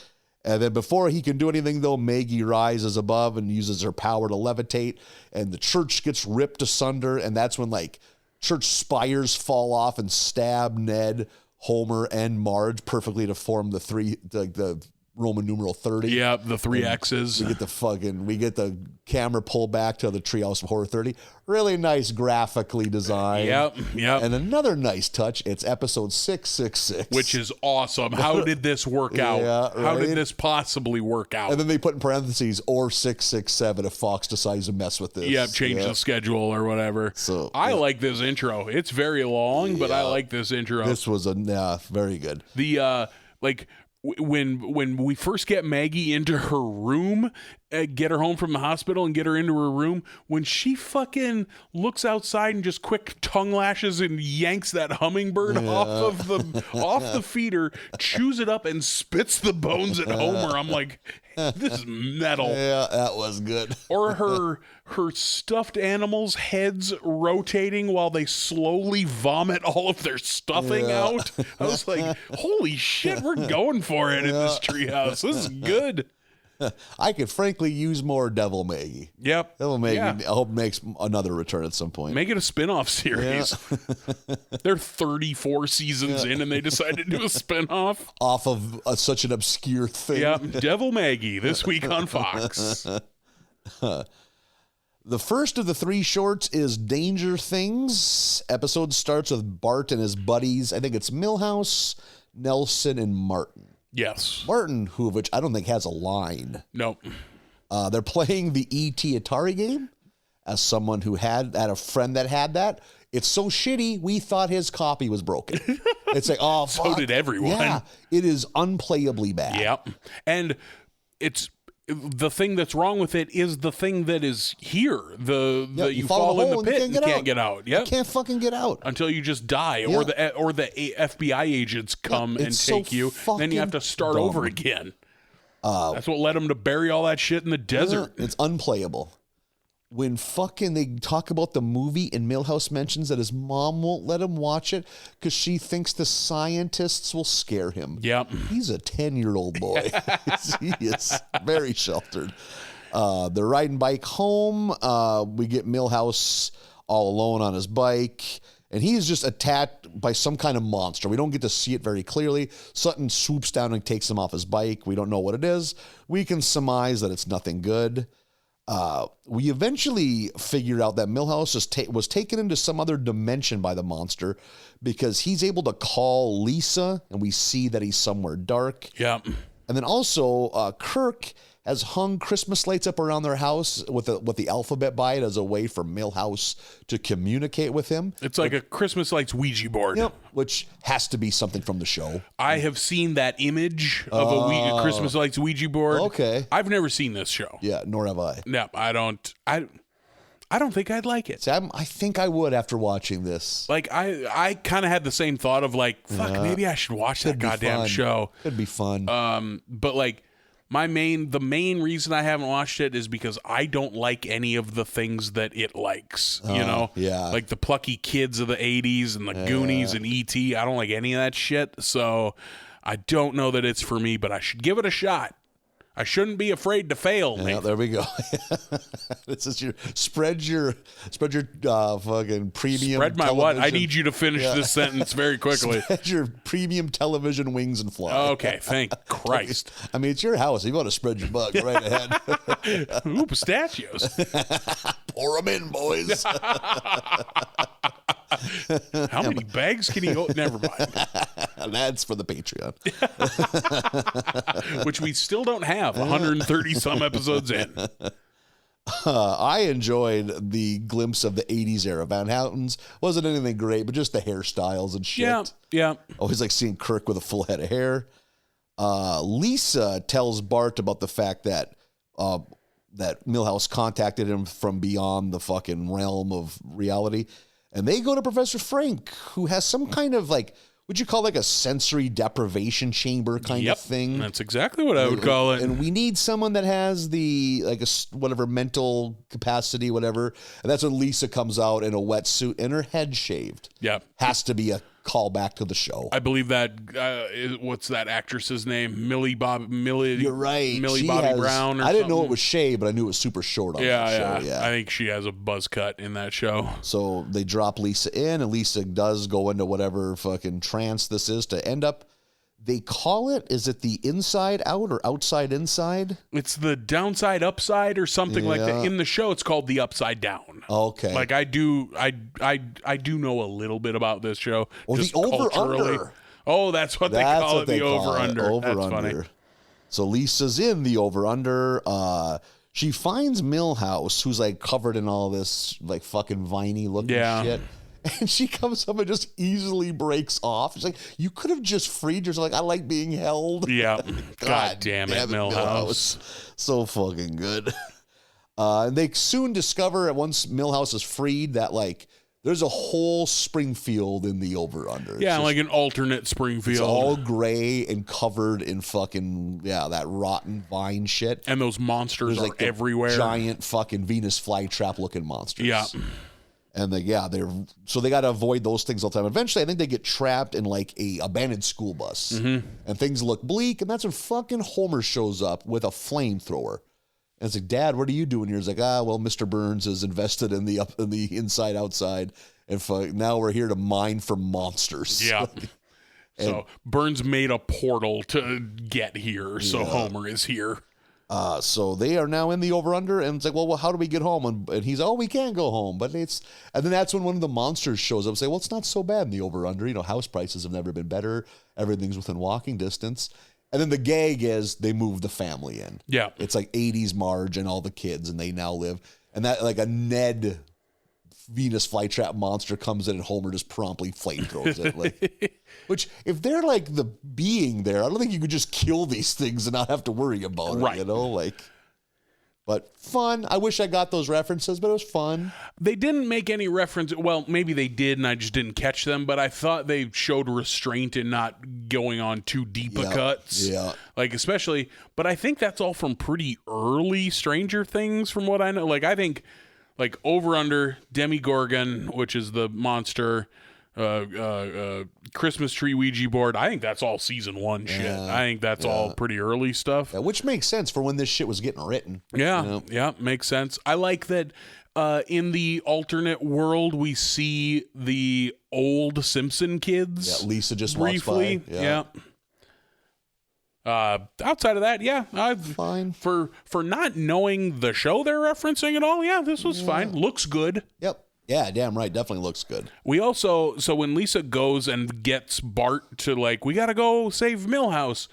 And then before he can do anything, though, Maggie rises above and uses her power to levitate, and the church gets ripped asunder, and that's when, like, church spires fall off and stab Ned, Homer, and Marge perfectly to form the Roman numeral 30. Yep, the 3 X's. We get the camera pulled back to the Treehouse of Horror 30. Really nice graphically designed. Yep. And another nice touch, it's episode 666. Which is awesome. How did this work out? Yeah, right? How did this possibly work out? And then they put in parentheses, or 667 if Fox decides to mess with this. Yep, change the schedule or whatever. So I like this intro. It's very long, but I like this intro. This was very good. The, when we first get Maggie into her room, get her home from the hospital and get her into her room, when she fucking looks outside and just quick tongue lashes and yanks that hummingbird off the feeder, chews it up and spits the bones at Homer, I'm like, this is metal. Yeah, that was good. Or her stuffed animals' heads rotating while they slowly vomit all of their stuffing out. I was like, holy shit, we're going for it in this treehouse. This is good. I could frankly use more Devil Maggie. Yep. Devil Maggie, I hope makes another return at some point. Make it a spin-off series. Yeah. They're 34 seasons in and they decided to do a spin-off. Off of such an obscure thing. Yeah, Devil Maggie this week on Fox. The first of the 3 shorts is Danger Things. Episode starts with Bart and his buddies. I think it's Milhouse, Nelson, and Martin. Yes. Martin, which I don't think has a line. Nope. They're playing the E.T. Atari game. As someone who had a friend that had that, it's so shitty, we thought his copy was broken. It's like, oh, fuck. So did everyone. Yeah, it is unplayably bad. Yep. And it's... the thing that's wrong with it is the thing that is here. You fall in the pit and you can't get out. Yep. You can't fucking get out until you just die, or the FBI agents come and take you. Then you have to start over again. That's what led them to bury all that shit in the desert. It's unplayable. When fucking they talk about the movie and Milhouse mentions that his mom won't let him watch it because she thinks the scientists will scare him. Yep. He's a 10-year-old boy. He is very sheltered. They're riding bike home. We get Milhouse all alone on his bike, and he's just attacked by some kind of monster. We don't get to see it very clearly. Sutton swoops down and takes him off his bike. We don't know what it is. We can surmise that it's nothing good. We eventually figured out that Milhouse was taken into some other dimension by the monster because he's able to call Lisa, and we see that he's somewhere dark. Yep. And then also, Kirk has hung Christmas lights up around their house with the alphabet by it as a way for Milhouse to communicate with him. It's like a Christmas lights Ouija board. Yep, which has to be something from the show. I have seen that image of a Christmas lights Ouija board. Okay. I've never seen this show. Yeah, nor have I. No, I don't think I'd like it. See, I think I would after watching this. Like, I kind of had the same thought of like, fuck, maybe I should watch that goddamn show. Could be fun. But like, the main reason I haven't watched it is because I don't like any of the things that it likes. You know? Yeah. Like the plucky kids of the 80s and the Goonies and E.T. I don't like any of that shit. So I don't know that it's for me, but I should give it a shot. I shouldn't be afraid to fail. Yeah, there we go. This is spread your fucking premium. Spread my television. what? I need you to finish this sentence very quickly. Spread your premium television wings and fly. Okay, thank Christ. I mean, it's your house. You want to spread your buck right ahead. Ooh, pistachios. Pour them in, boys. How many bags can he go? Never mind. That's for the Patreon. Which we still don't have 130 some episodes in. I enjoyed the glimpse of the 80s era. Van Houten's wasn't anything great, but just the hairstyles and shit. Yeah. Always like seeing Kirk with a full head of hair. Lisa tells Bart about the fact that Milhouse contacted him from beyond the fucking realm of reality. And they go to Professor Frank, who has some kind of like, would you call like a sensory deprivation chamber kind of thing? That's exactly what I would call it. And we need someone that has the, like, whatever mental capacity, whatever. And that's when Lisa comes out in a wetsuit and her head shaved. Yep. Has to be a callback to the show. I believe that, what's that actress's name? Millie You're right. Millie Bobby Brown or I didn't know something. it was shaved, but I knew it was super short on that show. Yeah. I think she has a buzz cut in that show. So they drop Lisa in, and Lisa does go into whatever fucking trance this is to end up. They call it, is it the inside out or outside inside? It's the downside upside or something like that. In the show, it's called the upside down. Okay. Like I do know a little bit about this show. Or just the over culturally. under. Oh, that's what they call it, the over under. That's funny. So Lisa's in the over under. She finds Milhouse, who's like covered in all this like fucking viney looking shit. And she comes up and just easily breaks off. She's like, you could have just freed yourself. Like, I like being held. Yeah. God damn it, Milhouse. So fucking good. And they soon discover, once Milhouse is freed, that like there's a whole Springfield in the over-under. Yeah, like an alternate Springfield. It's all gray and covered in fucking, that rotten vine shit. And those monsters there's are like everywhere. Giant fucking Venus flytrap looking monsters. Yeah. And they got to avoid those things all the time. Eventually, I think they get trapped in like a abandoned school bus, and things look bleak. And that's when fucking Homer shows up with a flamethrower. And it's like, Dad, what are you doing here? He's like, well, Mr. Burns is invested in the inside outside, and now we're here to mine for monsters. Yeah. So Burns made a portal to get here, so Homer is here. So they are now in the over-under, and it's like, well, how do we get home? And he's, we can't go home. And then that's when one of the monsters shows up and say, well, it's not so bad in the over-under. You know, house prices have never been better. Everything's within walking distance. And then the gag is they move the family in. Yeah. It's like 80s Marge and all the kids, and they now live. And that, like a Ned Venus flytrap monster comes in, and Homer just promptly flamethrowers it. Like, which, if they're like the being there, I don't think you could just kill these things and not have to worry about it. You know, like. But fun. I wish I got those references, but it was fun. They didn't make any reference. Well, maybe they did, and I just didn't catch them. But I thought they showed restraint in not going on too deep a cuts. Yeah. Like, especially. But I think that's all from pretty early Stranger Things, from what I know. Like, I think, like, over under Demigorgon, which is the monster, Christmas tree Ouija board. I think that's all season 1 shit. I think that's all pretty early stuff. Yeah, which makes sense for when this shit was getting written. Yeah, you know? Yeah, makes sense. I like that in the alternate world we see the old Simpson kids. Yeah, Lisa just briefly. Walks by. Yeah. Outside of that, fine. For not knowing the show they're referencing at all, this was fine. Looks good. Yep. Yeah, damn right. Definitely looks good. We also, so when Lisa goes and gets Bart to like, we got to go save Milhouse,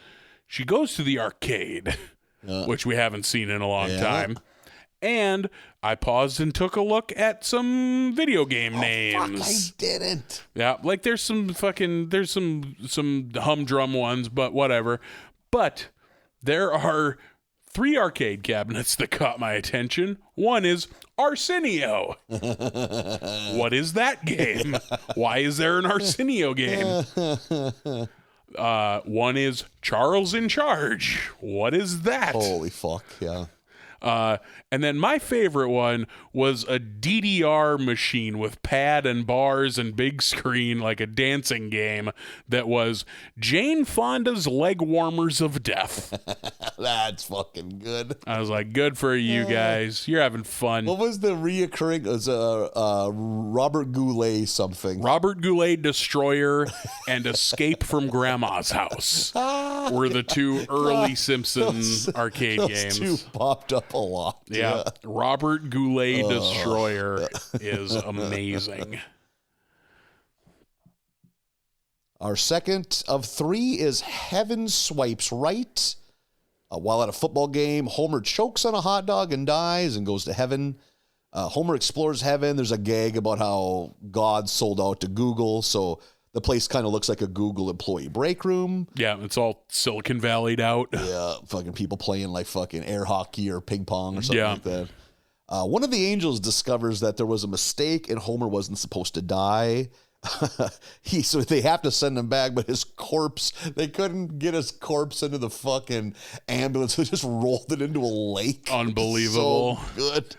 she goes to the arcade, which we haven't seen in a long time. And I paused and took a look at some video game names. Fuck, I didn't. Yeah, like there's some humdrum ones, but whatever. But there are 3 arcade cabinets that caught my attention. One is Arsenio. What is that game? Why is there an Arsenio game? One is Charles in Charge. What is that? Holy fuck, yeah. And then my favorite one was a DDR machine with pad and bars and big screen, like a dancing game, that was Jane Fonda's Leg Warmers of Death. That's fucking good. I was like, good for you guys. You're having fun. What was the reoccurring? It was Robert Goulet something. Robert Goulet Destroyer and Escape from Grandma's House were the 2 early Simpsons arcade games. Those 2 popped up a lot. Yeah. Robert Goulet Destroyer is amazing. Our second of 3 is Heaven Swipes Right. While at a football game, Homer chokes on a hot dog and dies and goes to heaven. Homer explores heaven. There's a gag about how God sold out to Google, so the place kind of looks like a Google employee break room. Yeah, it's all Silicon Valley'd out. Yeah, fucking people playing like fucking air hockey or ping pong or something like that. One of the angels discovers that there was a mistake and Homer wasn't supposed to die. So they have to send him back, but his corpse, they couldn't get his corpse into the fucking ambulance. They just rolled it into a lake. Unbelievable. So good.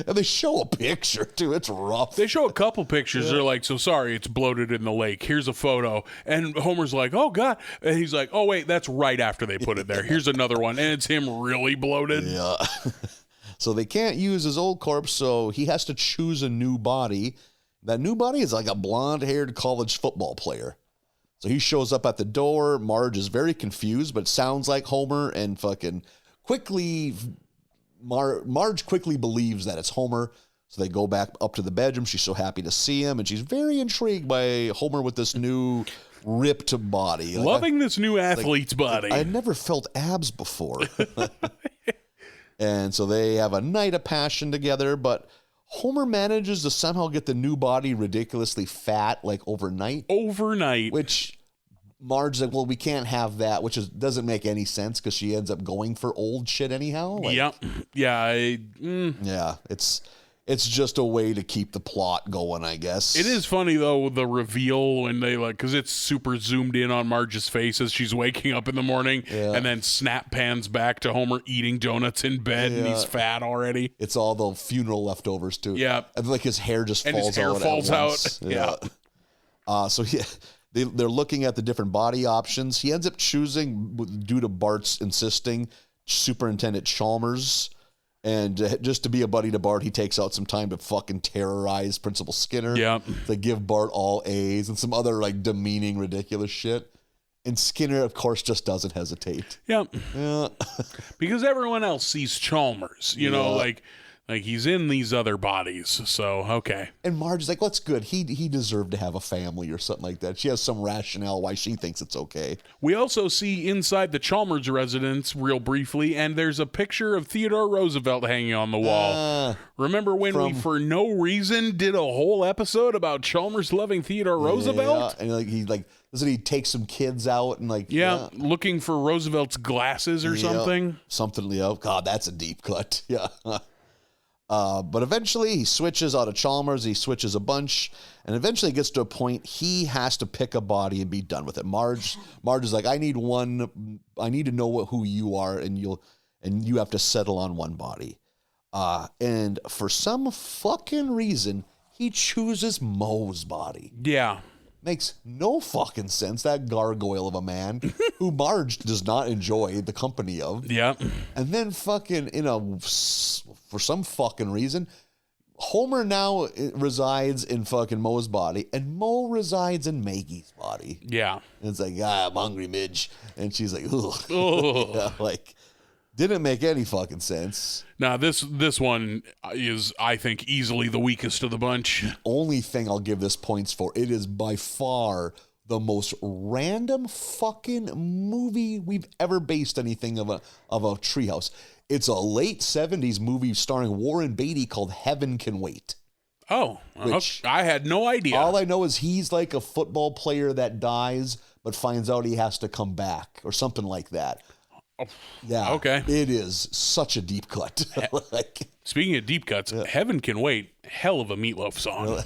And they show a picture, too. It's rough. They show a couple pictures. They're like, so sorry, it's bloated in the lake. Here's a photo. And Homer's like, oh, God. And he's like, oh, wait, that's right after they put it there. Here's another one. And it's him really bloated. Yeah. So they can't use his old corpse, so he has to choose a new body. That new body is like a blonde-haired college football player. So he shows up at the door. Marge is very confused, but sounds like Homer, and fucking quickly... Marge quickly believes that it's Homer, so they go back up to the bedroom. She's so happy to see him, and she's very intrigued by Homer with this new ripped body. Loving this new athlete's body. I had never felt abs before. And so they have a night of passion together, but Homer manages to somehow get the new body ridiculously fat, like overnight. Which... Marge's like, well, we can't have that, which doesn't make any sense because she ends up going for old shit anyhow. Like, yeah, it's just a way to keep the plot going, I guess. It is funny though, the reveal when they because it's super zoomed in on Marge's face as she's waking up in the morning, and then snap pans back to Homer eating donuts in bed, and he's fat already. It's all the funeral leftovers too. Yeah, and like his hair just and falls his hair out. Falls out. Yeah. So yeah. They're looking at the different body options. He ends up choosing, due to Bart's insisting, Superintendent Chalmers. And just to be a buddy to Bart, he takes out some time to fucking terrorize Principal Skinner. Yeah. To give Bart all A's and some other like demeaning, ridiculous shit. And Skinner, of course, just doesn't hesitate. Yeah. Because everyone else sees Chalmers, you know, like he's in these other bodies, so okay. And Marge's like, well, that's good. He deserved to have a family or something like that. She has some rationale why she thinks it's okay. We also see inside the Chalmers residence real briefly, and there's a picture of Theodore Roosevelt hanging on the wall. Remember when we, for no reason, did a whole episode about Chalmers loving Theodore Roosevelt? And doesn't he take some kids out and looking for Roosevelt's glasses or something? Something, God, that's a deep cut. Yeah. But eventually he switches out of Chalmers. He switches a bunch, and eventually gets to a point he has to pick a body and be done with it. Marge is like, I need to know who you are, and you have to settle on one body. And for some fucking reason, he chooses Moe's body. Yeah. Makes no fucking sense. That gargoyle of a man who Marge does not enjoy the company of. Yeah. And then fucking, for some fucking reason, Homer now resides in fucking Moe's body, and Moe resides in Maggie's body. Yeah. And it's like, I'm hungry, Midge. And she's like, ugh. Didn't make any fucking sense. Now, this one is, I think, easily the weakest of the bunch. The only thing I'll give this points for, it is by far the most random fucking movie we've ever based anything of a treehouse. It's a late 70s movie starring Warren Beatty called Heaven Can Wait. Oh, I had no idea. All I know is he's like a football player that dies but finds out he has to come back or something like that. Yeah. Okay. It is such a deep cut. Speaking of deep cuts, Heaven Can Wait, hell of a Meatloaf song.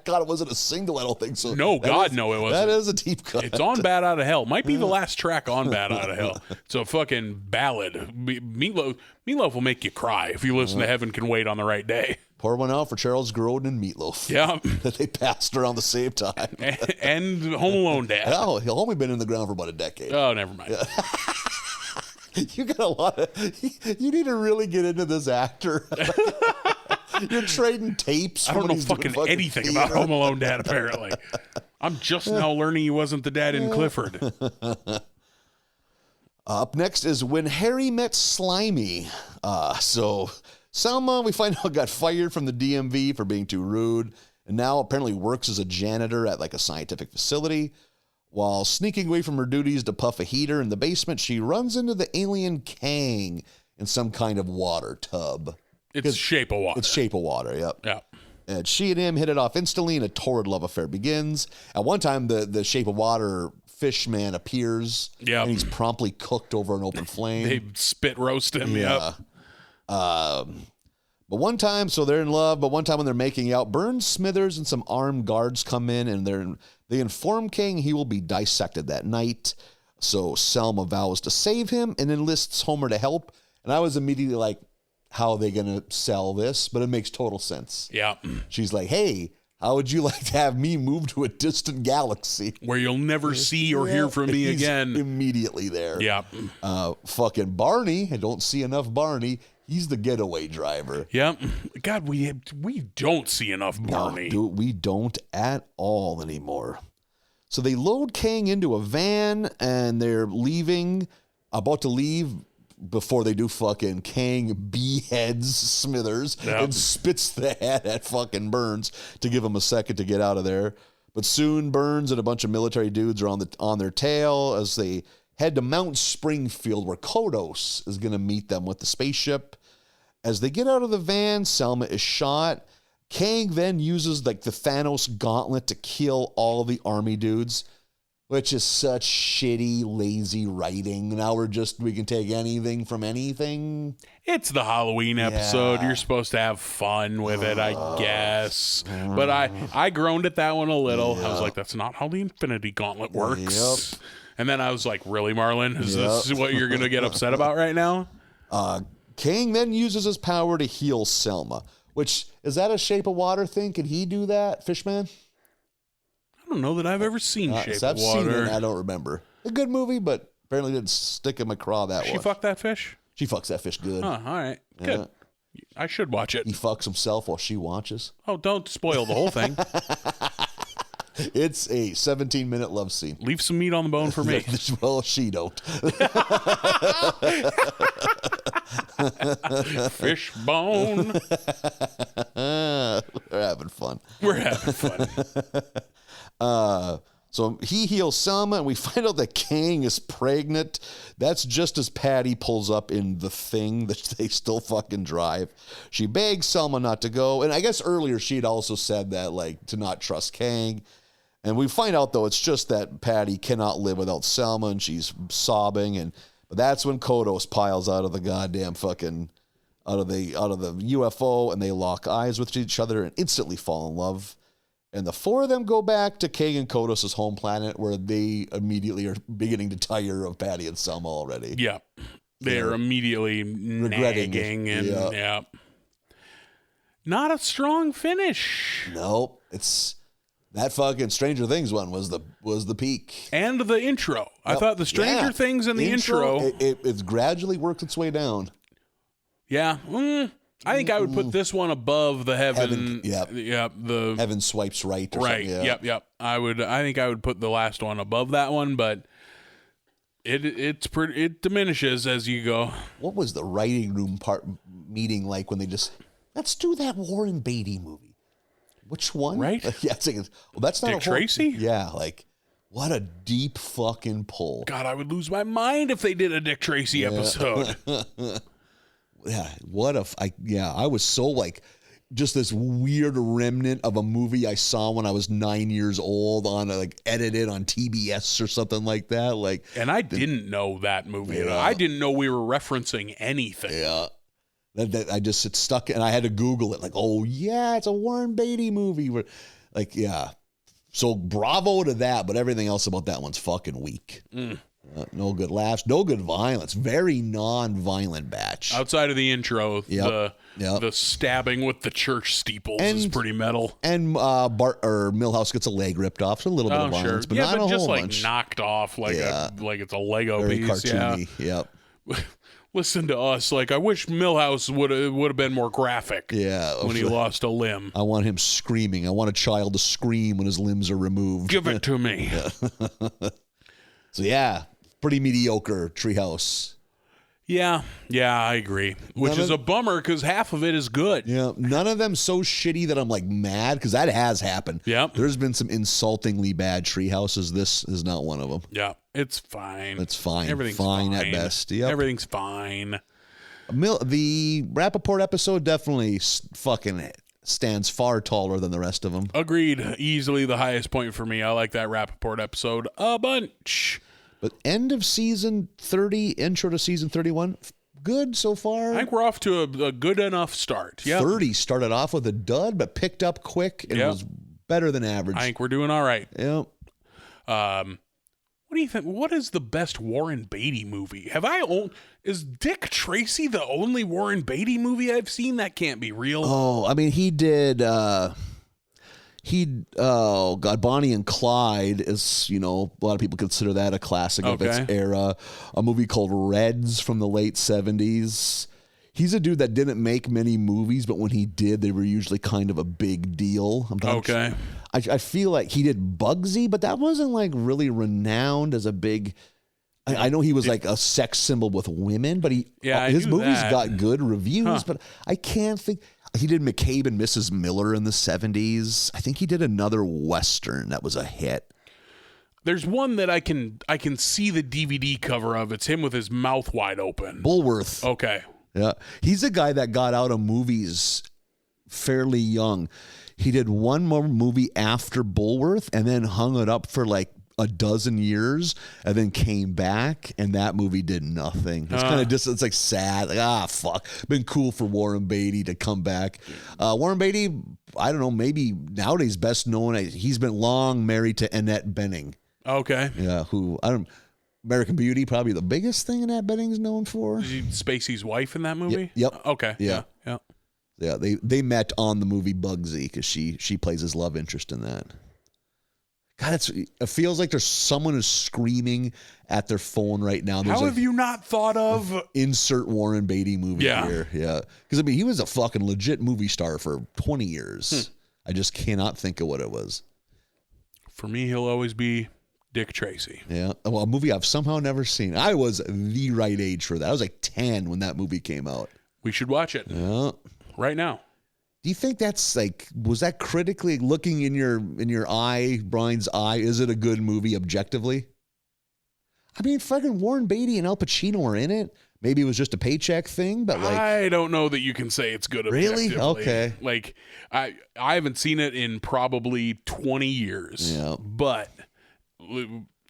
God, it wasn't a single, I don't think so. No, God, no, it wasn't. That is a deep cut. It's on Bad Out of Hell. Might be the last track on Bad Out of Hell. It's a fucking ballad. Meatloaf will make you cry if you listen to Heaven Can Wait on the right day. Pour one out for Charles Grodin and Meatloaf. Yeah. That they passed around the same time. and Home Alone Dad. Oh, he'll only been in the ground for about a decade. Oh, never mind. Yeah. You got a lot of. You need to really get into this actor. You're trading tapes. I don't know fucking anything about Home Alone Dad, apparently. I'm just now learning he wasn't the dad in Clifford. Up next is When Harry Met Slimy. So Selma, we find out, got fired from the DMV for being too rude, and now apparently works as a janitor at like a scientific facility. While sneaking away from her duties to puff a heater in the basement, she runs into the alien Kang in some kind of water tub. It's Shape of Water. It's Shape of Water, yep. Yeah. And she and him hit it off instantly, and a torrid love affair begins. At one time, the Shape of Water fish man appears, and he's promptly cooked over an open flame. They spit roast him, But one time, so they're in love, but one time when they're making out, Burns, Smithers, and some armed guards come in, and they inform King he will be dissected that night. So Selma vows to save him and enlists Homer to help. And I was immediately like, how are they going to sell this? But it makes total sense. Yeah. She's like, hey, how would you like to have me move to a distant galaxy where you'll never see or hear from me again? Immediately there. Yeah. Fucking Barney. I don't see enough Barney. He's the getaway driver. Yep. God, we don't see enough Barney. No, we don't at all anymore. So they load Kang into a van, and they're about to leave before they do. Fucking Kang beheads Smithers and spits the head at fucking Burns to give him a second to get out of there. But soon Burns and a bunch of military dudes are on their tail as they head to Mount Springfield, where Kodos is going to meet them with the spaceship. As they get out of the van, Selma is shot. Kang then uses like the Thanos gauntlet to kill all the army dudes, which is such shitty, lazy writing. Now we can take anything from anything. It's the Halloween episode. Yeah. You're supposed to have fun with it, I guess. But I groaned at that one a little. I was like, that's not how the Infinity Gauntlet works. Yep. And then I was like, really, Marlon? Is this what you're going to get upset about right now? Kang then uses his power to heal Selma, which, is that a Shape of Water thing? Can he do that, Fishman? I don't know that I've ever seen Shape of Water. Seen it, I don't remember. A good movie, but apparently didn't stick in my craw that way. She fucked that fish? She fucks that fish good. Oh, all right. Good. I should watch it. He fucks himself while she watches. Oh, don't spoil the whole thing. It's a 17-minute love scene. Leave some meat on the bone for me. Well, she don't. Fish bone. We're having fun. So he heals Selma, and we find out that Kang is pregnant. That's just as Patty pulls up in the thing that they still fucking drive. She begs Selma not to go. And I guess earlier she had also said that, like, to not trust Kang. And we find out, though, it's just that Patty cannot live without Selma, and she's sobbing. But that's when Kodos piles out of the goddamn fucking, out of the UFO, and they lock eyes with each other and instantly fall in love. And the four of them go back to Kang and Kodos' home planet, where they immediately are beginning to tire of Patty and Selma already. Yeah. They're immediately nagging and not a strong finish. Nope. It's that fucking Stranger Things one was the peak. And the intro. I thought the Stranger Things and the intro. It's gradually worked its way down. Yeah. I think I would put this one above the Heaven. The Heaven Swipes Right. Right. Yep. I think I would put the last one above that one, but it diminishes as you go. What was the writing room meeting like when they just, let's do that Warren Beatty movie? Which one? Right? Yeah. Well, that's not Dick Tracy? Yeah. Like, What a deep fucking pull. God, I would lose my mind if they did a Dick Tracy episode. Yeah, I was so like just this weird remnant of a movie I saw when I was 9 years old on like edited on TBS or something like that. Like, and I didn't know that movie at all. I didn't know we were referencing anything. Yeah. That I just stuck and I had to Google it. Like, oh yeah, it's a Warren Beatty movie. Like, yeah. So bravo to that, but everything else about that one's fucking weak. No good laughs, no good violence. Very non-violent batch. Outside of the intro, the stabbing with the church steeples is pretty metal. And Milhouse gets a leg ripped off, so a little bit of violence, but not a just whole like bunch. knocked off like it's a Lego Very piece. cartoony. Yeah. Yep. Listen to us. Like, I wish Milhouse would have been more graphic. Yeah. When he lost a limb. I want him screaming. I want a child to scream when his limbs are removed. Give it to me. So yeah, pretty mediocre Treehouse. Yeah, I agree. Which is a bummer because half of it is good. Yeah, none of them so shitty that I'm like mad because that has happened. Yep. There's been some insultingly bad Treehouses. This is not one of them. Yeah, it's fine. It's fine. Everything's fine at best. Yep. Everything's fine. The Rapaport episode definitely fucking stands far taller than the rest of them. Agreed. Easily the highest point for me. I like that Rapaport episode a bunch. But end of season 30, intro to season 31, good so far. I think we're off to a good enough start. Yep. 30 started off with a dud, but picked up quick and was better than average. I think we're doing all right. Yep. What do you think? What is the best Warren Beatty movie? Is Dick Tracy the only Warren Beatty movie I've seen? That can't be real. Oh, I mean, he did... Bonnie and Clyde is, a lot of people consider that a classic of its era. A movie called Reds from the late 70s. He's a dude that didn't make many movies, but when he did, they were usually kind of a big deal. I feel like he did Bugsy, but that wasn't like really renowned as a big... I know he was like a sex symbol with women, but his movies got good reviews, but I can't think... He did McCabe and Mrs. Miller in the 70s. I think he did another Western that was a hit. There's one that I can see the DVD cover of. It's him with his mouth wide open. Bulworth. Okay. Yeah. He's a guy that got out of movies fairly young. He did one more movie after Bulworth and then hung it up for like a dozen years and then came back, and that movie did nothing. It's kind of just, it's like sad. Like, fuck. Been cool for Warren Beatty to come back. Warren Beatty, I don't know, maybe nowadays best known as, he's been long married to Annette Bening. Okay. Yeah, American Beauty, probably the biggest thing Annette Bening's known for. Is he Spacey's wife in that movie? Yep. Okay. Yeah. Yeah, they met on the movie Bugsy because she plays his love interest in that. God, it feels like there's someone who's screaming at their phone right now. How have you not thought of insert Warren Beatty movie here? Yeah, because I mean he was a fucking legit movie star for 20 years. I just cannot think of what it was. For me, he'll always be Dick Tracy. Yeah, well, a movie I've somehow never seen. I was the right age for that. I was like 10 when that movie came out. We should watch it. Yeah, right now. Do you think that's like, was that critically looking in your eye, Brian's eye? Is it a good movie objectively? I mean, fucking Warren Beatty and Al Pacino are in it. Maybe it was just a paycheck thing, but like, I don't know that you can say it's good objectively. Really? Okay. Like, I haven't seen it in probably 20 years. Yeah. But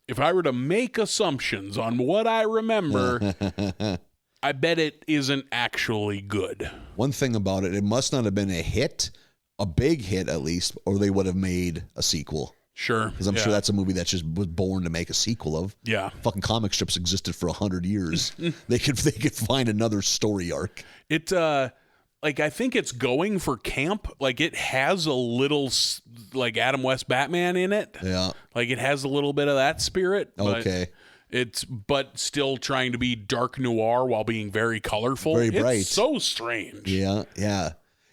if I were to make assumptions on what I remember, I bet it isn't actually good. One thing about it, it must not have been a hit, a big hit at least, or they would have made a sequel. Sure. Because I'm sure that's a movie that just was born to make a sequel of. Yeah. Fucking comic strips existed for 100 years. They could find another story arc. It like I think it's going for camp. Like it has a little like Adam West Batman in it. Yeah. Like it has a little bit of that spirit. Okay. But still trying to be dark noir while being very colorful. Very bright. It's so strange. Yeah.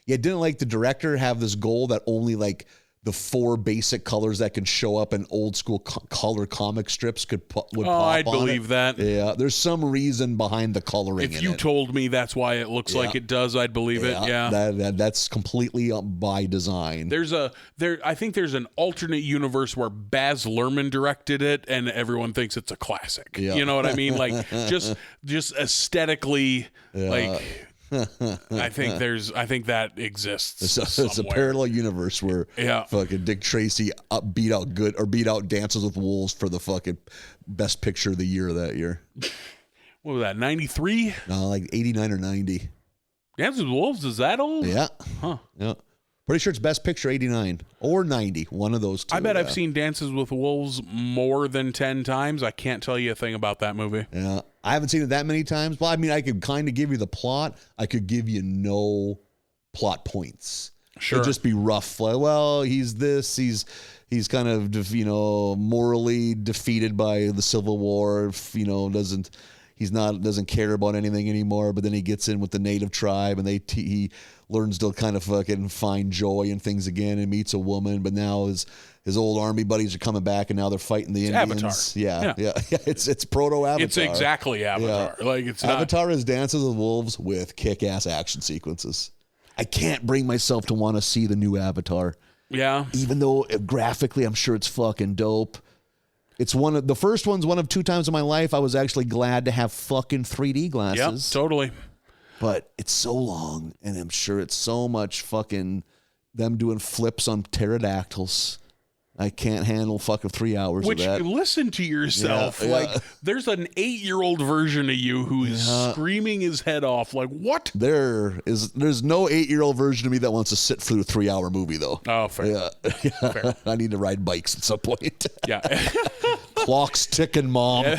Didn't like the director have this goal that only like the 4 basic colors that can show up in old school color comic strips would pop I'd on believe it. that. Yeah, there's some reason behind the coloring. If you told me that's why it looks like it does, I'd believe it. Yeah, that's completely by design. I think there's an alternate universe where Baz Luhrmann directed it, and everyone thinks it's a classic. Yeah. You know what I mean? Like just aesthetically, like. I think that exists. It's a parallel universe where fucking Dick Tracy beat out Dances with Wolves for the fucking best picture of the year that year. What was that, 93? No, like 89 or 90. Dances with Wolves, is that old? Yeah. Huh. Yeah. Pretty sure it's best picture 89 or 90. One of those two. I bet I've seen Dances with Wolves more than 10 times. I can't tell you a thing about that movie. Yeah. I haven't seen it that many times. Well, I mean, I could kind of give you the plot. I could give you no plot points. Sure. It'd just be rough. Like, well, he's this. He's kind of, morally defeated by the Civil War. Doesn't care about anything anymore. But then he gets in with the native tribe, and he learns to kind of fucking find joy in things again, and meets a woman. But now his old army buddies are coming back, and now they're fighting the Indians. Avatar. Yeah. It's proto Avatar. It's exactly Avatar. Yeah. Like it's Avatar is Dances with Wolves with kick-ass action sequences. I can't bring myself to want to see the new Avatar. Yeah. Even though graphically, I'm sure it's fucking dope. It's the first one's one of 2 times in my life I was actually glad to have fucking 3D glasses. Yep, totally. But it's so long, and I'm sure it's so much fucking them doing flips on pterodactyls. I can't handle fucking 3 hours of that. Listen to yourself. Yeah. Like, there's an 8-year-old version of you who is screaming his head off. Like, what? There's no 8-year-old version of me that wants to sit through a 3-hour movie, though. Oh, fair. Yeah. Fair. I need to ride bikes at some point. Yeah. Clock's ticking, Mom.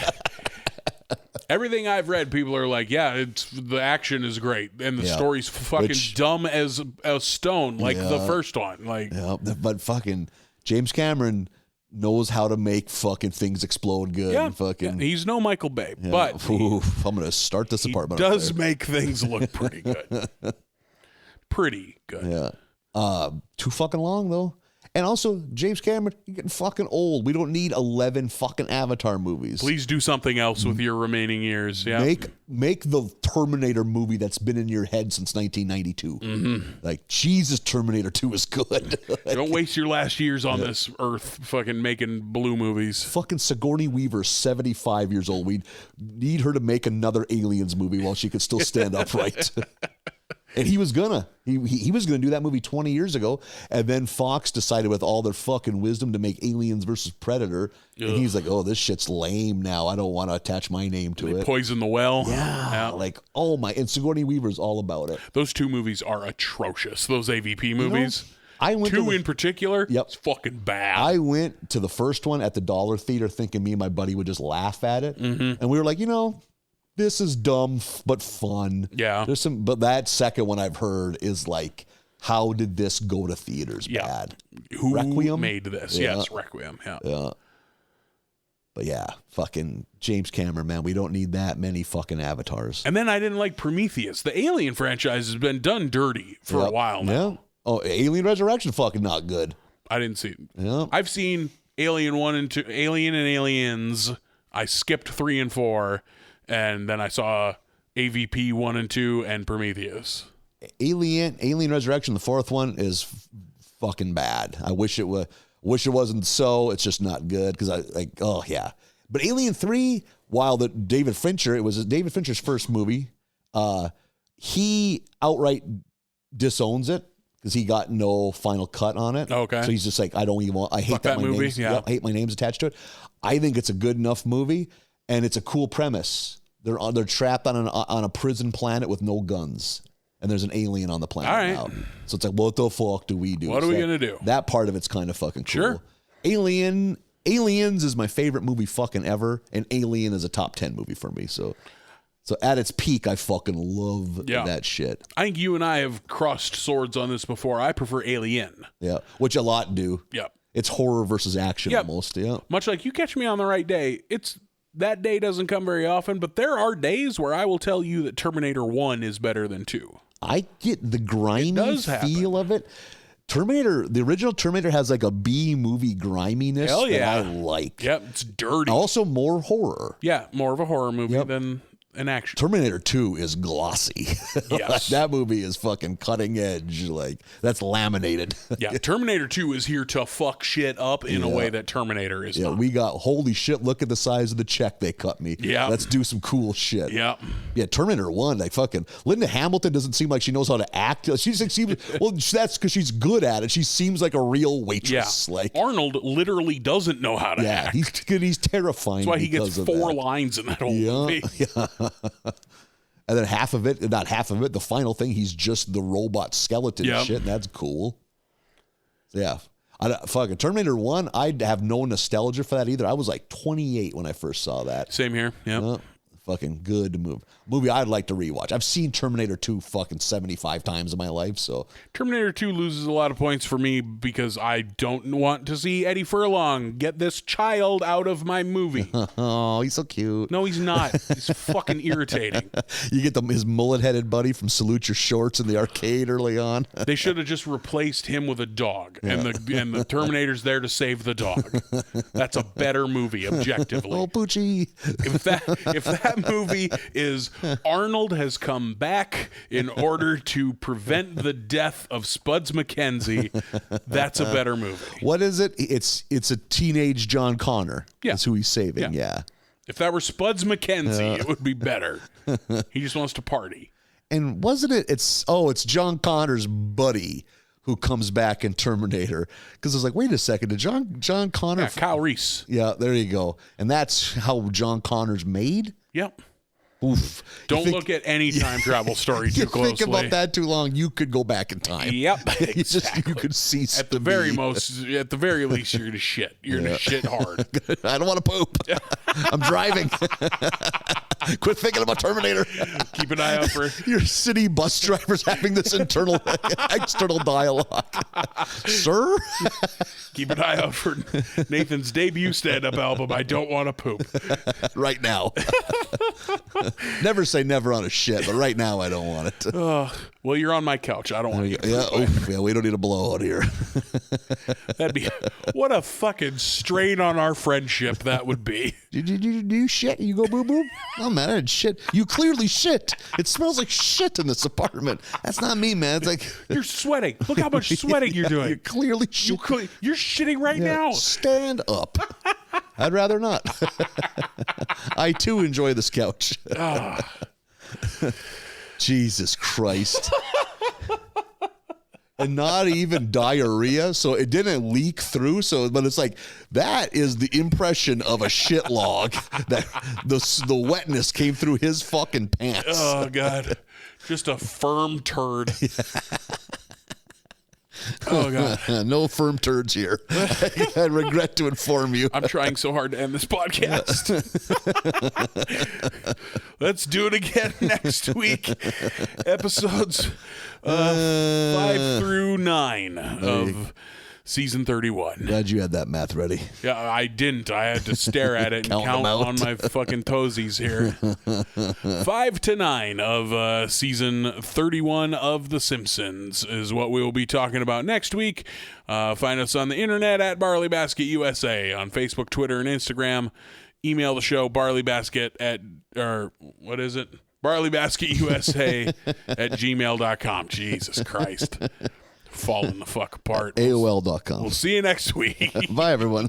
Everything I've read, people are like, yeah, the action is great, and the story's fucking dumb as a stone, like the first one. Like, but fucking James Cameron knows how to make fucking things explode good. Yeah, and fucking, he's no Michael Bay, but I'm gonna start this apartment. He does make things look pretty good. Pretty good. Yeah. Too fucking long though. And also, James Cameron, you're getting fucking old. We don't need 11 fucking Avatar movies. Please do something else with your remaining years. Yeah. Make the Terminator movie that's been in your head since 1992. Mm-hmm. Like, Jesus, Terminator 2 is good. Don't waste your last years on this earth fucking making blue movies. Fucking Sigourney Weaver, 75 years old. We need her to make another Aliens movie while she could still stand upright. And he was gonna do that movie 20 years ago, and then Fox decided with all their fucking wisdom to make Aliens versus Predator, and he's like, "Oh, this shit's lame now. I don't want to attach my name to it." Poison the well. Yeah, like and Sigourney Weaver's all about it. Those 2 movies are atrocious. Those AVP movies. I went 2 in particular. Yep, it's fucking bad. I went to the first one at the Dollar Theater, thinking me and my buddy would just laugh at it, and we were like, this is dumb but fun. Yeah. But that second one I've heard is like, how did this go to theaters bad? Who Requiem made this? Yeah. Yes, Requiem. Yeah. But yeah, fucking James Cameron, man, we don't need that many fucking avatars. And then I didn't like Prometheus. The Alien franchise has been done dirty for a while now. Yeah. Oh, Alien Resurrection, fucking not good. I didn't see it. Yeah. I've seen Alien 1 and 2, Alien and Aliens. I skipped 3 and 4. And then I saw AVP 1 and 2 and Prometheus. Alien Resurrection, the 4th one is fucking bad. I wish it wasn't so. It's just not good because But Alien 3, while David Fincher, it was David Fincher's first movie. He outright disowns it because he got no final cut on it. Okay. So he's just like, I hate that my movie. Name's, I hate my name's attached to it. I think it's a good enough movie, and it's a cool premise. They're trapped on a prison planet with no guns, and there's an alien on the planet now. So it's like, what the fuck do we do? What are we gonna do? That part of it's kind of fucking cool. Sure. Aliens is my favorite movie fucking ever, and Alien is a top 10 movie for me. So at its peak, I fucking love that shit. I think you and I have crossed swords on this before. I prefer Alien. Yeah, which a lot do. Yep. It's horror versus action almost. Yeah. Much like You Catch Me on the Right Day. That day doesn't come very often, but there are days where I will tell you that Terminator 1 is better than 2. I get the grimy feel of it. Terminator, the original Terminator has like a B movie griminess that I like. Yep, it's dirty. Also more horror. Yeah, more of a horror movie than an action. Terminator 2 is glossy. Yes. That movie is fucking cutting edge. Like, that's laminated. Yeah, Terminator 2 is here to fuck shit up in a way that Terminator is not. We got, holy shit, look at the size of the check they cut me. Yeah. Let's do some cool shit. Yeah. Yeah, Terminator 1, like fucking, Linda Hamilton doesn't seem like she knows how to act. Well, that's because she's good at it. She seems like a real waitress. Yeah. Like Arnold literally doesn't know how to act. He's terrifying. That's why he gets 4 lines in that whole movie. Yeah. And then not half of it, the final thing, he's just the robot skeleton shit, and that's cool. Yeah. Fucking Terminator 1, I have no nostalgia for that either. I was like 28 when I first saw that. Same here. Yeah. Fucking good movie I'd like to rewatch. I've seen Terminator 2 fucking 75 times in my life, so Terminator 2 loses a lot of points for me because I don't want to see Eddie Furlong get this child out of my movie. Oh, he's so cute. No, he's not. He's fucking irritating. You get his mullet-headed buddy from Salute Your Shorts in the arcade early on. They should have just replaced him with a dog, and the Terminator's there to save the dog. That's a better movie, objectively. Oh, Poochie. If that movie is Arnold has come back in order to prevent the death of Spuds McKenzie, that's a better movie. What is it? It's a teenage John Connor. Yeah. That's who he's saving. Yeah. If that were Spuds McKenzie, it would be better. He just wants to party. And wasn't it? It's John Connor's buddy who comes back in Terminator, because it's like, wait a second, did John Connor? Yeah, Kyle Reese. Yeah, there you go. And that's how John Connor's made. Yep. Oof. Don't look at any time travel story too closely. Think about that too long, you could go back in time. Yep. Exactly. You could cease at the very least, you're gonna shit. You're gonna shit hard. I don't want to poop. I'm driving. Quit thinking about Terminator. Keep an eye out for your city bus drivers having this external dialogue. Sir? Keep an eye out for Nathan's debut stand-up album, I Don't Want to Poop. Right now. Never say never on a shit, but right now I don't want it. Well, you're on my couch. I don't want to get we don't need a blowout here. That'd be what a fucking strain on our friendship that would be. Did you shit? You go boo boo? Oh man, I didn't shit. You clearly shit. It smells like shit in this apartment. That's not me, man. It's like you're sweating. Look how much sweating you're doing. You're clearly you're shitting right now. Stand up. I'd rather not. I too enjoy this couch. Jesus Christ. And not even diarrhea, so it didn't leak through. But it's like that is the impression of a shit log, that the wetness came through his fucking pants. Oh God, just a firm turd. Oh God, no firm turds here. I regret to inform you. I'm trying so hard to end this podcast. Let's do it again next week. Episodes 5 through 9 of season 31. Glad you had that math ready. Yeah, I didn't. I had to stare at it and count on my fucking toesies here. 5 to 9 of season 31 of The Simpsons is what we will be talking about next week. Find us on the internet at Barley Basket USA on Facebook, Twitter, and Instagram. Email the show barleybasketUSA at gmail.com. Jesus Christ. Falling the fuck apart. AOL.com. We'll see you next week. Bye, everyone.